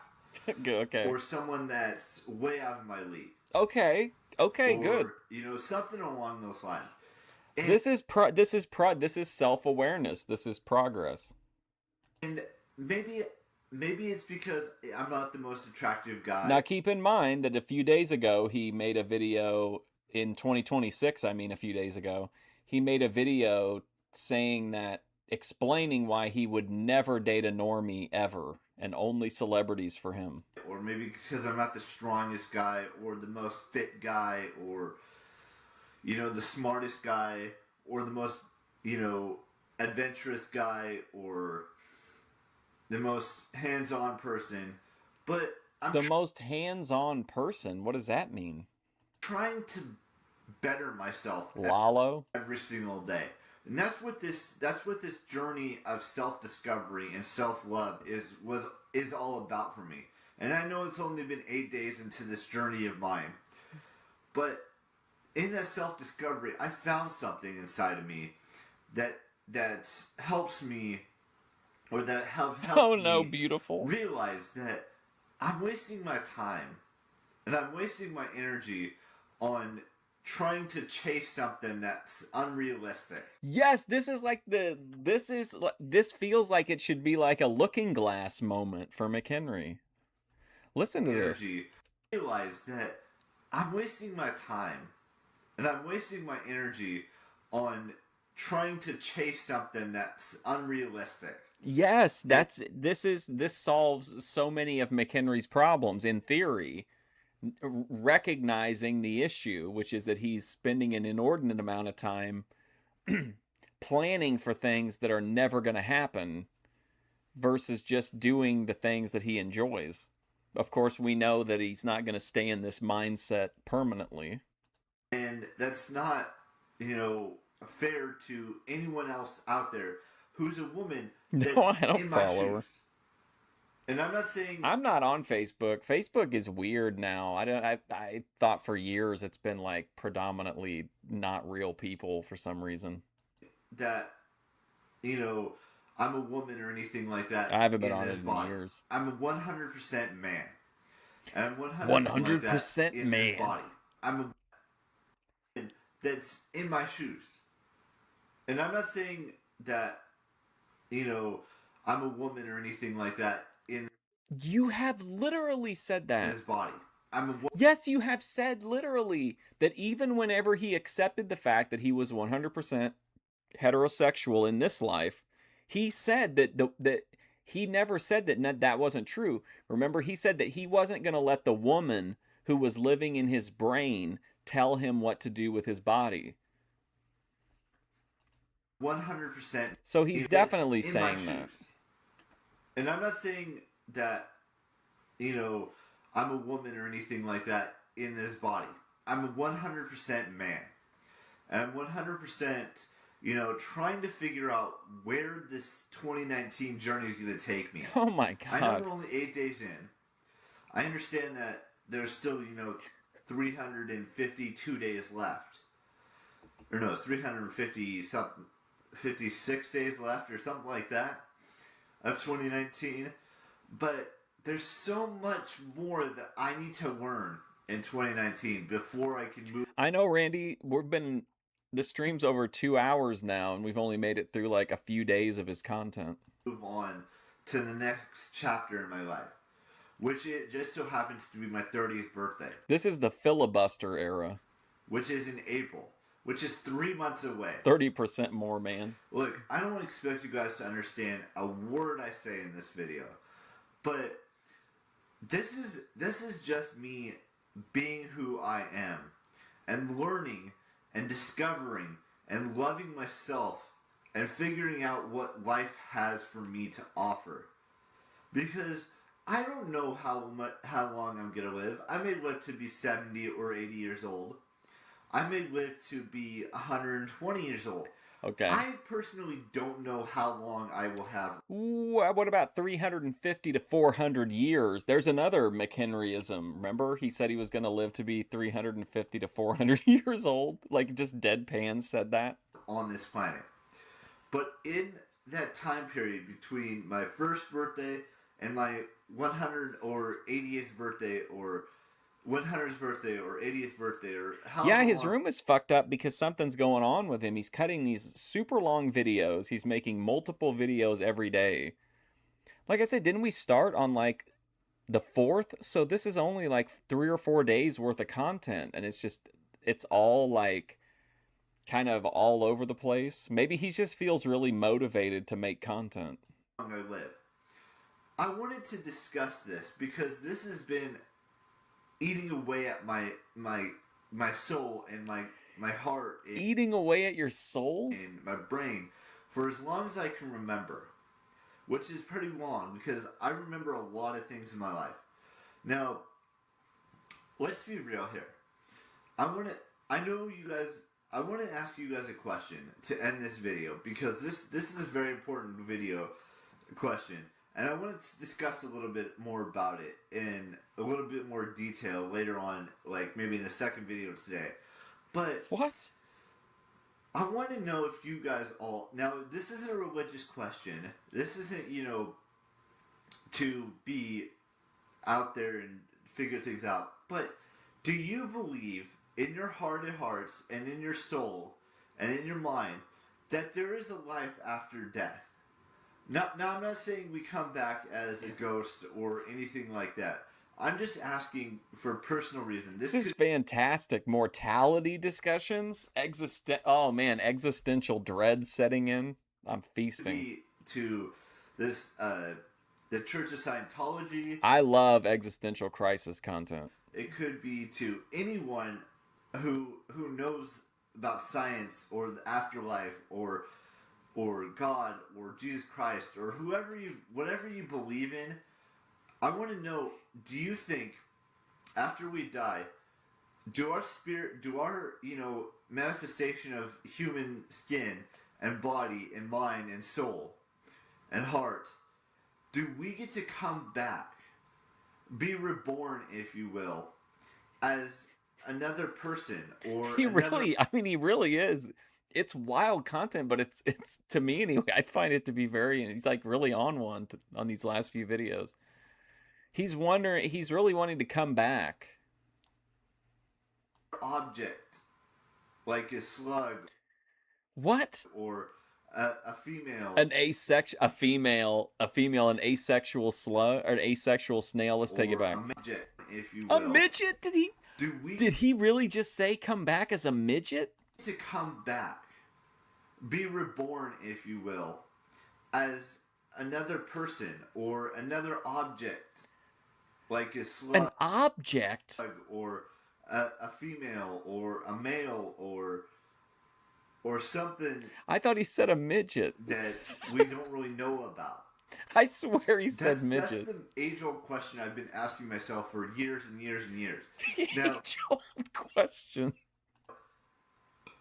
Okay. Or someone that's way out of my league. Okay, good. Something along those lines. And This is self-awareness. This is progress. And maybe it's because I'm not the most attractive guy. Now keep in mind that a few days ago he made a video in 2026, a few days ago, he made a video explaining why he would never date a normie ever and only celebrities for him. Or maybe because I'm not the strongest guy or the most fit guy or, the smartest guy or the most, adventurous guy or the most hands-on person. But I'm The most hands-on person. What does that mean? trying to better myself Lalo? every single day. And that's what this journey of self-discovery and self-love is all about for me. And I know it's only been 8 days into this journey of mine, but in that self-discovery, I found something inside of me that helps me, or that have helped Oh no, me beautiful. realize that I'm wasting my time and I'm wasting my energy on trying to chase something that's unrealistic. Yes, this feels like it should be like a looking glass moment for McHenry. Listen to this. Energy. Realize that I'm wasting my time and I'm wasting my energy on trying to chase something that's unrealistic. Yes, this solves so many of McHenry's problems in theory. Recognizing the issue, which is that he's spending an inordinate amount of time planning for things that are never going to happen versus just doing the things that he enjoys. Of course, we know that he's not going to stay in this mindset permanently. And that's not, fair to anyone else out there who's a woman that's No, I don't in my follow her. shoes. And I'm not saying I'm not on Facebook. Facebook is weird now. I thought for years it's been like predominantly not real people for some reason. that, I'm a woman or anything like that. I haven't been in on this it in body. years. I'm a 100% man. And I'm 100% 100% like that in man. this body. I'm a woman that's in my shoes. And I'm not saying that, I'm a woman or anything like that in You have literally said that. this body. I'm a woman. Yes, you have said literally that even whenever he accepted the fact that he was 100% heterosexual in this life, he said that he never said that wasn't true. Remember, he said that he wasn't going to let the woman who was living in his brain tell him what to do with his body. 100%. So he's definitely saying that. And I'm not saying that, I'm a woman or anything like that in this body. I'm a 100% man. And I'm 100%, trying to figure out where this 2019 journey is going to take me. Oh my I know God. we're only 8 days in. I understand that there's still, 352 days left. Or no, 350 something. 56 days left or something like that of 2019, but there's so much more that I need to learn in 2019 before I can move. I know, Randy, the stream's over 2 hours now and we've only made it through like a few days of his content. Move on to the next chapter in my life, which it just so happens to be my 30th birthday. This is the filibuster era. Which is in April. Which is 3 months away. 30% more, man. Look, I don't expect you guys to understand a word I say in this video, but this is just me being who I am and learning and discovering and loving myself and figuring out what life has for me to offer. Because I don't know how long I'm going to live. I may live to be 70 or 80 years old. I may live to be 120 years old. Okay. I personally don't know how long I will have. What about 350 to 400 years? There's another McHenryism. Remember? He said he was going to live to be 350 to 400 years old. Like, just deadpan said that. On this planet. But in that time period between my first birthday and my 100 or 80th birthday or 100th birthday or 80th birthday or how Yeah, his room is fucked up because something's going on with him. He's cutting these super long videos. He's making multiple videos every day. Like I said, didn't we start on like the 4th? So this is only like 3 or 4 days worth of content. And it's all like kind of all over the place. Maybe he just feels really motivated to make content. How long I live. I wanted to discuss this because this has been eating away at my soul and my heart. Eating away at your soul? And my brain for as long as I can remember. Which is pretty long because I remember a lot of things in my life. Now, let's be real here. I want to. I know you guys. I want to ask you guys a question to end this video because this is a very important video question, and I want to discuss a little bit more about it in a little bit more detail later on, like maybe in the second video today. But What? I want to know if you guys all now. This isn't a religious question. This isn't to be out there and figure things out. But do you believe in your heart of hearts and in your soul and in your mind that there is a life after death? Now I'm not saying we come back as a ghost or anything like that. I'm just asking for personal reason. This is fantastic. Mortality discussions? Oh man, existential dread setting in. I'm feasting. Be to this the Church of Scientology. I love existential crisis content. It could be to anyone who knows about science or the afterlife or God or Jesus Christ or whatever you believe in. I want to know, do you think after we die, do our manifestation of human skin and body and mind and soul and heart, do we get to come back, be reborn, if you will, as another person or he really is. It's wild content, but it's to me anyway. I find it to be he's like really on these last few videos. He's really wanting to come back. Object, like a slug. What? Or a female. An asexual slug or an asexual snail. Let's take it back. A midget, if you will. A midget? Did he really just say come back as a midget? To come back, be reborn, if you will, as another person or another object, like a slug. An object? Or a female or a male or something. I thought he said a midget. That we don't really know about. I swear he said midget. That's the age-old question I've been asking myself for years and years and years. Now, age-old question.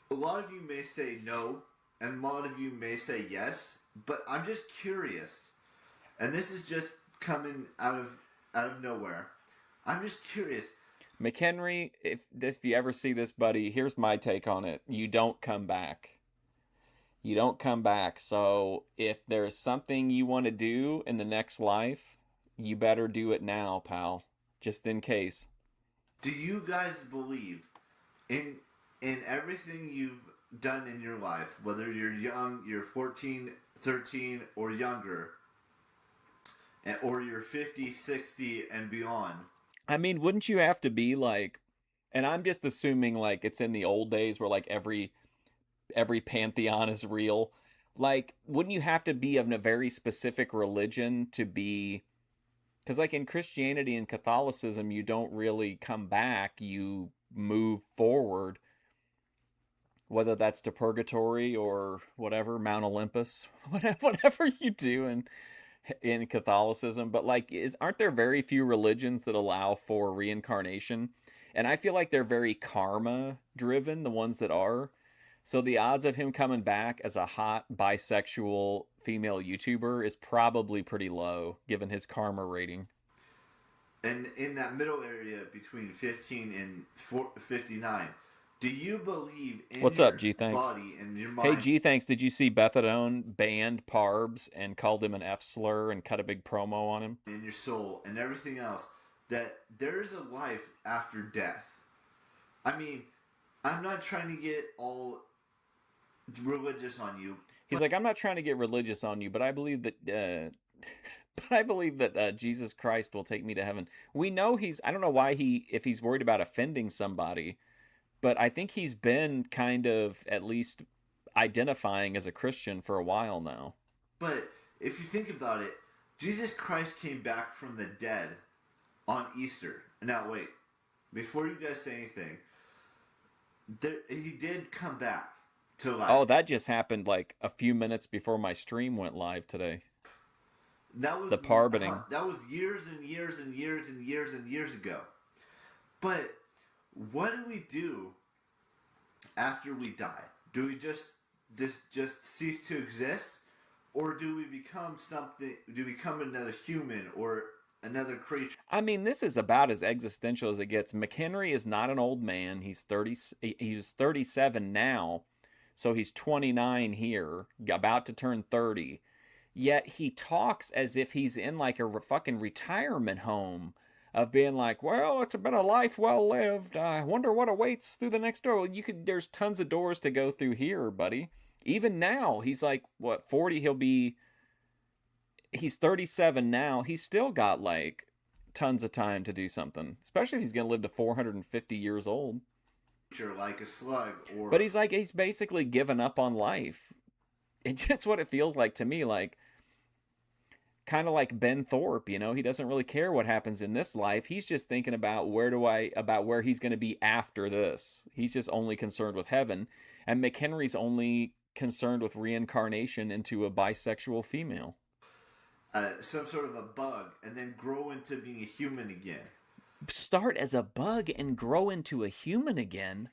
A lot of you may say no, and a lot of you may say yes, but I'm just curious, and this is just coming out of nowhere. I'm just curious. McHenry, if you ever see this, buddy, here's my take on it. You don't come back. You don't come back. So if there's something you want to do in the next life, you better do it now, pal. Just in case. Do you guys believe in everything you've done in your life, whether you're young, you're 14, 13, or younger, or you're 50, 60, and beyond? I mean, wouldn't you have to be like, and I'm just assuming like it's in the old days where like every pantheon is real. Like, wouldn't you have to be of a very specific religion to be, because like in Christianity and Catholicism, you don't really come back, you move forward, whether that's to purgatory or whatever, Mount Olympus, whatever you do in Catholicism. But like, aren't there very few religions that allow for reincarnation? And I feel like they're very karma driven, the ones that are. So the odds of him coming back as a hot bisexual female YouTuber is probably pretty low, given his karma rating. And in that middle area between 15 and 59, do you believe in What's your up, G-Thanks? Body and your mind? Hey, G-Thanks, did you see Bethadone banned Parbs and called him an F slur and cut a big promo on him? In your soul and everything else, that there is a life after death. I mean, I'm not trying to get all religious on you. He's like, I'm not trying to get religious on you, but I believe that Jesus Christ will take me to heaven. We know I don't know why if he's worried about offending somebody, but I think he's been kind of at least identifying as a Christian for a while now. But if you think about it, Jesus Christ came back from the dead on Easter. Now wait, before you guys say anything, he did come back to life. Oh, that just happened like a few minutes before my stream went live today. That was The pardoning. that was years and years and years and years and years ago. But what do we do after we die? Do we just cease to exist, or do we become something? Do we become another human or another creature? I mean, this is about as existential as it gets. McHenry is not an old man. He's 30. He's 37 now, so he's 29 here, about to turn 30. Yet he talks as if he's in like a fucking retirement home, of being like, well, it's been a life well lived. I wonder what awaits through the next door. Well, there's tons of doors to go through here, buddy. Even now, he's like, what, 40? He's 37 now. He's still got like tons of time to do something, especially if he's going to live to 450 years old. Like a slug, or But he's basically given up on life. It's what it feels like to me, like kind of like Ben Thorpe, you know, he doesn't really care what happens in this life. He's just thinking about where he's going to be after this. He's just only concerned with heaven, and McHenry's only concerned with reincarnation into a bisexual female. some sort of a bug, and then grow into being a human again. Start as a bug and grow into a human again?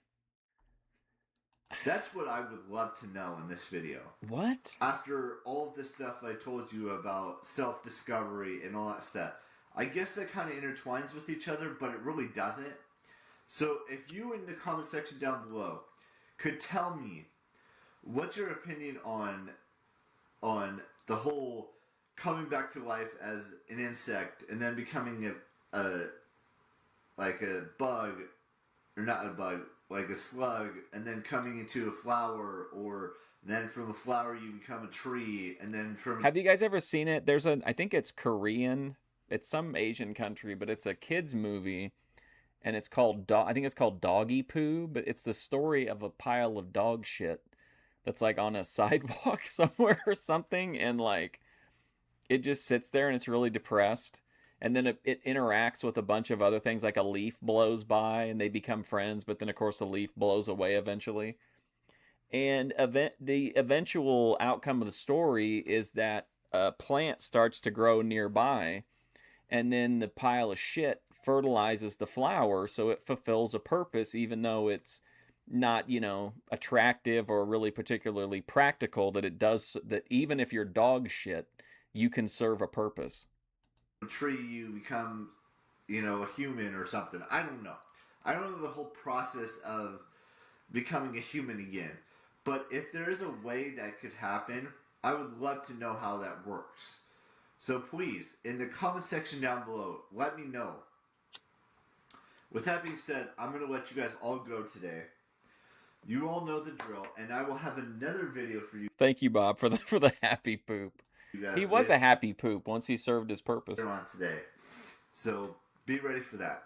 That's what I would love to know in this video. What? After all of this stuff I told you about self-discovery and all that stuff, I guess that kind of intertwines with each other, but it really doesn't. So if you in the comment section down below could tell me what's your opinion on the whole coming back to life as an insect and then becoming a bug, or not a bug, like a slug, and then coming into a flower, or then from a flower you become a tree, and then from... Have you guys ever seen it? I think it's Korean. It's some Asian country, but it's a kid's movie, and it's called, I think it's called Doggy Poo, but it's the story of a pile of dog shit that's like on a sidewalk somewhere or something, and like it just sits there and it's really depressed. And then it interacts with a bunch of other things, like a leaf blows by and they become friends, but then of course the leaf blows away eventually. And the eventual outcome of the story is that a plant starts to grow nearby, and then the pile of shit fertilizes the flower, so it fulfills a purpose, even though it's not, attractive or really particularly practical, that even if you're dog shit, you can serve a purpose. Tree, you become, a human or something. I don't know. I don't know the whole process of becoming a human again. But if there is a way that could happen, I would love to know how that works. So please, in the comment section down below, let me know. With that being said, I'm going to let you guys all go today. You all know the drill, and I will have another video for you. Thank you, Bob, for the happy poop. He was a happy poop once he served his purpose. On today, so be ready for that.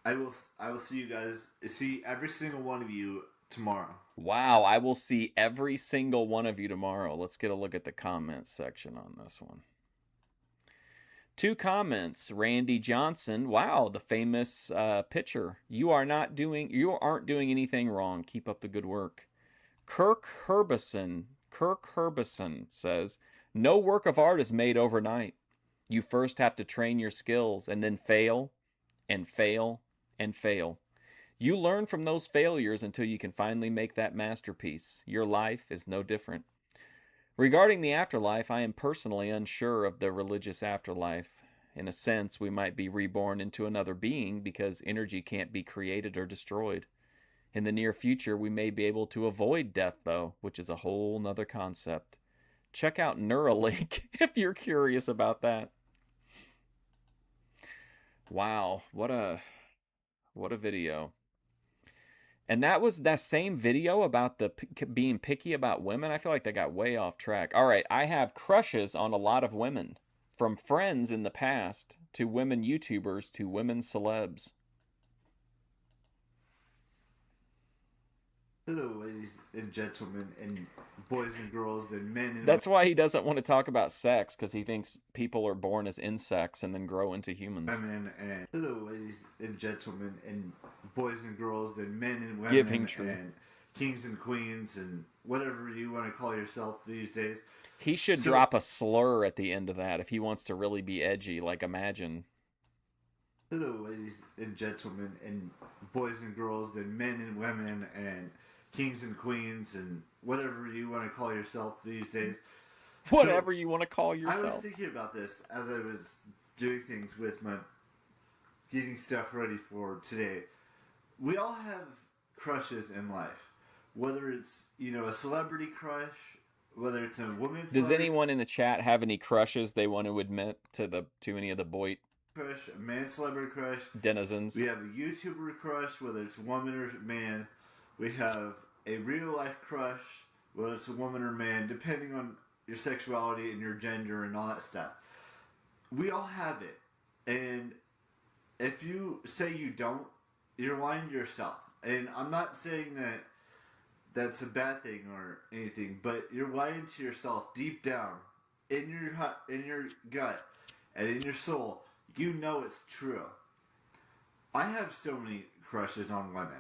I will see you guys. See every single one of you tomorrow. Wow, I will see every single one of you tomorrow. Let's get a look at the comments section on this one. 2 comments. Randy Johnson. Wow, the famous pitcher. You aren't doing anything wrong. Keep up the good work. Kirk Herbison says, no work of art is made overnight. You first have to train your skills and then fail and fail and fail. You learn from those failures until you can finally make that masterpiece. Your life is no different. Regarding the afterlife, I am personally unsure of the religious afterlife. In a sense, we might be reborn into another being because energy can't be created or destroyed. In the near future, we may be able to avoid death, though, which is a whole nother concept. Check out Neuralink if you're curious about that. Wow, what a video. And that was that same video about the being picky about women. I feel like they got way off track. All right, I have crushes on a lot of women, from friends in the past to women YouTubers to women celebs. Hello, ladies and gentlemen, and boys and girls, and men and... That's why he doesn't want to talk about sex, because he thinks people are born as insects and then grow into humans. Women and... Hello, ladies and gentlemen, and boys and girls, and men and women, Give him truth. and kings and queens and whatever you want to call yourself these days. He should So, drop a slur at the end of that if he wants to really be edgy. Like, imagine. hello, ladies and gentlemen, and boys and girls, and men and women, and kings and queens, and whatever you want to call yourself these days. Whatever you want to call I yourself. was thinking about this as I was doing things with my getting stuff ready for today. We all have crushes in life, whether it's a celebrity crush, whether it's a woman's. Does anyone in the chat have any crushes they want to admit to any of the boy crush, a man celebrity crush, denizens? we have a YouTuber crush, whether it's woman or man. We have a real life crush, whether it's a woman or man, depending on your sexuality and your gender and all that stuff. We all have it, and if you say you don't, you're lying to yourself. And I'm not saying that that's a bad thing or anything, but you're lying to yourself deep down in your gut and in your soul. You know it's true. I have so many crushes on women.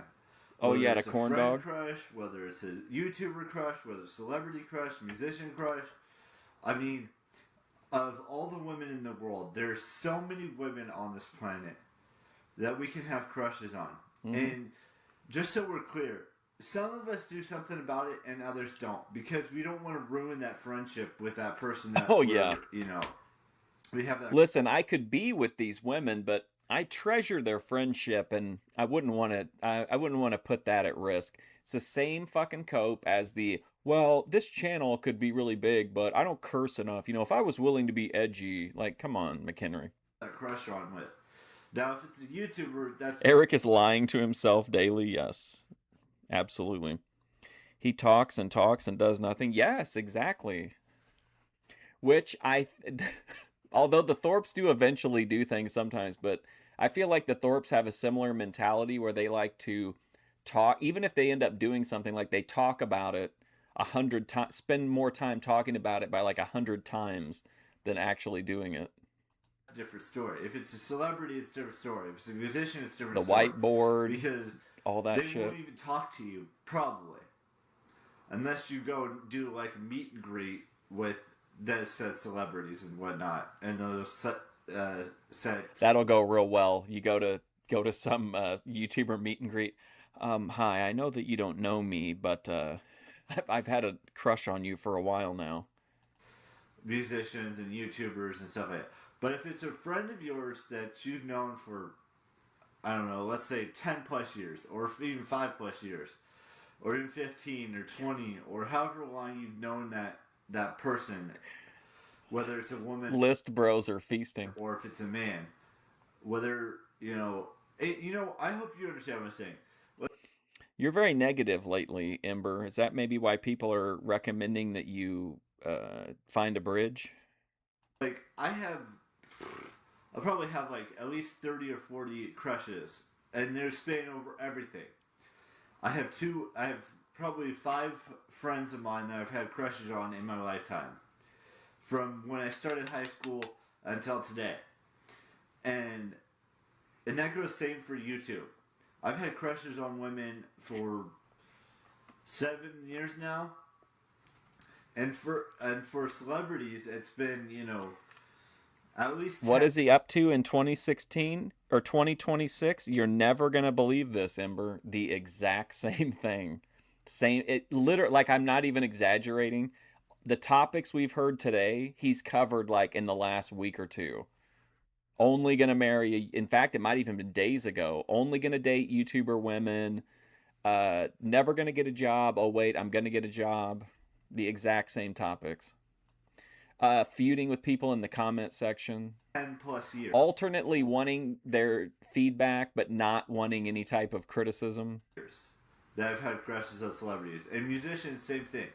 Oh, you had a Whether it's corn friend dog? crush, whether it's a YouTuber crush, whether it's a celebrity crush, musician crush. I mean, of all the women in the world, there's so many women on this planet that we can have crushes on. Mm-hmm. And just so we're clear, some of us do something about it and others don't, because we don't want to ruin that friendship with that person that we have that. Listen, I could be with these women, but I treasure their friendship, and I wouldn't want to put that at risk. It's the same fucking cope as this channel could be really big, but I don't curse enough. If I was willing to be edgy, like, come on, McHenry. That crush on with. Now, if it's a YouTuber, that's Eric is lying to himself daily. Yes, absolutely. He talks and talks and does nothing. Yes, exactly. Which although the Thorpes do eventually do things sometimes, but I feel like the Thorpes have a similar mentality where they like to talk, even if they end up doing something, like they talk about it 100 times, spend more time talking about it by like 100 times than actually doing it. a different story. If it's a celebrity, it's a different story. If it's a musician, it's a different The story. whiteboard, Because all that they shit. won't even talk to you, probably. Unless you go and do like a meet and greet with said celebrities and whatnot. And those set. That'll go real well. You go to some YouTuber meet and greet. Hi, I know that you don't know me, but I've had a crush on you for a while now. Musicians and YouTubers and stuff like that. But if it's a friend of yours that you've known for, I don't know, let's say 10 plus years, or even 5 plus years, or even 15 or 20, or however long you've known that person, whether it's a woman, List bros are feasting. or if it's a man, whether, I hope you understand what I'm saying. You're very negative lately, Ember. Is that maybe why people are recommending that you find a bridge? Like, I probably have like at least 30 or 40 crushes, and they're spanning over everything. I have probably 5 friends of mine that I've had crushes on in my lifetime, from when I started high school until today. And that goes same for YouTube. I've had crushes on women for 7 years now. And for celebrities, it's been, at least 10. What is he up to in 2016 or 2026? You're never going to believe this, Ember. The exact same thing. It literally, like, I'm not even exaggerating. The topics we've heard today, he's covered like in the last week or two. Only going to marry, in fact, it might even been days ago. Only going to date YouTuber women. Never going to get a job. Oh, wait, I'm going to get a job. The exact same topics. Feuding with people in the comment section. 10 plus years. Alternately wanting their feedback, but not wanting any type of criticism. That I've had crushes on celebrities. And musicians, same thing.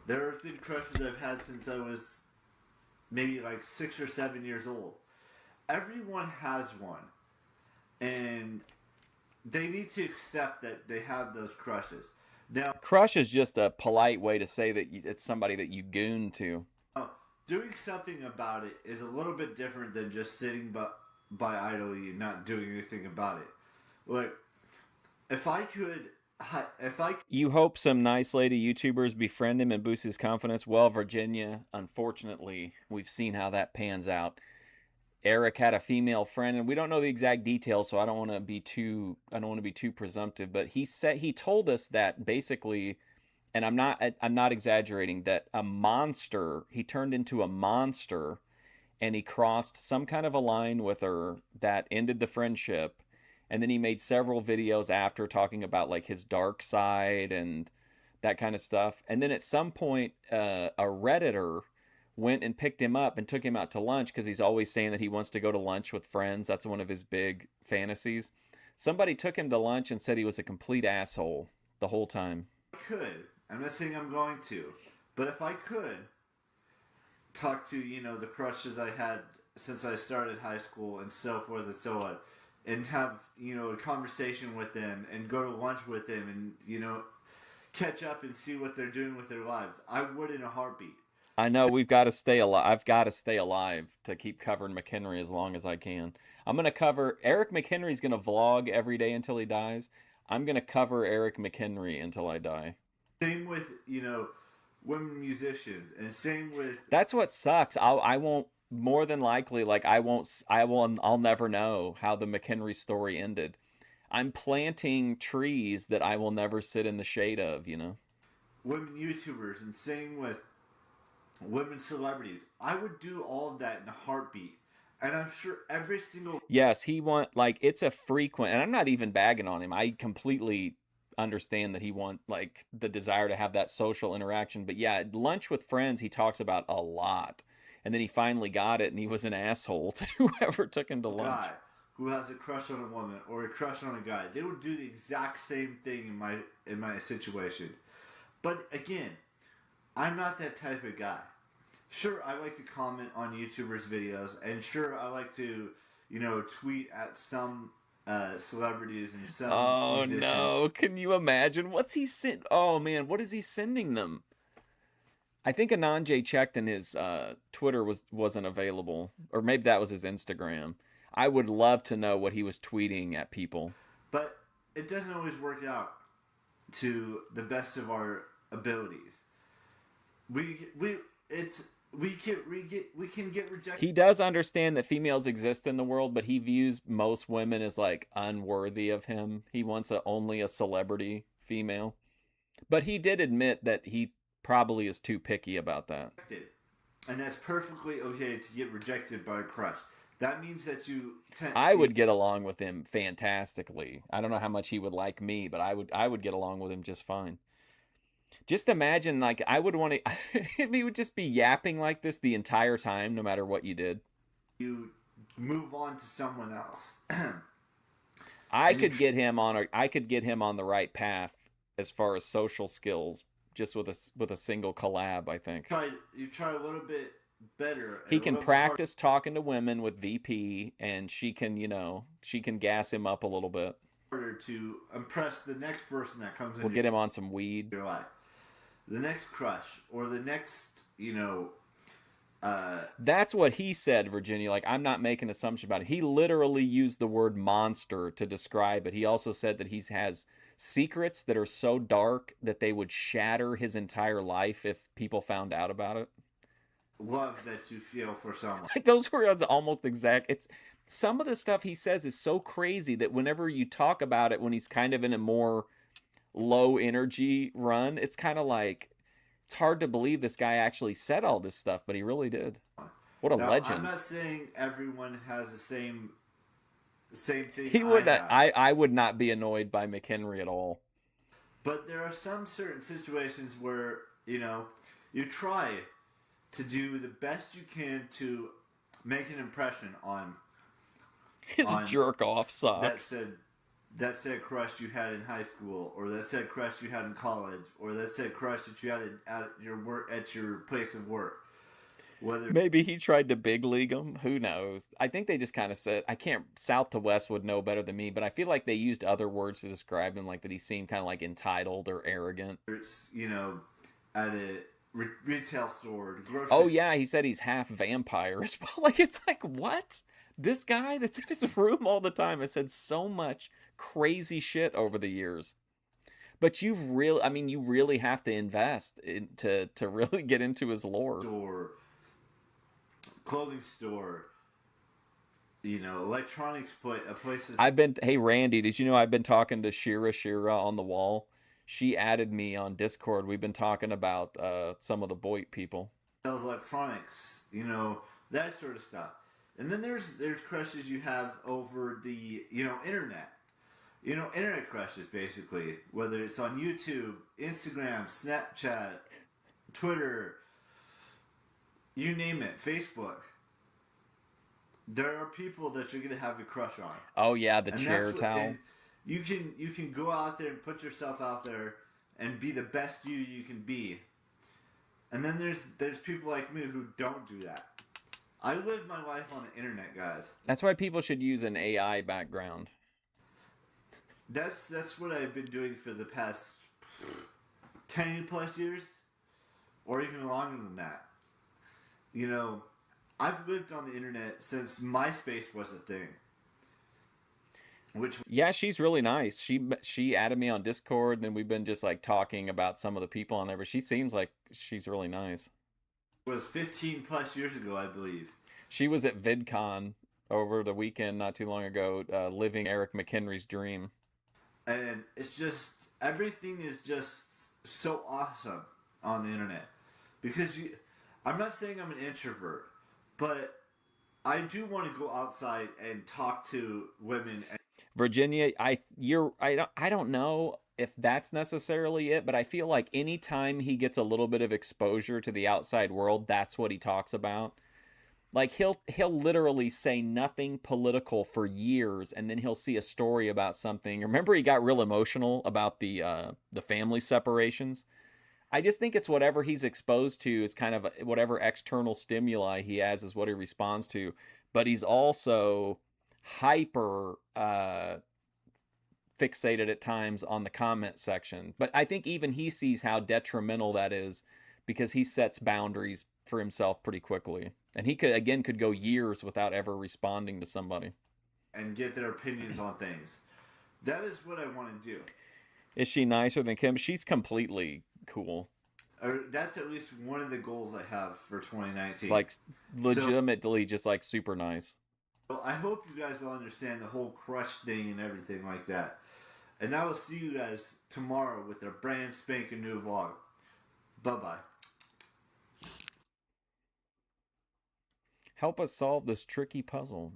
There have been crushes I've had since I was maybe like 6 or 7 years old. Everyone has one. And they need to accept that they have those crushes. Now, crush is just a polite way to say that it's somebody that you goon to. Doing something about it is a little bit different than just sitting by idly and not doing anything about it. Like, if I could if I You hope some nice lady YouTubers befriend him and boost his confidence. Well, Virginia, unfortunately, we've seen how that pans out. Eric had a female friend, and we don't know the exact details, so I don't want to be too presumptive. But he told us that basically, and I'm not exaggerating, that he turned into a monster, and he crossed some kind of a line with her that ended the friendship. And then he made several videos after talking about like his dark side and that kind of stuff. And then at some point, a Redditor went and picked him up and took him out to lunch because he's always saying that he wants to go to lunch with friends. That's one of his big fantasies. Somebody took him to lunch and said he was a complete asshole the whole time. could, I'm not saying I'm going to, but if I could talk to, the crushes I had since I started high school and so forth and so on, and have, a conversation with them and go to lunch with them and, catch up and see what they're doing with their lives, I would in a heartbeat. I know we've got to stay alive. I've got to stay alive to keep covering McHenry as long as I can. I'm going to cover Eric McHenry's going to vlog every day until he dies. I'm going to cover Eric McHenry until I die. Same with, women musicians, and same with... That's what sucks. I won't, more than likely, like I'll never know how the McHenry story ended. I'm planting trees that I will never sit in the shade of, Women YouTubers, and same with women celebrities. I would do all of that in a heartbeat. And I'm sure every single... Yes, it's a frequent, and I'm not even bagging on him. I completely understand that he like the desire to have that social interaction. But yeah, lunch with friends, he talks about a lot. And then he finally got it, and he was an asshole to whoever took him to lunch. Guy who has a crush on a woman or a crush on a guy, they would do the exact same thing in my situation. But again, I'm not that type of guy. Sure, I like to comment on YouTubers' videos, and sure, I like to, tweet at some celebrities and some musicians. No, can you imagine? What's he sent? Oh man, what is he sending them? I think Anand checked and his Twitter wasn't available, or maybe that was his Instagram. I would love to know what he was tweeting at people. But it doesn't always work out to the best of our abilities. We can get rejected. He does understand that females exist in the world, but he views most women as like unworthy of him. He wants only a celebrity female. But he did admit that he probably is too picky about that. And that's perfectly okay to get rejected by a crush. That means that I would get along with him fantastically. I don't know how much he would like me, but I would get along with him just fine. Just imagine, like, I would want to... he would just be yapping like this the entire time, no matter what you did. You move on to someone else. I could get him on the right path as far as social skills, just with a single collab, I think. You try a little bit better. He can practice talking to women with VP, and she can gas him up a little bit. Harder to impress the next person that comes in. We'll get him on some weed. Your life. The next crush, or the next, That's what he said, Virginia. Like, I'm not making an assumption about it. He literally used the word monster to describe it. He also said that he has secrets that are so dark that they would shatter his entire life if people found out about it. Love that you feel for someone. Like, those were almost exact. It's some of the stuff he says is so crazy that whenever you talk about it, when he's kind of in a more low energy run, it's kind of like, it's hard to believe this guy actually said all this stuff, but he really did. What a legend. I'm not saying everyone has the same thing. He would not, I would not be annoyed by McHenry at all. But there are some certain situations where, you try to do the best you can to make an impression on his jerk off socks. That said crush you had in high school, or that said crush you had in college, or that said crush that you had at your place of work. Maybe he tried to big league him. Who knows? I think they just kind of said, South to West would know better than me, but I feel like they used other words to describe him, like that he seemed kind of like entitled or arrogant. It's, at a retail store, grocery. Oh yeah, he said he's half vampire as well. Like, it's like, what? This guy that's in his room all the time has said so much crazy shit over the years. But I mean, you really have to invest to really get into his lore. Store, clothing store, electronics places. Hey Randy, did you know I've been talking to Shira on the wall? She added me on Discord. We've been talking about some of the Boit people. Sells electronics, that sort of stuff. And then there's crushes you have over the internet. Internet crushes basically, whether it's on YouTube, Instagram, Snapchat, Twitter, you name it, Facebook. There are people that you're gonna have a crush on. Oh yeah, the chair towel. And you can go out there and put yourself out there and be the best you can be. And then there's people like me who don't do that. I live my life on the internet, guys. That's why people should use an AI background. That's what I've been doing for the past 10 plus years, or even longer than that. I've lived on the internet since MySpace was a thing. Yeah, she's really nice. She added me on Discord, and then we've been just like talking about some of the people on there. But she seems like she's really nice. Was 15 plus years ago, I believe. She was at VidCon over the weekend not too long ago, living Eric McHenry's dream. And it's just everything is just so awesome on the internet because I'm not saying I'm an introvert, but I do want to go outside and talk to women. Virginia, I don't know if that's necessarily it, but I feel like anytime he gets a little bit of exposure to the outside world, that's what he talks about. Like he'll literally say nothing political for years, and then he'll see a story about something. Remember, he got real emotional about the family separations. I just think it's whatever he's exposed to. It's kind of whatever external stimuli he has is what he responds to. But he's also hyper fixated at times on the comment section. But I think even he sees how detrimental that is because he sets boundaries for himself pretty quickly. And he could go years without ever responding to somebody. And get their opinions on things. That is what I want to do. Is she nicer than Kim? She's completely cool. That's at least one of the goals I have for 2019. Like, legitimately just like super nice. Well, I hope you guys will understand the whole crush thing and everything like that. And I will see you guys tomorrow with a brand spanking new vlog. Bye-bye. Help us solve this tricky puzzle.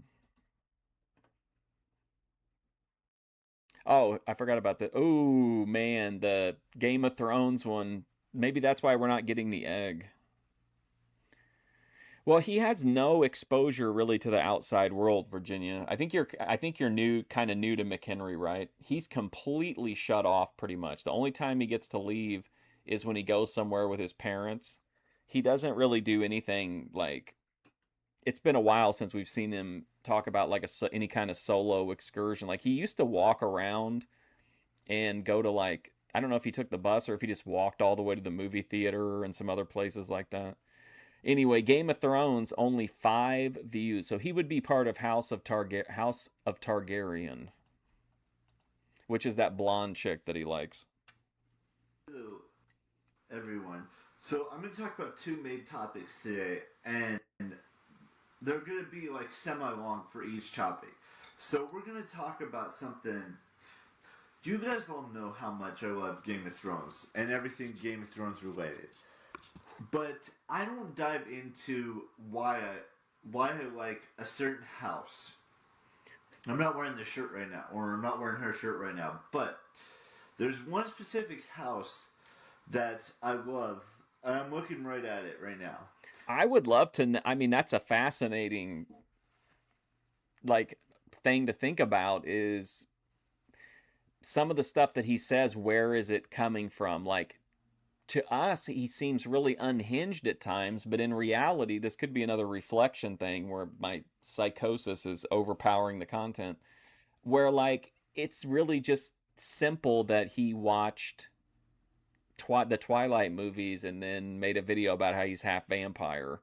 Oh, I forgot about the... Oh, man, the Game of Thrones one. Maybe that's why we're not getting the egg. Well, he has no exposure really to the outside world, Virginia. I think you're kind of new to McHenry, right? He's completely shut off pretty much. The only time he gets to leave is when he goes somewhere with his parents. He doesn't really do anything like... It's been a while since we've seen him talk about like any kind of solo excursion. Like he used to walk around and go to like, I don't know if he took the bus or if he just walked all the way to the movie theater and some other places like that. Anyway, Game of Thrones, only 5 views. So he would be part of House of Targaryen, which is that blonde chick that he likes. Hello, everyone. So I'm going to talk about 2 main topics today, and they're going to be like semi-long for each topic. So we're going to talk about something. Do you guys all know how much I love Game of Thrones and everything Game of Thrones related? But I don't dive into why I like a certain house. I'm not wearing this shirt right now, or I'm not wearing her shirt right now, but there's one specific house that I love, and I'm looking right at it right now. I would love to. I mean, that's a fascinating, like, thing to think about. Is some of the stuff that he says. Where is it coming from? Like, to us, he seems really unhinged at times, but in reality, this could be another reflection thing where my psychosis is overpowering the content. Where like it's really just simple that he watched the Twilight movies and then made a video about how he's half vampire,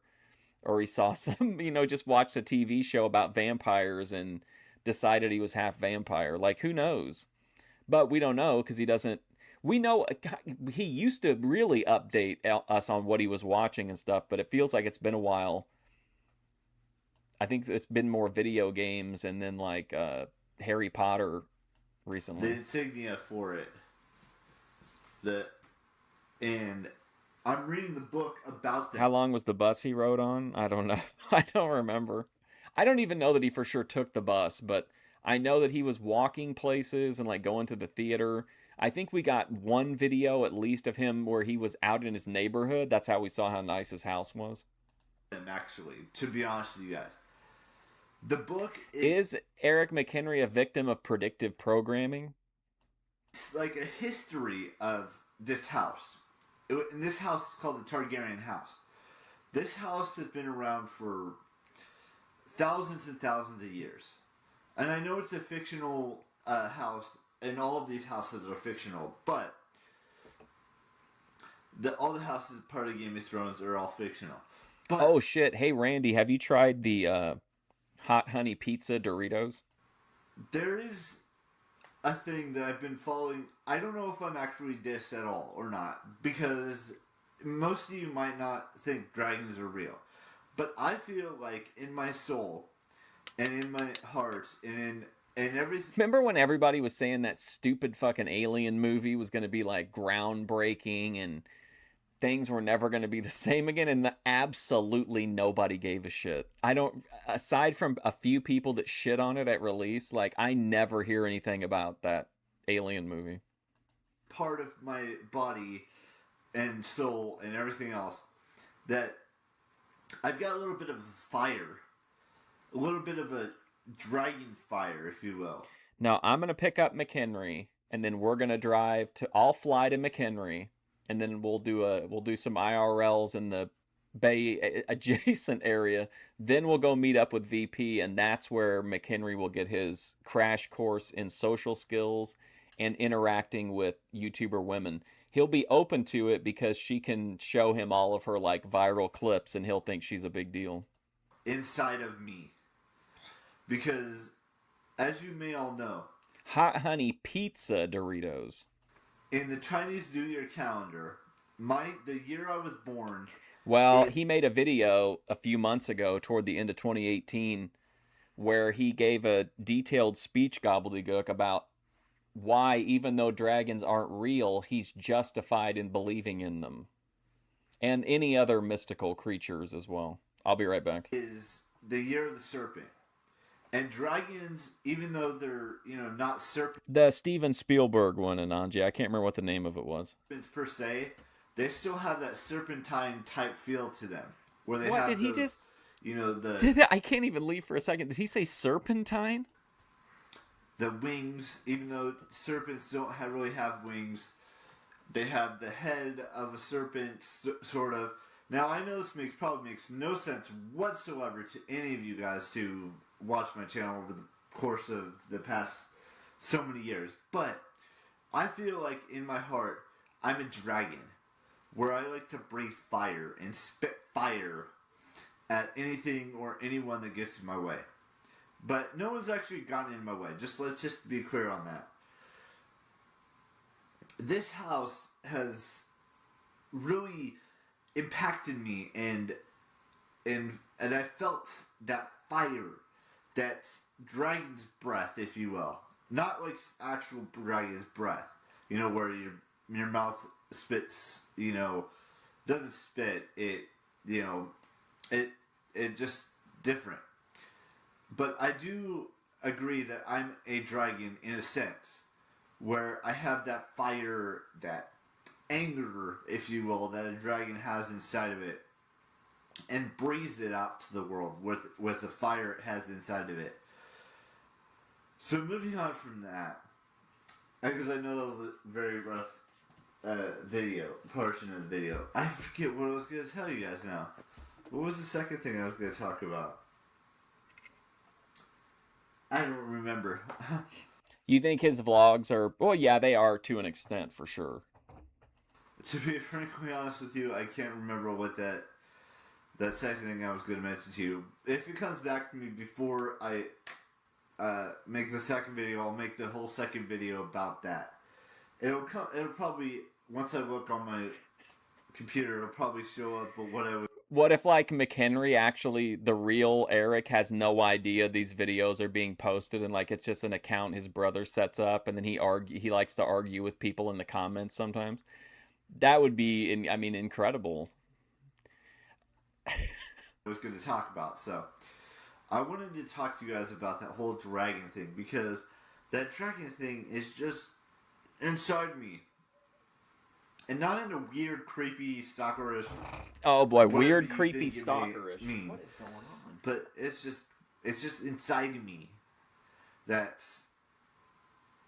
or he saw some, just watched a TV show about vampires and decided he was half vampire. Like, who knows? But we don't know because he doesn't. We know he used to really update us on what he was watching and stuff, but it feels like it's been a while. I think it's been more video games and then like Harry Potter The recently. insignia for it. The and I'm reading the book about How that. long was the bus he rode on? I don't know. I don't remember. I don't even know that he for sure took the bus, but I know that he was walking places and like going to the theater. I think we got one video at least of him where he was out in his neighborhood. That's how we saw how nice his house was. Actually, to be honest with you guys, the book is Is Eric McHenry a victim of predictive programming? like a history of this house. And this house is called the Targaryen house. This house has been around for thousands and thousands of years. And I know it's a fictional house, and all of these houses are fictional, but all the houses part of Game of Thrones are all fictional. But Oh shit. Hey Randy, have you tried the hot honey pizza Doritos? there is a thing that I've been following. I don't know if I'm actually this at all or not, because most of you might not think dragons are real. But I feel like in my soul and in my heart and everything. Remember when everybody was saying that stupid fucking alien movie was going to be like groundbreaking and things were never going to be the same again, and absolutely nobody gave a shit. I don't, aside from a few people that shit on it at release, like I never hear anything about that alien movie. Part of my body and soul and everything else that I've got a little bit of fire, a little bit of a dragon fire, if you will. Now I'm going to pick up McHenry and then we're going to drive to, I'll fly to McHenry and then we'll do some IRLs in the bay adjacent area. Then we'll go meet up with VP, and that's where McHenry will get his crash course in social skills and interacting with YouTuber women. He'll be open to it because she can show him all of her like viral clips and he'll think she's a big deal. Inside of me. Because, as you may all know, Hot honey pizza Doritos. in the Chinese New Year calendar, the year I was born, Well, is he made a video a few months ago toward the end of 2018 where he gave a detailed speech gobbledygook about why, even though dragons aren't real, he's justified in believing in them. And any other mystical creatures as well. I'll be right back. is the year of the serpent. And dragons, even though they're, not serpents The Steven Spielberg one, Ananji. I can't remember what the name of it was. per se, they still have that serpentine type feel to them. Where they What have did he those, just? the I can't even leave for a second. Did he say serpentine? the wings, even though serpents don't really have wings, they have the head of a serpent, sort of. Now, I know this probably makes no sense whatsoever to any of you guys who watch my channel over the course of the past so many years, but I feel like in my heart, I'm a dragon, where I like to breathe fire and spit fire at anything or anyone that gets in my way. But no one's actually gotten in my way. Let's just be clear on that. This house has really impacted me, and I felt that fire, that dragon's breath, if you will. Not like actual dragon's breath, where your mouth spits, doesn't spit, it just different. But I do agree that I'm a dragon in a sense, where I have that fire, that anger, if you will, that a dragon has inside of it, and breathes it out to the world with the fire it has inside of it. So moving on from that, because I know that was a very rough portion of the video. I forget what I was going to tell you guys now. What was the second thing I was going to talk about? I don't remember. You think his vlogs are... Well, yeah, they are to an extent, for sure. To be frankly honest with you, I can't remember what that second thing I was going to mention to you. If it comes back to me before I make the second video, I'll make the whole second video about that. It'll come. It'll probably once I look on my computer, it'll probably show up. But what I would What if like McHenry actually the real Eric has no idea these videos are being posted and like it's just an account his brother sets up and then he likes to argue with people in the comments sometimes. That would be incredible. was going to talk about. So I wanted to talk to you guys about that whole dragon thing because that dragon thing is just inside me. And not in a weird, creepy, stalkerish. Oh boy, whatever weird, you creepy, think it may stalkerish. mean. What is going on? But it's just inside me. That's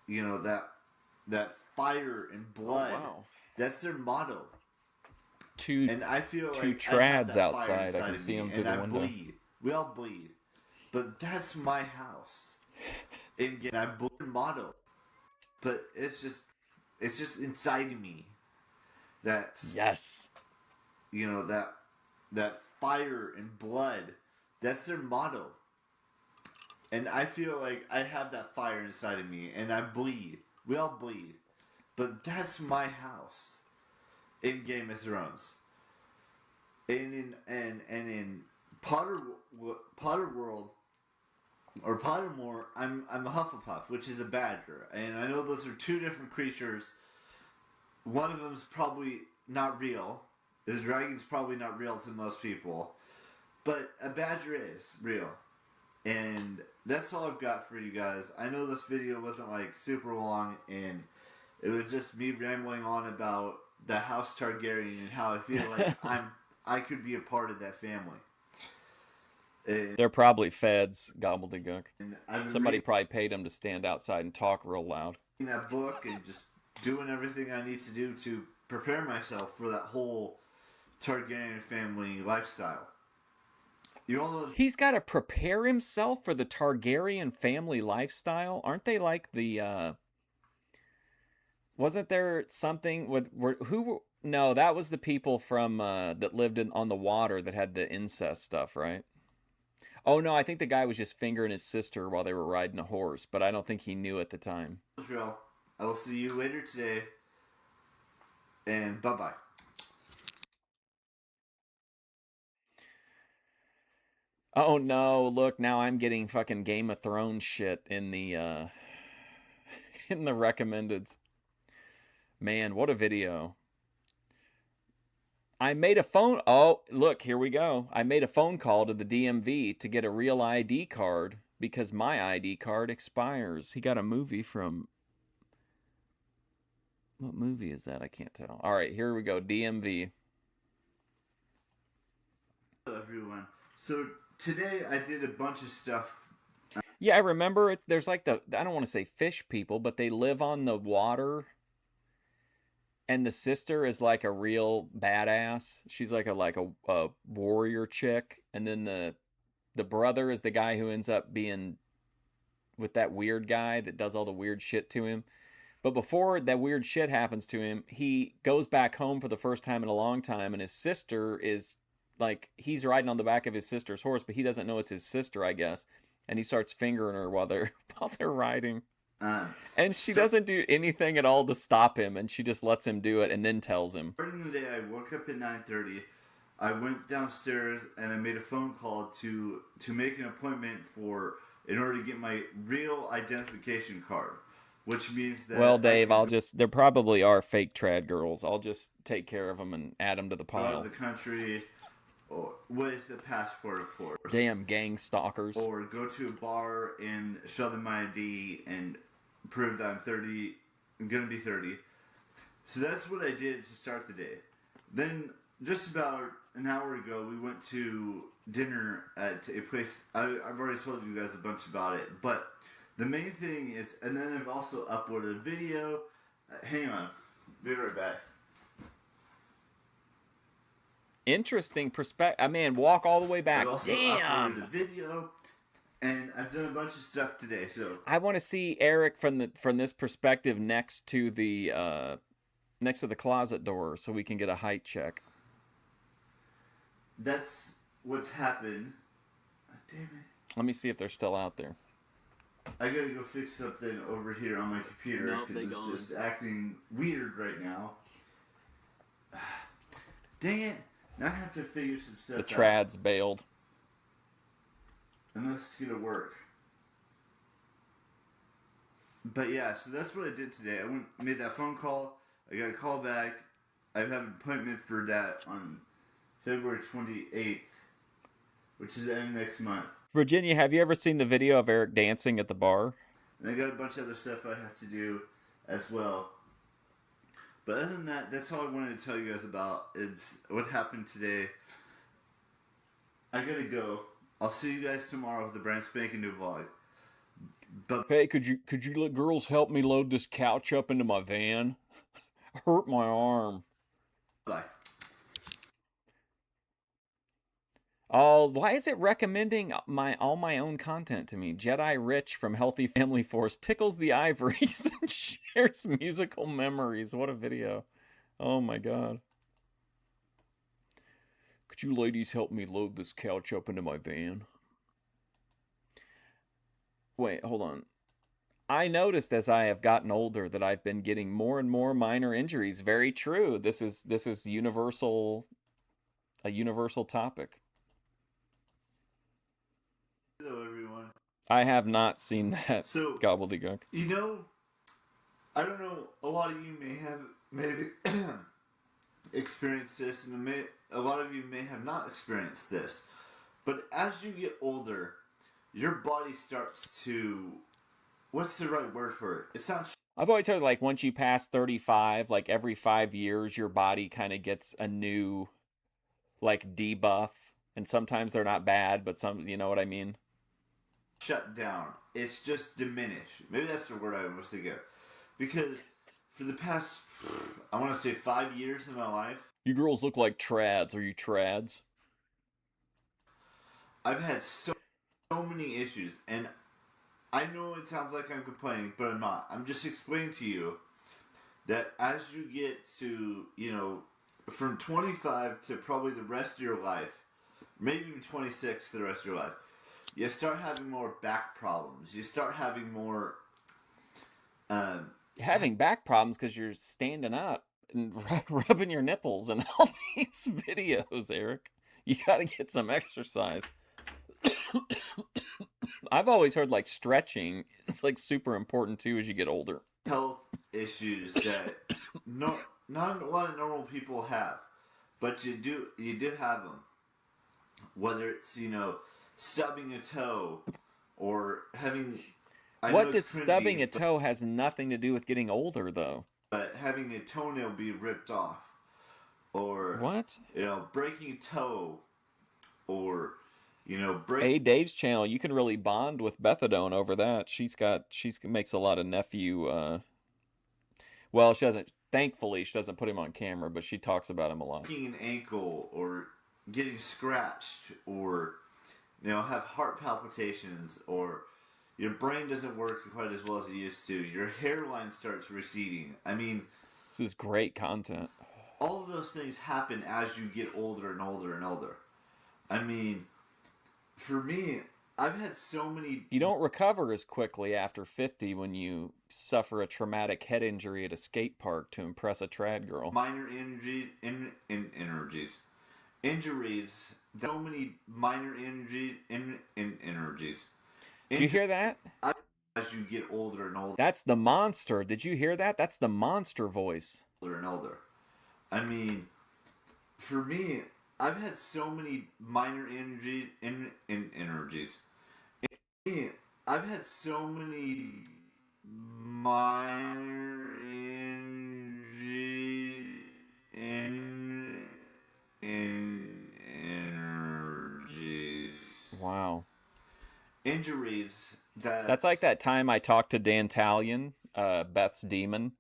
that fire and blood. Oh, wow. That's their motto. And I feel two like I have trads that fire outside. I inside can of see me, them through and the window. Bleed. We all bleed. But that's my house. And again, I bleed motto. But it's just inside me. That's yes. That fire and blood. That's their motto. And I feel like I have that fire inside of me, and I bleed. We all bleed. But that's my house in Game of Thrones. And in Potter World or Pottermore, I'm a Hufflepuff, which is a badger. And I know those are two different creatures. One of them's probably not real. The dragon's probably not real to most people. But a badger is real. And that's all I've got for you guys. I know this video wasn't like super long, and it was just me rambling on about the House Targaryen and how I feel like I could be a part of that family. And they're probably feds, gobbledygook. I've Somebody probably paid them to stand outside and talk real loud. reading that book and just doing everything I need to do to prepare myself for that whole Targaryen family lifestyle. You all know He's got to prepare himself for the Targaryen family lifestyle. Aren't they like the wasn't there something with who no, that was the people from that lived on the water that had the incest stuff, right? Oh no, I think the guy was just fingering his sister while they were riding a horse, but I don't think he knew at the time. Israel. I will see you later today. And bye-bye. Oh no, look, now I'm getting fucking Game of Thrones shit in the in the recommendeds. Man, what a video. I made a phone Oh, look, here we go. I made a phone call to the DMV to get a real ID card because my ID card expires. He got a movie from what movie is that? I can't tell. All right, here we go. DMV. Hello, everyone. So today I did a bunch of stuff. Yeah, I remember there's like I don't want to say fish people, but they live on the water. And the sister is like a real badass. She's like a warrior chick. And then the brother is the guy who ends up being with that weird guy that does all the weird shit to him. But before that weird shit happens to him, he goes back home for the first time in a long time, and his sister is like, he's riding on the back of his sister's horse, but he doesn't know it's his sister, I guess. And he starts fingering her while they're riding. And she doesn't do anything at all to stop him, and she just lets him do it and then tells him. Starting the day, I woke up at 9:30. I went downstairs and I made a phone call to make an appointment in order to get my real identification card. Which means that... Well, Dave, there probably are fake trad girls. I'll just take care of them and add them to the pile. Out of the country with a passport, of course. Damn gang stalkers. Or go to a bar and show them my ID and prove that I'm 30. I'm going to be 30. So that's what I did to start the day. Then, just about an hour ago, we went to dinner at a place... I've already told you guys a bunch about it, but... The main thing is, and then I've also uploaded a video. Hang on, be right back. Interesting perspective. Man, walk all the way back. I've also uploaded a video, and I've done a bunch of stuff today. So I want to see Eric from this perspective next to the closet door, so we can get a height check. That's what's happened. Oh, damn it! Let me see if they're still out there. I gotta go fix something over here on my computer Nope, because they it's gone. just acting weird right now. Dang it! Now I have to figure some stuff The out. trads bailed. Unless it's gonna work. But yeah, so that's what I did today. I made that phone call. I got a call back. I have an appointment for that on February 28th, which is the end of next month. Virginia, have you ever seen the video of Eric dancing at the bar? And I got a bunch of other stuff I have to do as well. But other than that, that's all I wanted to tell you guys about. It's what happened today. I gotta go. I'll see you guys tomorrow with the brand spanking new vlog. But Hey, could you let girls help me load this couch up into my van? Hurt my arm. bye. Oh, why is it recommending all my own content to me? Jedi Rich from Healthy Family Force tickles the ivories and shares musical memories. What a video. Oh my god. Could you ladies help me load this couch up into my van? Wait, hold on. I noticed as I have gotten older that I've been getting more and more minor injuries. Very true. This is universal, a universal topic. Hello, everyone. I have not seen that So, gobbledygook. you know, I don't know, a lot of you may have maybe experienced this, and a lot of you may have not experienced this. But as you get older, your body starts to... What's the right word for it? It sounds... I've always heard like once you pass 35, like every 5 years, your body kind of gets a new like debuff. And sometimes they're not bad, but some, you know what I mean? shut down. It's just diminished. Maybe that's the word I was thinking of. Because for the past, I want to say 5 years of my life, You girls look like trads. Are you trads? I've had so many issues. And I know it sounds like I'm complaining, but I'm not. I'm just explaining to you that as you get to, you know, from 25 to probably the rest of your life, maybe even 26 for the rest of your life, you start having more back problems. You start having more... Having back problems because you're standing up and rubbing your nipples in all these videos, Eric. You gotta get some exercise. I've always heard like stretching is like super important too as you get older. health issues that not a lot of normal people have, but you do have them. Whether it's, you know, stubbing a toe or having... I know What does it's cringy, stubbing a toe has nothing to do with getting older, though? but having a toenail be ripped off, or What? you know, breaking a toe, or you know, Hey, Dave's channel, you can really bond with Bethadone over that. She makes a lot of nephew. Well, she doesn't. Thankfully, she doesn't put him on camera, but she talks about him a lot. breaking an ankle, or getting scratched, or you know, have heart palpitations, or your brain doesn't work quite as well as it used to. Your hairline starts receding. I mean, This is great content. all of those things happen as you get older and older and older. I mean, for me, I've had so many... You don't recover as quickly after 50 when you suffer a traumatic head injury at a skate park to impress a trad girl. minor injuries. So many minor energies. Did you hear that? As you get older and older That's the monster. Did you hear that? That's the monster voice. and older. I mean, for me, I've had so many minor energies. I've had so many minor energies. Wow. Injuries that... That's like that time I talked to Dan Talion, Beth's demon,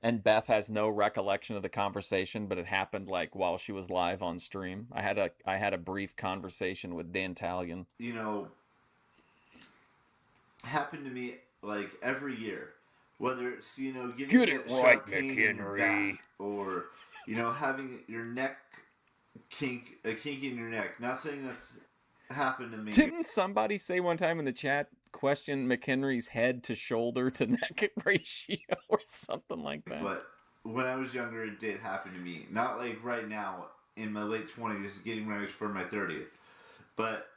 and Beth has no recollection of the conversation, but it happened like while she was live on stream. I had a brief conversation with Dan Talion. You know, happen to me like every year. Whether it's, you know, getting Get it that right, sharp pain in your McHenry. back, or, you know, having your neck kink in your neck. Not saying that's happened to me. Didn't somebody say one time in the chat, question McHenry's head to shoulder to neck ratio or something like that. But when I was younger, it did happen to me. Not like right now in my late 20s, getting ready for my 30th. But,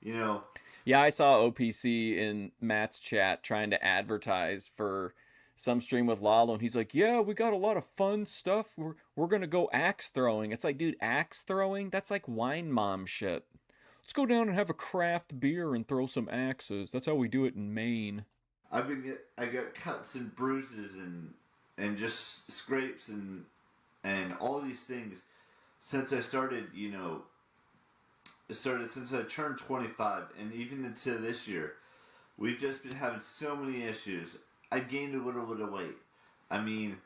you know. Yeah, I saw OPC in Matt's chat trying to advertise for some stream with Lalo, and he's like, yeah, we got a lot of fun stuff. We're going to go axe throwing. It's like, dude, axe throwing? That's like wine mom shit. Let's go down and have a craft beer and throw some axes. That's how we do it in Maine. I got cuts and bruises and just scrapes and all these things since I started, you know, since I turned 25 and even into this year. We've just been having so many issues. I gained a little bit of weight. I mean,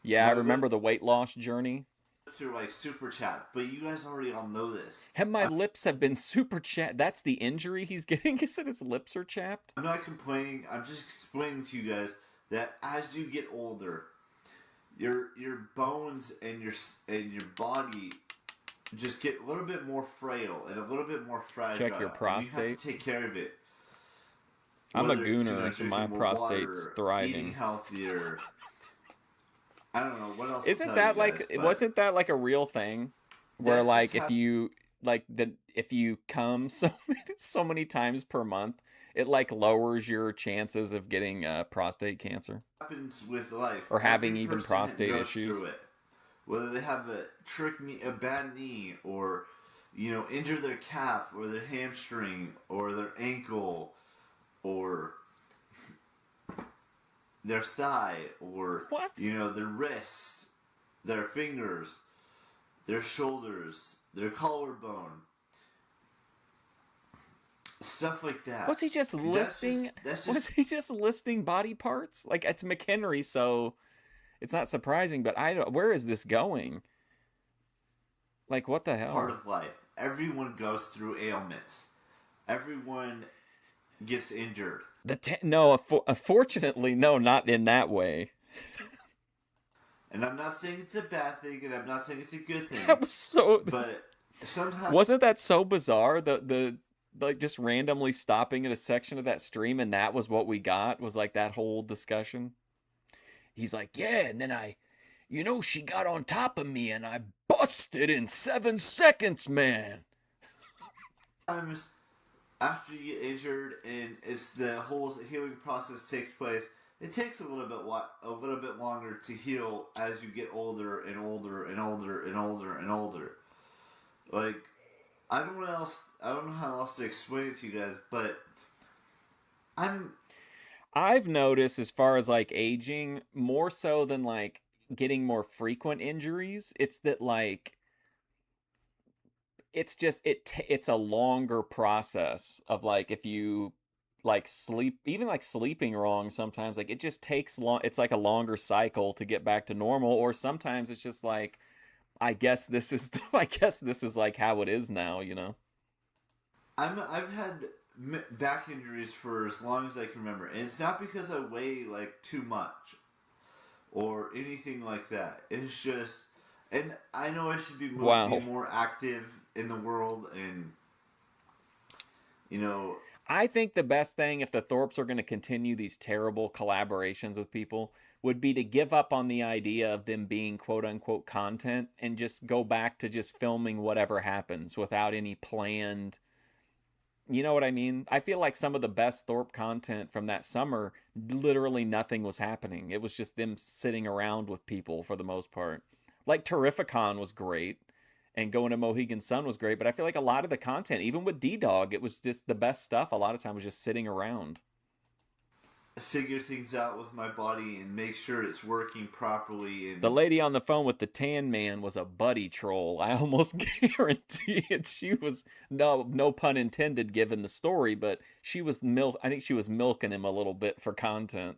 yeah, I remember the weight loss journey. Through like super chat, but you guys already all know this. My lips have been super chapped. That's the injury he's getting. Is it his lips are chapped? I'm not complaining. I'm just explaining to you guys that as you get older, your bones and your body just get a little bit more frail and a little bit more fragile. Check your prostate. You have to take care of it. I'm a gooner, so my prostate's thriving. Eating healthier. I don't know what else. Isn't that like? Wasn't that like a real thing? Where like if you come so many times per month, it like lowers your chances of getting prostate cancer. Happens with life, or having even prostate issues. Whether they have a bad knee, or injure their calf or their hamstring or their ankle or their thigh, or their wrist, their fingers, their shoulders, their collarbone, stuff like that. Was he just listing? Was he just listing body parts? Like, it's McHenry, so it's not surprising. But where is this going? Like, what the hell? Part of life. Everyone goes through ailments. Everyone gets injured. Unfortunately, no, not in that way. And I'm not saying it's a bad thing, and I'm not saying it's a good thing. That was so. But sometimes wasn't that so bizarre? The like just randomly stopping at a section of that stream, and that was what we got. Was like that whole discussion. He's like, yeah, and then she got on top of me, and I busted in 7 seconds, man. Sometimes after you get injured and it's the whole healing process takes place, it takes a little bit longer to heal as you get older and older and older and older and older. Like, I don't know how else to explain it to you guys, but I've noticed, as far as like aging, more so than like getting more frequent injuries, it's that like it's just it's a longer process of like if you like sleeping wrong sometimes, like it just takes long. It's like a longer cycle to get back to normal, or sometimes it's just like I guess this is like how it is now, I've had back injuries for as long as I can remember, and it's not because I weigh like too much or anything like that. It's just, and I know I should be more active in the world, and I think the best thing, if the Thorpes are going to continue these terrible collaborations with people, would be to give up on the idea of them being quote-unquote content and just go back to just filming whatever happens without any planned... You know what I mean? I feel like some of the best Thorpe content from that summer, literally nothing was happening. It was just them sitting around with people for the most part. Like Terrificon was great, and going to Mohegan Sun was great, but I feel like a lot of the content, even with D-Dog, it was just the best stuff. A lot of time was just sitting around. Figure things out with my body and make sure it's working properly. And the lady on the phone with the tan man was a buddy troll. I almost guarantee it. She was, no pun intended given the story, but she was I think she was milking him a little bit for content.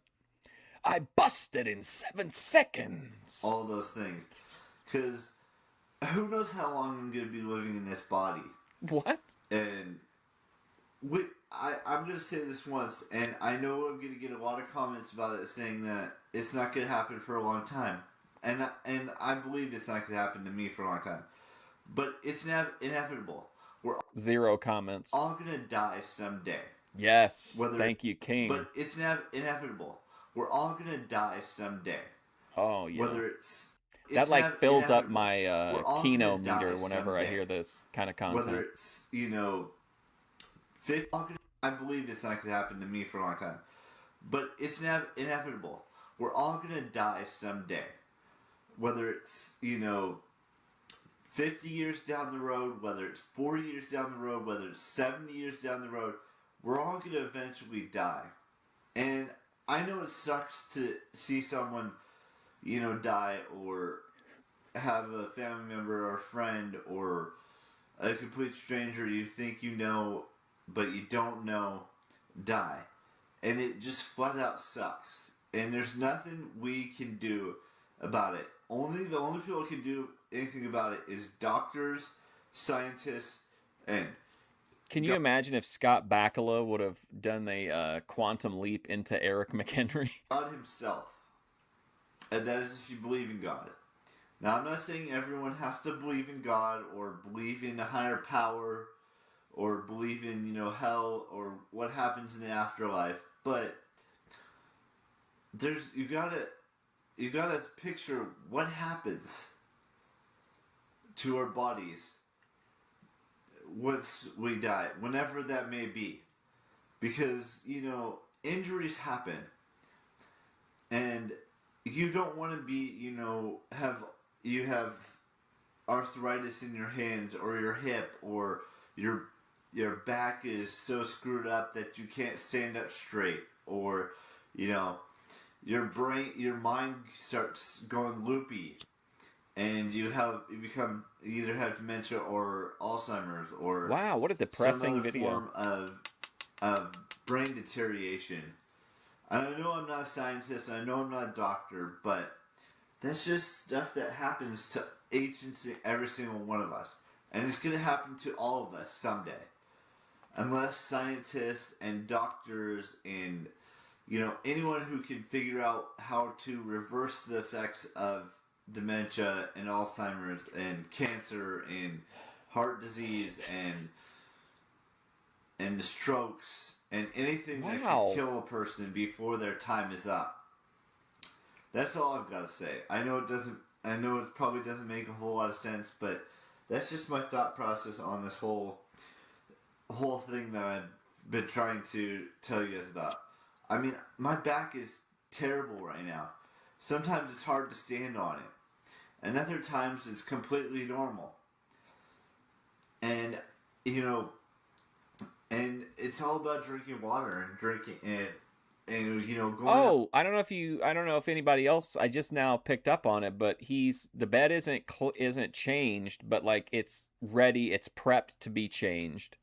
I busted in 7 seconds. All those things. Because who knows how long I'm going to be living in this body. What? And I'm going to say this once, and I know I'm going to get a lot of comments about it saying that it's not going to happen for a long time. And I believe it's not going to happen to me for a long time. But it's inevitable. We're zero comments. all going to die someday. Yes. Whether, Thank you, King. but it's inevitable. We're all gonna die someday. Oh, yeah. Whether That it's like fills up inevitable. my We're all gonna Kino die meter whenever I someday. hear this kind of Whether content. it's, you know, 50, I believe it's not gonna happen to me for a long time. But it's inevitable. We're all gonna die someday. Whether it's, you know, 50 years down the road, whether it's 40 years down the road, whether it's 70 years down the road, we're all going to eventually die. And I know it sucks to see someone, you know, die or have a family member or a friend or a complete stranger you think you know but you don't know die. And it just flat out sucks. And there's nothing we can do about it. The only people who can do anything about it is doctors, scientists, and Can you imagine if Scott Bakula would have done a quantum leap into Eric McHenry? God himself. And that is if you believe in God. Now, I'm not saying everyone has to believe in God or believe in a higher power or believe in, you know, hell or what happens in the afterlife, but you gotta picture what happens to our bodies once we die, whenever that may be. Because, you know, injuries happen. And you don't want to be, you know, you have arthritis in your hands or your hip or your back is so screwed up that you can't stand up straight, or, you know, your mind starts going loopy, and you either have dementia or Alzheimer's or Wow, what a some depressing other video. form of brain deterioration. I know I'm not a scientist, I know I'm not a doctor, but that's just stuff that happens to every single one of us. And it's going to happen to all of us someday. Unless scientists and doctors and, you know, anyone who can figure out how to reverse the effects of dementia and Alzheimer's and cancer and heart disease and the strokes and anything that can kill a person before their time is up. That's all I've got to say. I know it probably doesn't make a whole lot of sense, but that's just my thought process on this whole thing that I've been trying to tell you guys about. I mean, my back is terrible right now. Sometimes it's hard to stand on it. And other times it's completely normal. And, you know, and it's all about drinking water and drinking and you know, going I don't know if anybody else, I just now picked up on it, but the bed isn't changed, but like it's ready, it's prepped to be changed.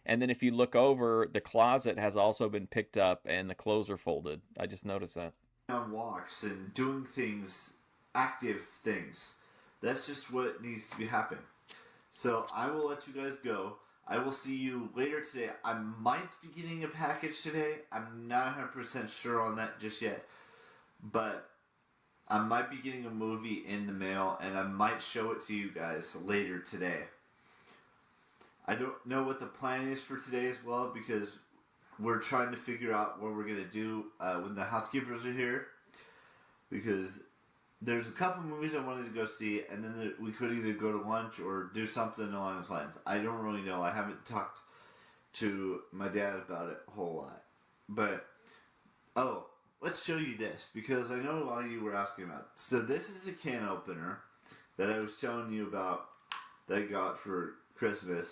And then if you look over, the closet has also been picked up and the clothes are folded. I just noticed that. on walks and doing things, active things. That's just what needs to be happening. So I will let you guys go. I will see you later today. I might be getting a package today. I'm not 100% sure on that just yet. But I might be getting a movie in the mail, and I might show it to you guys later today. I don't know what the plan is for today as well, because we're trying to figure out what we're going to do when the housekeepers are here. Because there's a couple movies I wanted to go see, and then we could either go to lunch or do something along those lines. I don't really know. I haven't talked to my dad about it a whole lot. But, let's show you this, because I know a lot of you were asking about it. So this is a can opener that I was telling you about that I got for Christmas.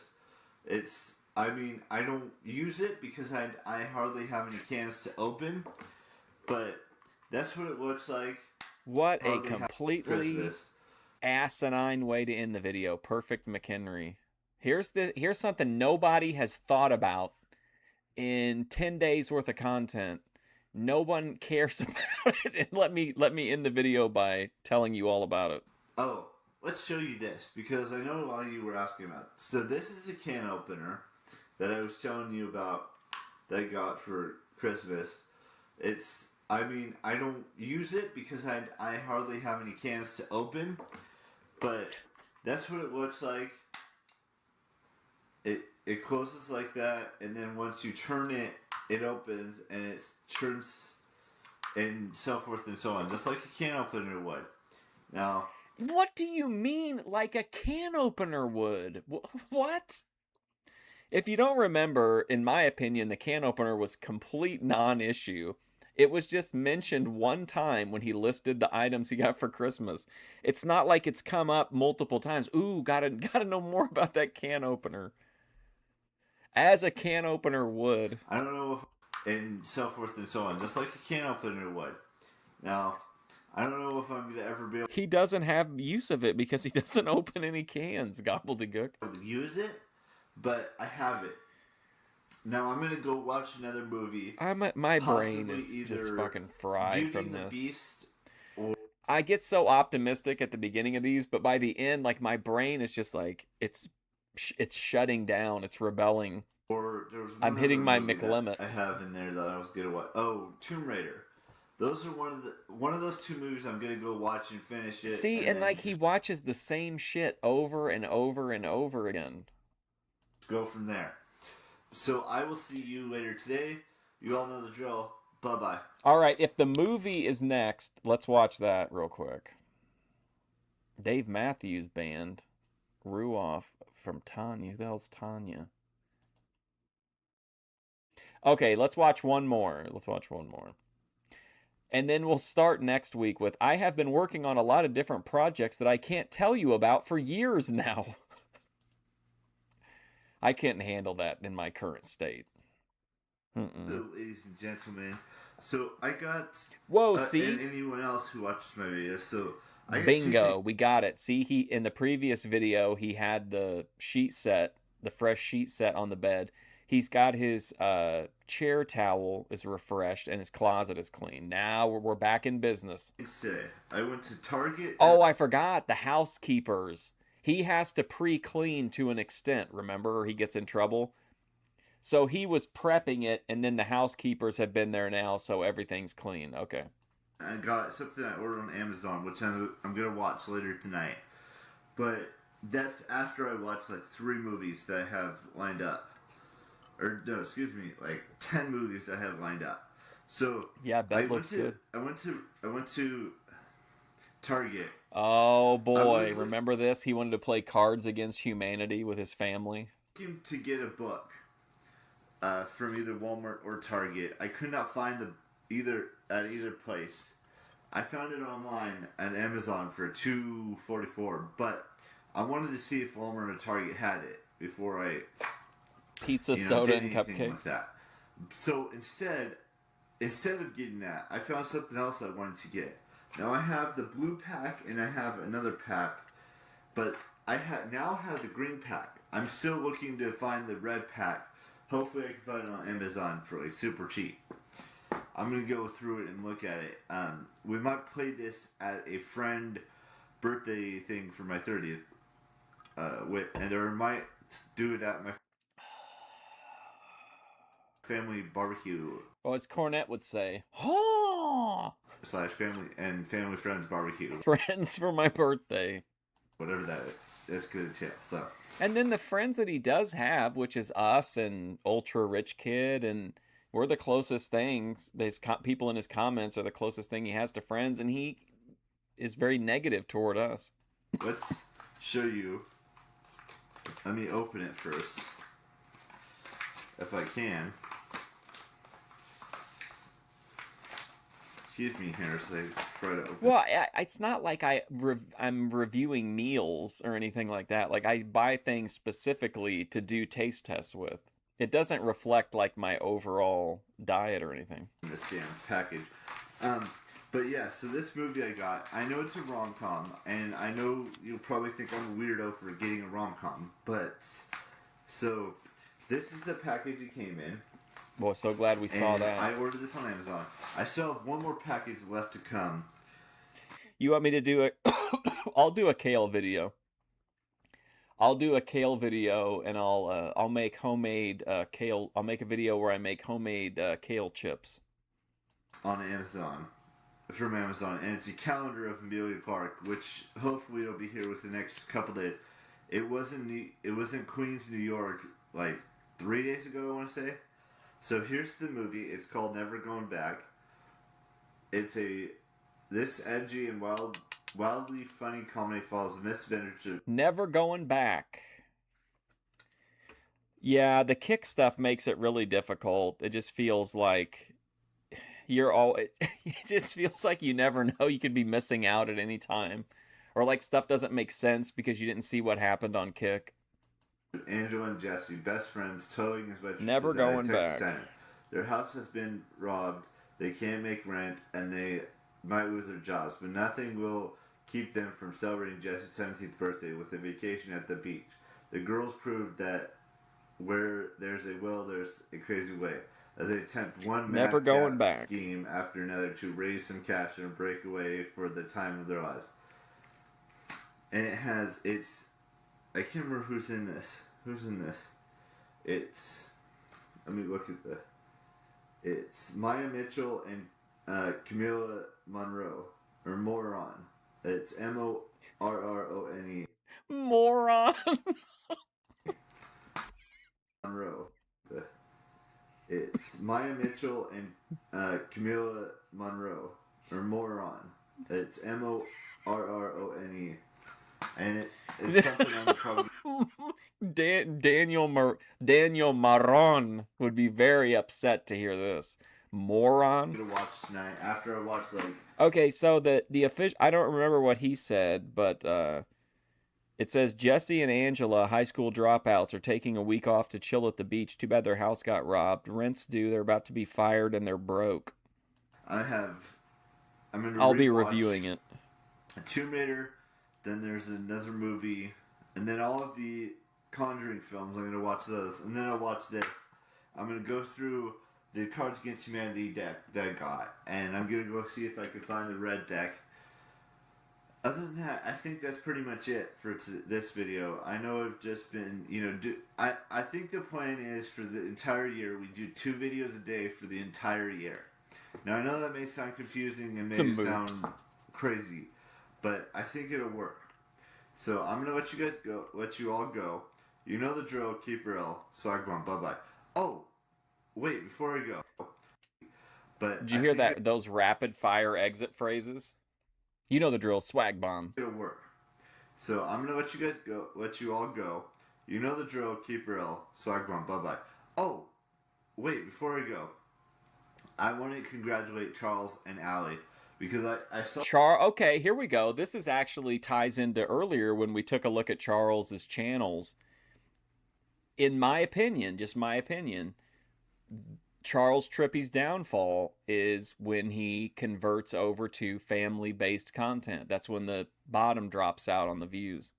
I don't use it because I hardly have any cans to open, but that's what it looks like. What a completely asinine way to end the video. Perfect McHenry. Here's something nobody has thought about in 10 days worth of content. No one cares about it. And let me end the video by telling you all about it. Let's show you this, because I know a lot of you were asking about it. So this is a can opener that I was telling you about that I got for Christmas. I don't use it because I hardly have any cans to open, but that's what it looks like. It closes like that, and then once you turn it, it opens and it turns and so forth and so on, just like a can opener would. Now, What do you mean, like a can opener would? What? If you don't remember, in my opinion, the can opener was complete non-issue. It was just mentioned one time when he listed the items he got for Christmas. It's not like it's come up multiple times. Ooh, gotta know more about that can opener. As a can opener would. I don't know if and so forth and so on, just like a can opener would. Now, I don't know if I'm gonna ever be able He doesn't have use of it because he doesn't open any cans, gobbledygook. to use it, but I have it. Now I'm gonna go watch another movie. My brain possibly is just either fucking fried Beauty from and the this. Beast or I get so optimistic at the beginning of these, but by the end, like my brain is just like it's shutting down. It's rebelling. there was I'm one hitting other my movie that McLimit. I have in there that I was gonna watch. Oh, Tomb Raider. Those are one of those two movies I'm gonna go watch and finish it. See, and then like he watches the same shit over and over and over again. go from there. So I will see you later today. You all know the drill. Bye bye. All right, if the movie is next, let's watch that real quick. Dave Matthews Band, Ruoff from Tanya. Who the hell's Tanya? Okay, let's watch one more. And then we'll start next week with I have been working on a lot of different projects that I can't tell you about for years now. I can't handle that in my current state. So, ladies and gentlemen, so I got Whoa, see? and anyone else who watches my videos. So I got Bingo, we got it. See, he in the previous video he had the sheet set, the fresh sheet set on the bed. He's got his chair towel is refreshed and his closet is clean. Now we're back in business. Today I went to Target. Oh, I forgot the housekeepers. He has to pre-clean to an extent. Remember, or he gets in trouble. So he was prepping it, and then the housekeepers have been there now, so everything's clean. Okay. I got something I ordered on Amazon, which I'm gonna watch later tonight. But that's after I watch like 3 movies that I have lined up. Or no, excuse me, like 10 movies I have lined up. So yeah, that looks good. I went to Target. Oh boy, remember this? He wanted to play Cards Against Humanity with his family. Looking to get a book from either Walmart or Target. I could not find either place. I found it online at Amazon for $2.44, but I wanted to see if Walmart or Target had it before I pizza, soda, did and anything with cupcakes. that. So instead of getting that, I found something else I wanted to get. Now I have the blue pack and I have another pack, but I now have the green pack. I'm still looking to find the red pack. Hopefully I can find it on Amazon for like super cheap. I'm going to go through it and look at it. We might play this at a friend birthday thing for my 30th. Or might do it at my family barbecue. Well, as Cornette would say, oh! / family and family friends barbecue. Friends for my birthday. Whatever that's good entail. So. And then the friends that he does have, which is us and Ultra Rich Kid, and we're the closest things. These people in his comments are the closest thing he has to friends, and he is very negative toward us. Let's show you. Let me open it first, if I can. Excuse me here, so I try to open. Well, it's not like I'm reviewing meals or anything like that. Like, I buy things specifically to do taste tests with. It doesn't reflect like my overall diet or anything. This damn package. But yeah, so this movie I got, I know it's a rom-com, and I know you'll probably think I'm a weirdo for getting a rom-com, but so this is the package it came in. Well, so glad we saw that. I ordered this on Amazon. I still have one more package left to come. You want me to do it? I'll do a kale video. And I'll make homemade kale. I'll make a video where I make homemade kale chips on Amazon, from Amazon, and it's a calendar of Amelia Clark, which hopefully it'll be here within the next couple days. It was in Queens, New York, like 3 days ago, I want to say. So here's the movie. It's called Never Going Back. This edgy and wildly funny comedy follows the misadventure. Never Going Back. Yeah, the kick stuff makes it really difficult. It just feels like it just feels like you never know, you could be missing out at any time, or like stuff doesn't make sense because you didn't see what happened on Kick. Angela and Jesse, best friends, towing his waitresses Never at a Going Texas Back. diner. Their house has been robbed. They can't make rent, and they might lose their jobs, but nothing will keep them from celebrating Jesse's 17th birthday with a vacation at the beach. The girls prove that where there's a will, there's a crazy way, as they attempt one Never Going Back scheme after another to raise some cash and break away for the time of their lives. And I can't remember who's in this. Let me look at it's Maya Mitchell and Camila Monroe, or Moron. It's Morrone. Moron. Monroe. It's Maya Mitchell and Camila Monroe, or Moron. It's Morrone, and it's something I'm probably Daniel Maron would be very upset to hear this. Moron. gonna watch tonight after I watch Okay, so the official, I don't remember what he said, but it says Jesse and Angela, high school dropouts, are taking a week off to chill at the beach. Too bad their house got robbed. Rent's due. They're about to be fired and they're broke. I'll be reviewing it. Tomb Raider, then there's another movie, and then all of the Conjuring films. I'm gonna watch those, and then I'll watch this. I'm gonna go through the Cards Against Humanity deck that I got, and I'm gonna go see if I can find the red deck. Other than that, I think that's pretty much it for this video. I know I've just been, I think the plan is for the entire year, we do 2 videos a day for the entire year. Now, I know that may sound confusing and may sound crazy, but I think it'll work. So, I'm going to let you all go. You know the drill, keep real, swag one, bye-bye. Oh, wait, before I go. Did you hear those rapid fire exit phrases? You know the drill, swag bomb. It'll work. So I'm gonna let you all go. You know the drill, keep real, swag bomb, bye bye. Oh, wait, before I go, I want to congratulate Charles and Allie because I saw Okay, here we go. This is actually ties into earlier when we took a look at Charles's channels. In my opinion, just my opinion, Charles Trippy's downfall is when he converts over to family-based content. That's when the bottom drops out on the views.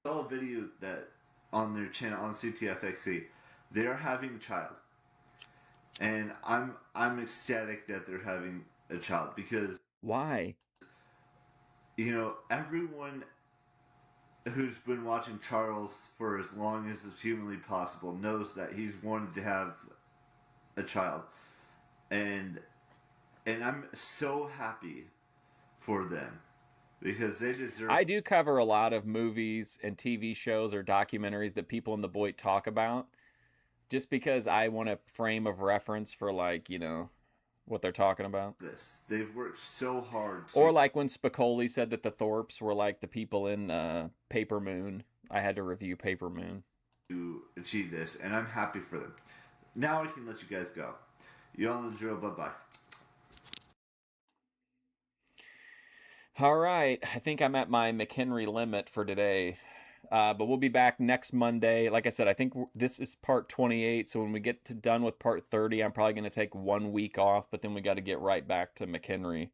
I saw a video that on their channel on CTFXC, they are having a child, and I'm ecstatic that they're having a child because why? Everyone who's been watching Charles for as long as it's humanly possible knows that he's wanted to have a child, and I'm so happy for them because they deserve. I do cover a lot of movies and TV shows or documentaries that people in the Boyd talk about, just because I want a frame of reference for what they're talking about. They've worked so hard. Or like when Spicoli said that the Thorpes were like the people in Paper Moon. I had to review Paper Moon to achieve this, and I'm happy for them. Now I can let you guys go. You all know the drill. Bye-bye. All right. I think I'm at my McHenry limit for today. But we'll be back next Monday. Like I said, I think this is part 28. So when we get done with part 30, I'm probably going to take 1 week off. But then we got to get right back to McHenry.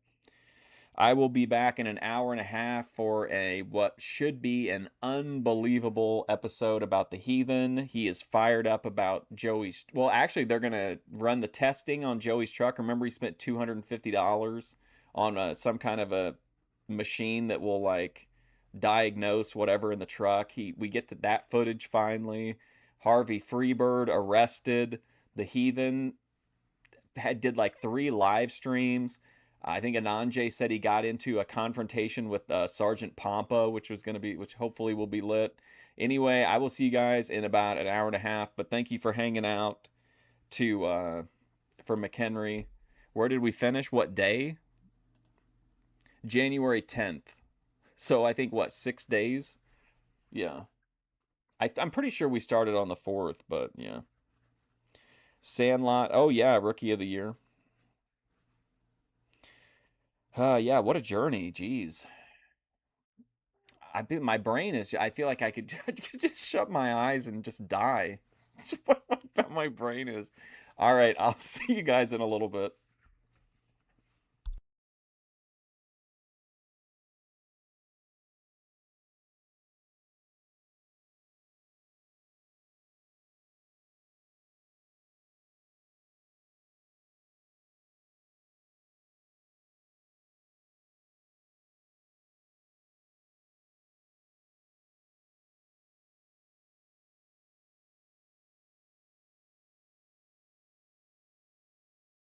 I will be back in an hour and a half for what should be an unbelievable episode about the Heathen. He is fired up about Joey's. Well, actually, they're going to run the testing on Joey's truck. Remember, he spent $250 on some kind of a machine that will diagnose whatever in the truck. We get to that footage finally. Harvey Freebird arrested. The Heathen did 3 live streams. I think Ananjay said he got into a confrontation with Sergeant Pompa, which hopefully will be lit. Anyway, I will see you guys in about an hour and a half, but thank you for hanging out. to for McHenry. Where did we finish? What day? January 10th. So I think what, 6 days? Yeah. I'm pretty sure we started on the 4th, but yeah. Sandlot. Oh yeah, Rookie of the Year. Yeah, what a journey. Jeez. My brain is, I feel like I could, I could just shut my eyes and just die. That's what my brain is. All right, I'll see you guys in a little bit.